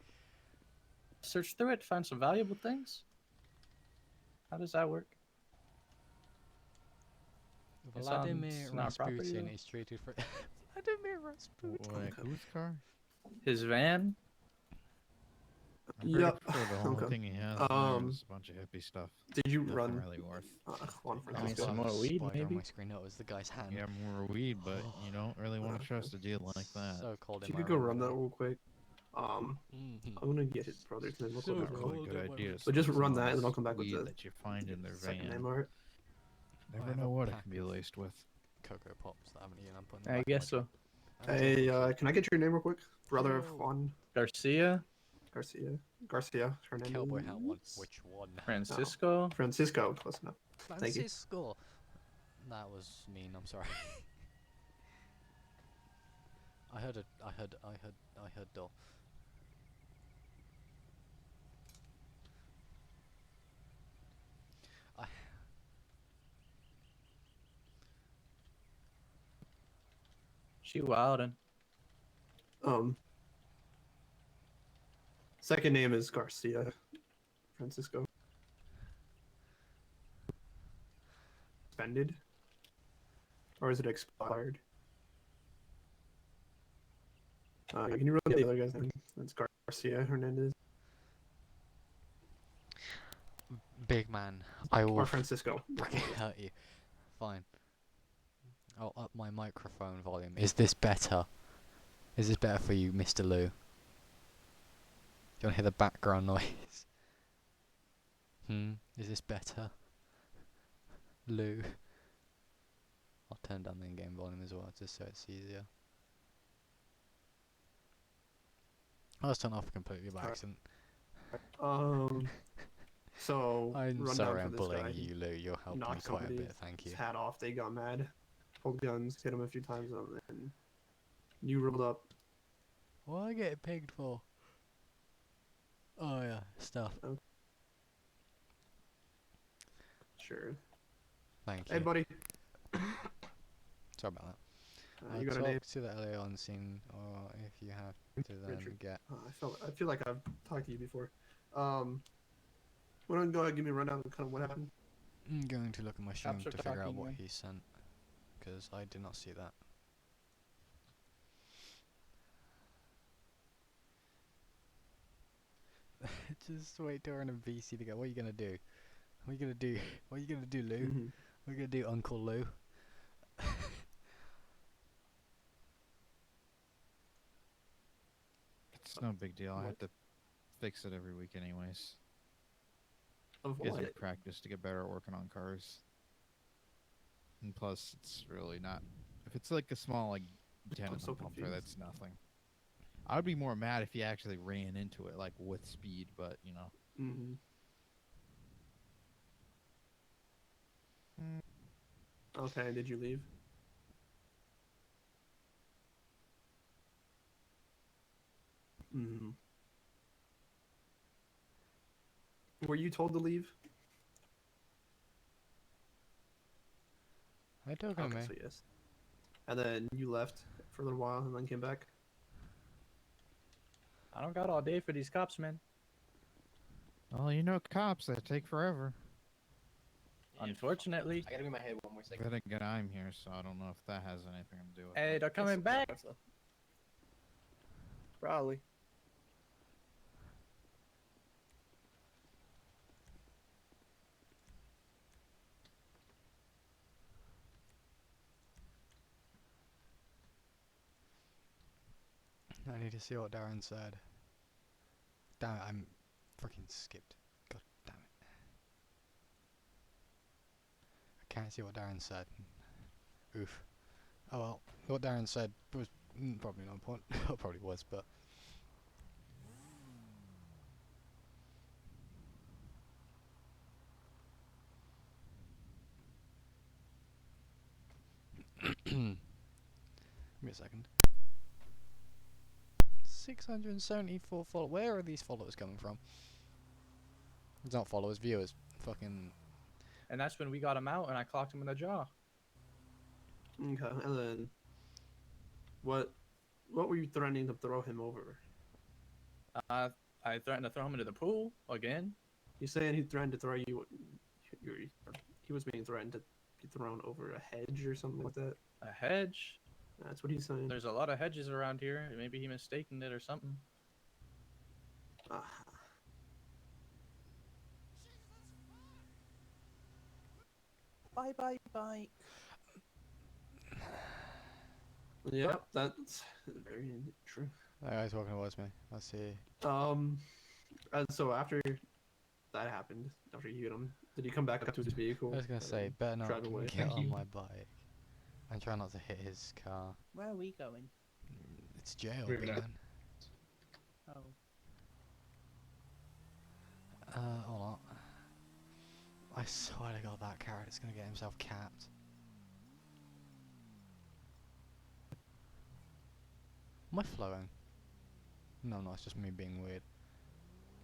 Search through it, find some valuable things. How does that work? It's on- Vladimir it's on our property, Rasputin though? is treated for Vladimir Rasputin. Wait, whose car? His van? I'm pretty Yep. sure the only Okay. thing he has in there Um, is a bunch of hippie stuff. Did you Nothing run? really worth. Juan I Francisco. some more weed, spider maybe? on my screen. No, it was the guy's hand. Yeah, more weed, but you don't really want to trust a deal like that. So cold If in you my could go room run that today. real quick. I'm gonna get his brother to look So at that cold. real Really good idea. But just Some run of that and then this I'll come back with weed the that you find in their second van. name art. Never have know a what it pack can be laced with. Cocoa Pops that I haven't eaten. I'm putting them I back in guess my so. drawer. Hey, can I get your name real quick? Brother of Yo. Juan Garcia? Garcia. Hernandez. Cowboy hat one. Which one? Francisco? Francisco. Close enough. Thank you. Francisco. That was mean. I'm sorry. I heard door. She wildin'. Second name is Garcia. Francisco. Suspended? Or is it expired? Can you run the other guy's name? That's Garcia Hernandez. Big man, I will Or Francisco. freaking hurt you. Fine. I'll up my microphone volume. Is this better? Is this better for you, Mr. Lou? Do you want to hear the background noise? Is this better? Lou? I'll turn down the in-game volume as well, just so it's easier. I was turned off completely by accident. So I'm rundown sorry for I'm this bullying guy. you, Lou. You're helping me Knocked quite a somebody's bit, thank you. hat off. They got mad. Pulled guns, hit him a few times, and you rolled up. What I get pegged for? Oh yeah, stuff. Sure. Thank you. Hey, buddy. Sorry about that. You got a talk name? to the LA on scene, or if you have to then Richard. get. I feel like I've talked to you before. Why don't you go ahead and give me a rundown of kind of what happened? I'm going to look at my stream Cops to are figure out talking, what man. he sent, because I did not see that. Just wait till we're in a VC to go. What are you gonna do? What are you gonna do? What are you gonna do, Lou? What are you gonna do, Uncle Lou? It's no big deal. I had to fix it every week, anyways. Of Gives me what? practice to get better at working on cars. And plus, it's really not. If it's like a small, like, dent so on the bumper, confused. that's nothing. I would be more mad if he actually ran into it, like, with speed, but, you know. Mm-hmm. Okay, did you leave? Mm-hmm. Were you told to leave? Are you talking to me? So yes. And then you left for a little while and then came back? I don't got all day for these cops, man. Well, you know, cops, they take forever. Unfortunately. I gotta move my head one more second. Then again, I'm here, so I don't know if that has anything to do with Hey, it. they're coming back. Probably. I need to see what Darren said. Damn it, I'm freaking skipped. God damn it. I can't see what Darren said. Oof. Oh well, what Darren said was probably no point. It probably was, but. Give me a second. 674 followers. Where are these followers coming from? It's not followers, viewers. Fucking. And that's when we got him out and I clocked him in the jaw. Okay, and then what were you threatening to throw him over? I threatened to throw him into the pool again. You saying he threatened to throw you? He was being threatened to be thrown over a hedge or something like that. A hedge? That's what he's saying. There's a lot of hedges around here. Maybe he mistaken it or something. Bye, bye, bye. Yep, that's very true. That guy's walking towards me. Let's see. And so after that happened, after you hit him, did he come back up to his vehicle? I was gonna say, better not drive away? get on my bike and try not to hit his car. Where are we going? It's jail, Moving man. Oh. Hold on. I swear to God, that carrot is gonna get himself capped. Am I flowing? No, it's just me being weird.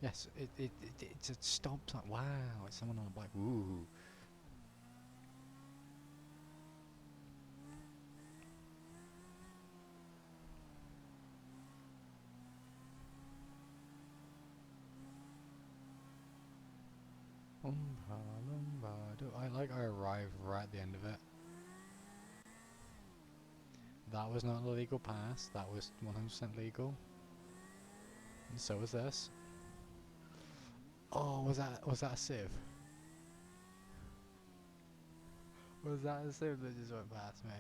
Yes, it's a stop sign. Wow, it's someone on a bike. Ooh. I arrived right at the end of it. That was not a legal pass. That was 100% legal. And so was this. Oh, was that a sieve? Was that a sieve that just went past me?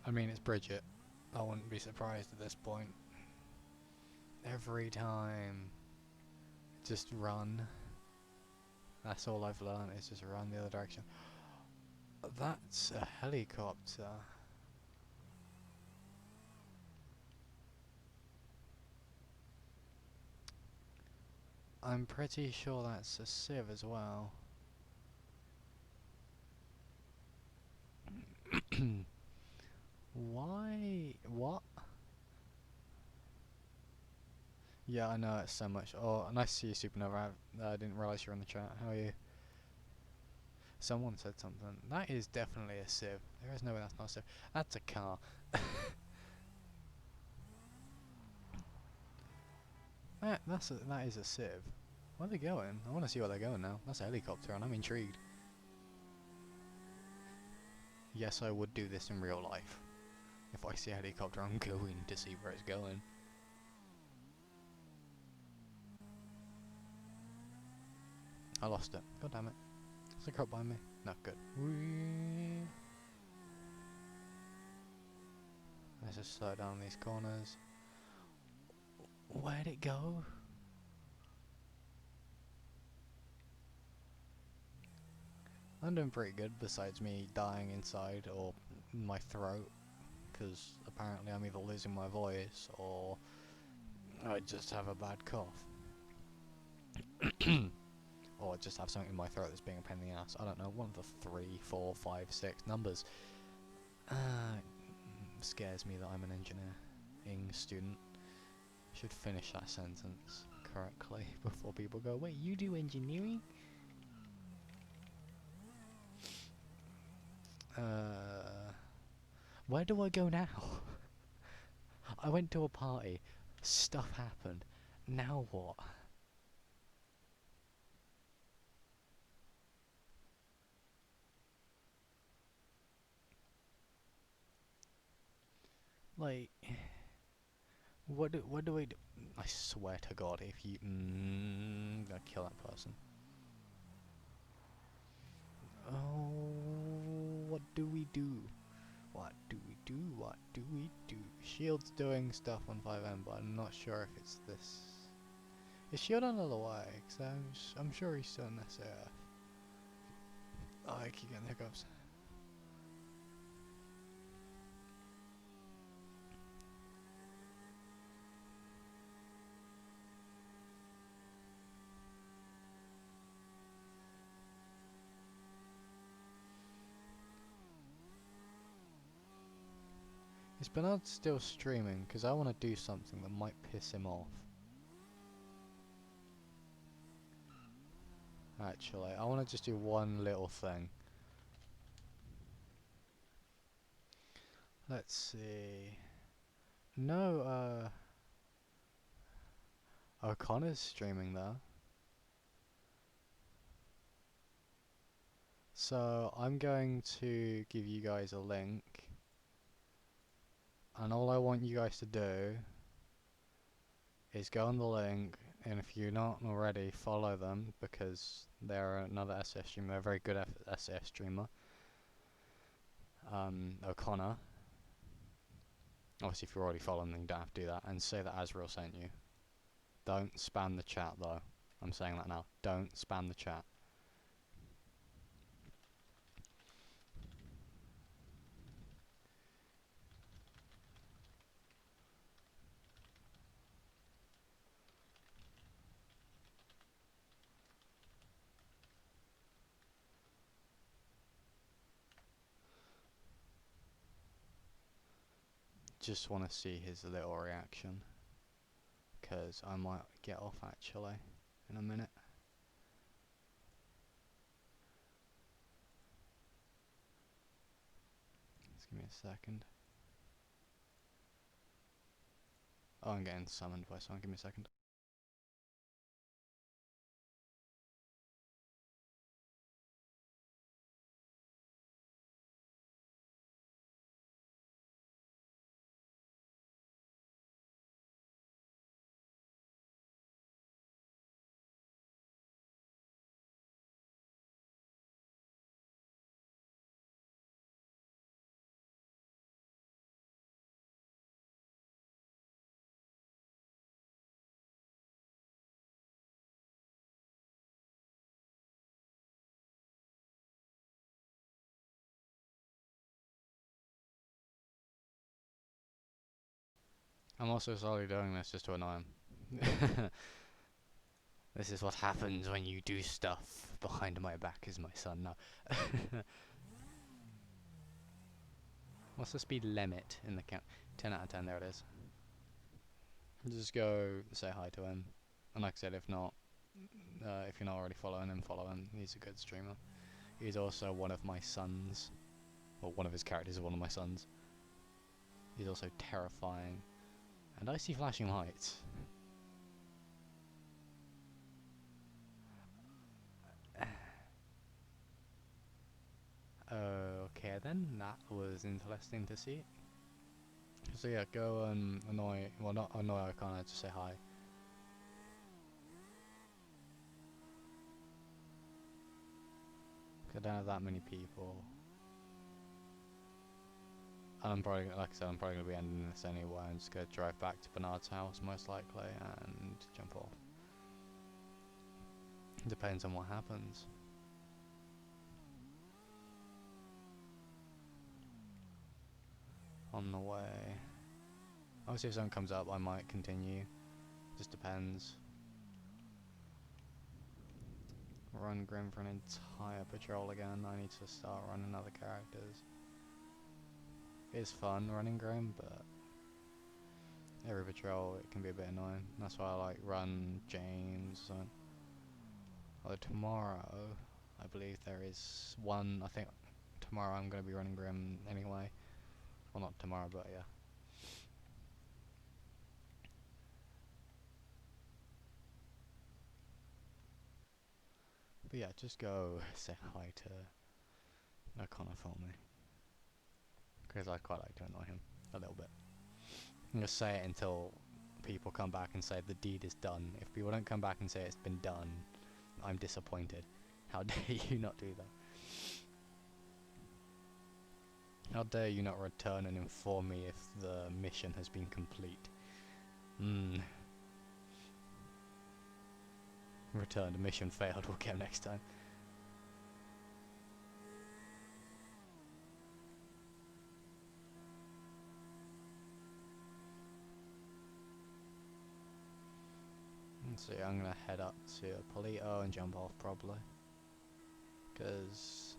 I mean, it's Bridget. I wouldn't be surprised at this point. Every time, just run. That's all I've learned, is just run the other direction. That's a helicopter. I'm pretty sure that's a sieve as well. Why? What? Yeah, I know it's so much. Oh, nice to see you, Supernova. I didn't realize you were in the chat. How are you? Someone said something. That is definitely a sieve. There is no way that's not a sieve. That's a car. that is a sieve. Where are they going? I want to see where they're going now. That's a helicopter, and I'm intrigued. Yes, I would do this in real life. If I see a helicopter, I'm going to see where it's going. I lost it. God damn it. Is it cut by me? No, good. Whee. Let's just slow down these corners. Where'd it go? I'm doing pretty good, besides me dying inside or in my throat, because apparently I'm either losing my voice or I just have a bad cough. Or I just have something in my throat that's being a pain in the ass. I don't know, one of the 3, 4, 5, 6 numbers. Scares me that I'm an engineering student. Should finish that sentence correctly before people go, wait, you do engineering? Where do I go now? I went to a party, stuff happened, now what? Like, what do I do? I swear to God, if you I'm gonna kill that person. Oh, what do we do? What do we do? What do we do? Shield's doing stuff on 5M, but I'm not sure if it's this. Is Shield on LOI? Cause I'm sure he's still in SAF. Oh, I keep getting hiccups. Is Bernard still streaming? Because I want to do something that might piss him off. Actually, I want to just do one little thing. Let's see. No, O'Connor's streaming there. So, I'm going to give you guys a link. And all I want you guys to do is go on the link, and if you're not already, follow them, because they're another SS streamer. They're a very good SS streamer. O'Connor. Obviously, if you're already following them, you don't have to do that. And say that Azrael sent you. Don't spam the chat, though. I'm saying that now. Don't spam the chat. Just want to see his little reaction, because I might get off actually in a minute. Just give me a second. Oh, I'm getting summoned by someone. Give me a second. I'm also slowly doing this just to annoy him. This is what happens when you do stuff behind my back, is my son. No. What's the speed limit in the count? 10 out of 10, there it is. Just go say hi to him. And like I said, if not, if you're not already following him, follow him. He's a good streamer. He's also one of my sons. Or one of his characters is one of my sons. He's also terrifying. And I see flashing lights. Okay then, that was interesting to see. So yeah, go and annoy, well not annoy O'Connor, just say hi. I don't have that many people. And I'm probably, like I said, I'm probably going to be ending this anyway. I'm just going to drive back to Bernard's house most likely and jump off. Depends on what happens. on the way. Obviously if something comes up I might continue. Just depends. Run Grim for an entire patrol again. I need to start running other characters. It's fun running Grim, but every patrol it can be a bit annoying. That's why I like run James. Although tomorrow, I believe there is one. I think tomorrow I'm going to be running Grim anyway. Well, not tomorrow, but yeah. But yeah, just go say hi to O'Connor for me. Because I'd quite like to annoy him a little bit. And just say it until people come back and say the deed is done. If people don't come back and say it's been done, I'm disappointed. How dare you not do that? How dare you not return and inform me if the mission has been complete? Return, the mission failed, we'll get him next time. So yeah, I'm gonna head up to Polito and jump off probably. Because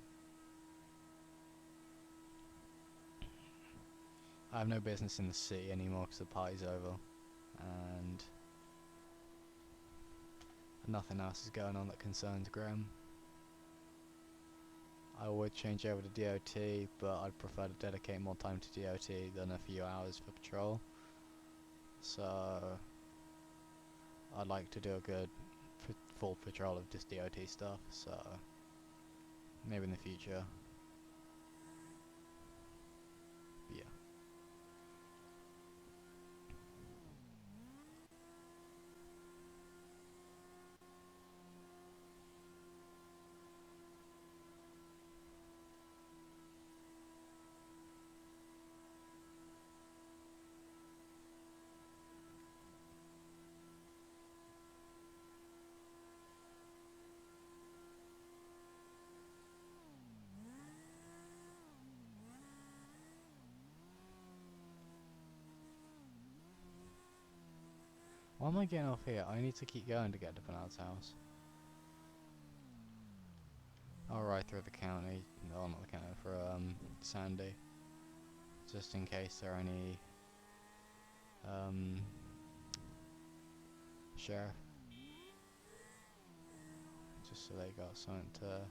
I have no business in the city anymore because the party's over. And nothing else is going on that concerns Grim. I would change over to DOT, but I'd prefer to dedicate more time to DOT than a few hours for patrol. So I'd like to do a good full patrol of just DOT stuff, so maybe in the future. But yeah. Why am I getting off here? I need to keep going to get to Bernard's house. I'll ride through the county, no, not the county, for Sandy. Just in case there are any sheriff. Just so they got something to,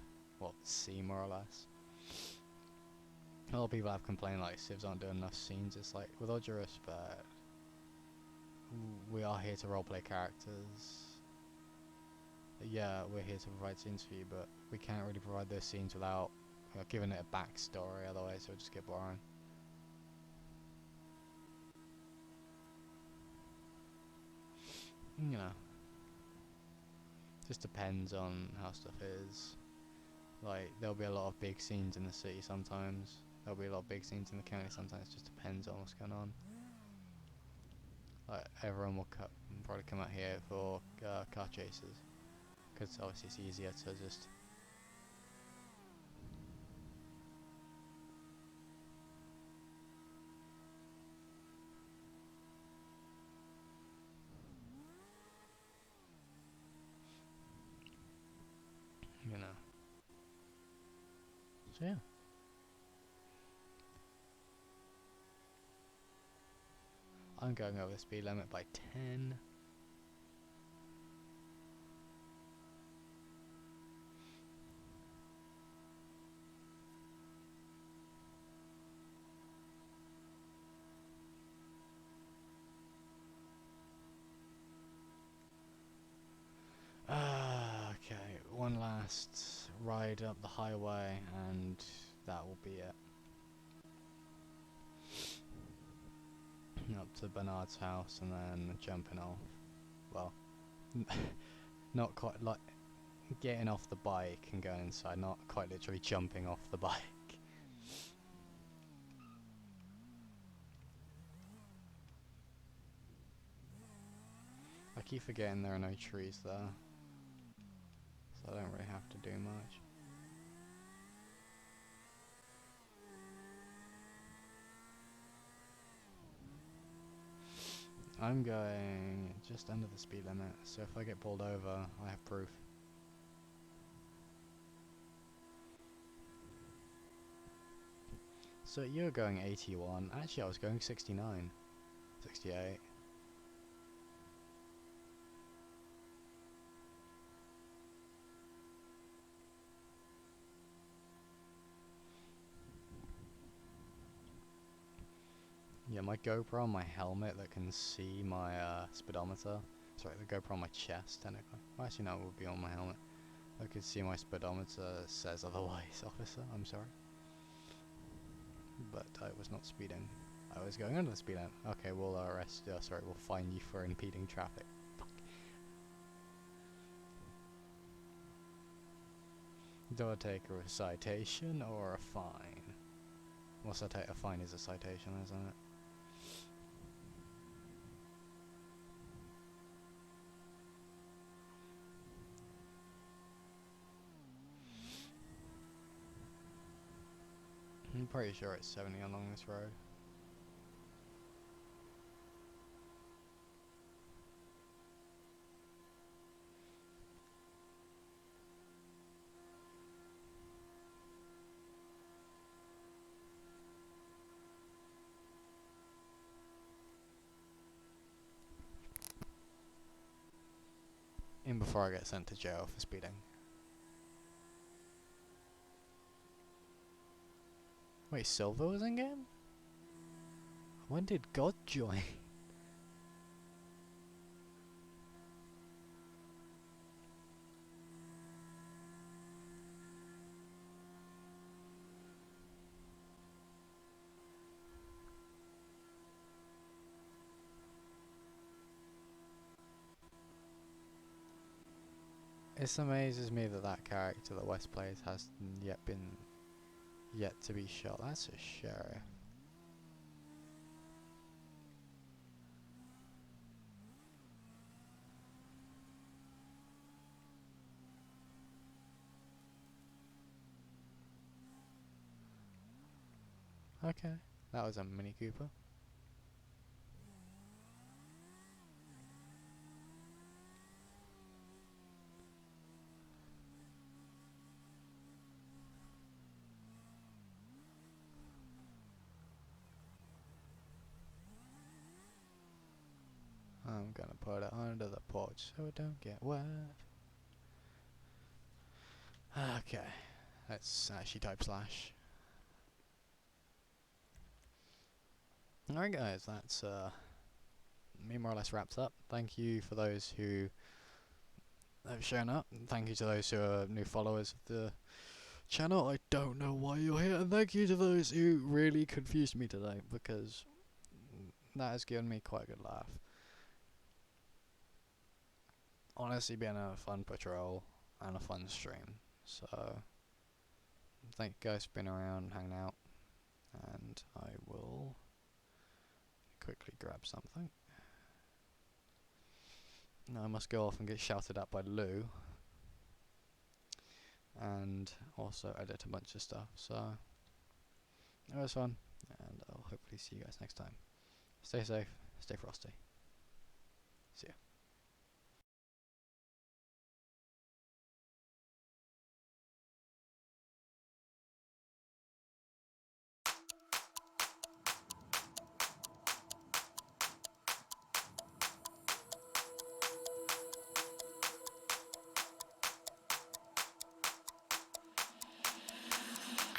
see more or less. A lot of people have complained like civs aren't doing enough scenes. It's like, with all due respect, we are here to roleplay characters. Yeah, we're here to provide scenes for you, but we can't really provide those scenes without giving it a backstory, otherwise it'll just get boring. You know, just depends on how stuff is. Like, there'll be a lot of big scenes in the city sometimes. There'll be a lot of big scenes in the county sometimes. It just depends on what's going on. Like, everyone will probably come out here for car chases, because obviously it's easier to just so yeah. I'm going over the speed limit by 10. Okay, one last ride up the highway and that will be it. Up to Bernard's house and then jumping off. Well, not quite like getting off the bike and going inside, not quite literally jumping off the bike. I keep forgetting there are no trees there, so I don't really have to do much. I'm going just under the speed limit, so if I get pulled over, I have proof. So you're going 81. Actually, I was going 69. 68. Yeah, my GoPro on my helmet that can see my speedometer. Sorry, the GoPro on my chest, technically. Well, actually, no, it would be on my helmet. I could see my speedometer says otherwise, officer. I'm sorry. But I was not speeding. I was going under the speed limit. Okay, we'll arrest you. Sorry, we'll fine you for impeding traffic. Fuck. Do I take a citation or a fine? Well, a fine is a citation, isn't it? I'm pretty sure it's 70 along this road. In before I get sent to jail for speeding. Wait, Silver was in game? When did God join? It amazes me that that character that West plays has yet to be shot. That's a sheriff. Okay, that was a Mini Cooper. I'm gonna put it under the porch so it don't get wet. Okay, let's actually type slash. Alright guys, that's me more or less wraps up. Thank you for those who have shown up. Thank you to those who are new followers of the channel. I don't know why you're here. And thank you to those who really confused me today, because that has given me quite a good laugh. Honestly, been a fun patrol and a fun stream. So thank you guys for being around and hanging out. And I will quickly grab something. Now I must go off and get shouted at by Lou. And also edit a bunch of stuff. So it was fun. And I'll hopefully see you guys next time. Stay safe, stay frosty. See ya.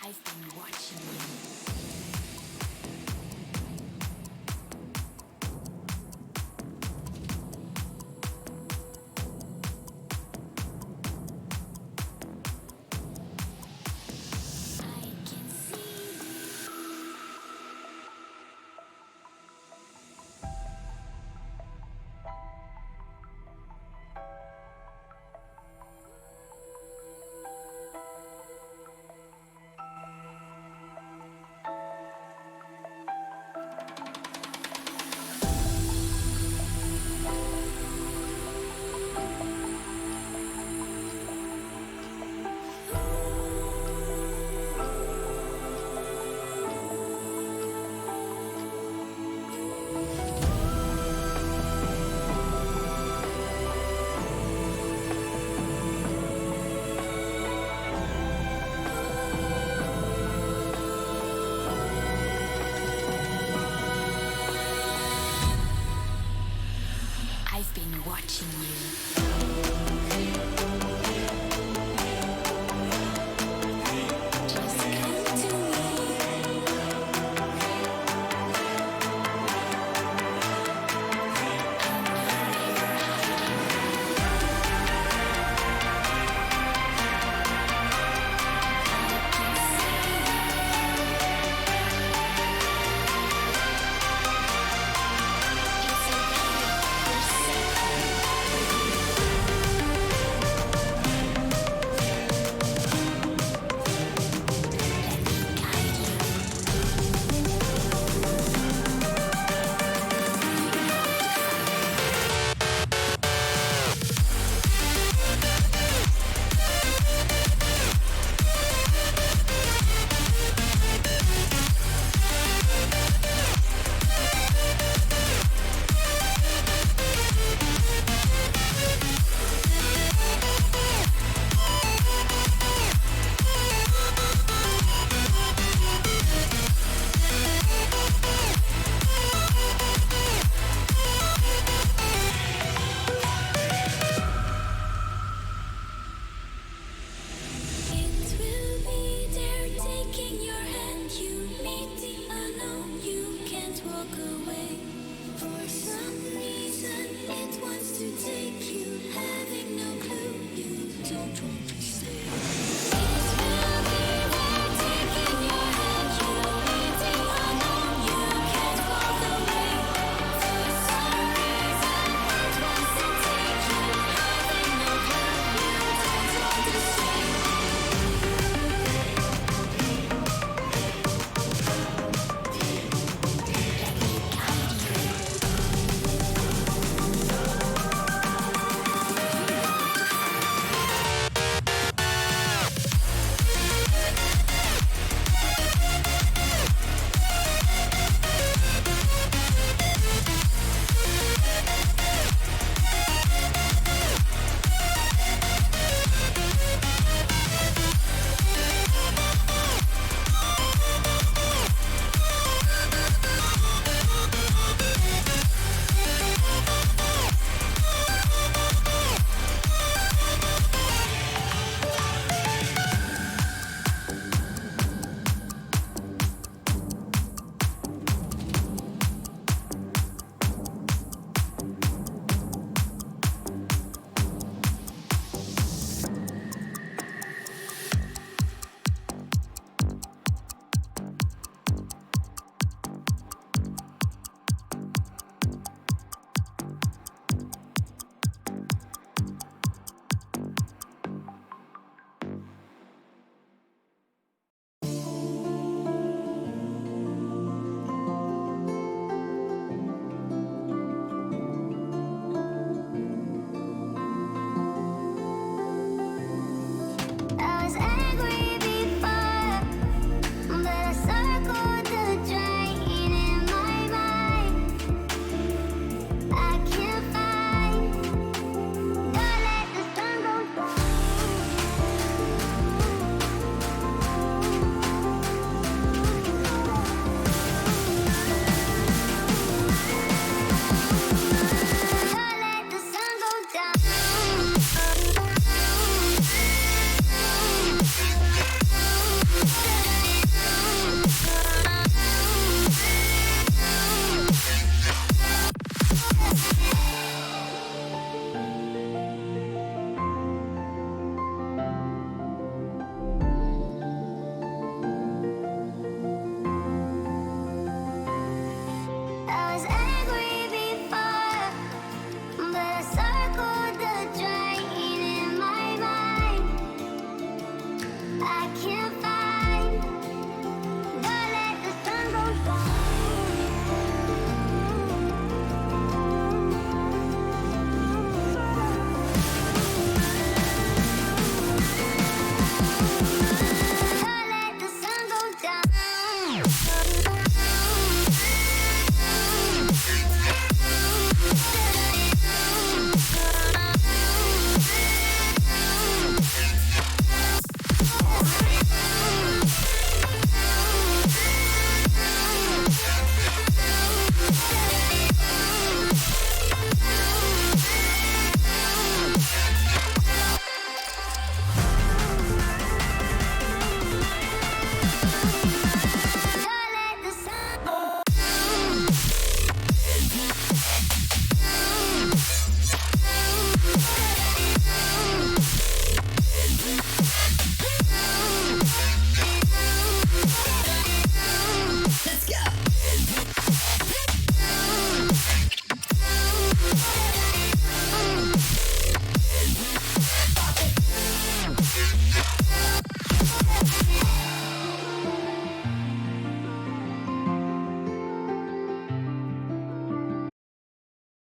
I've been watching you. I've been watching you.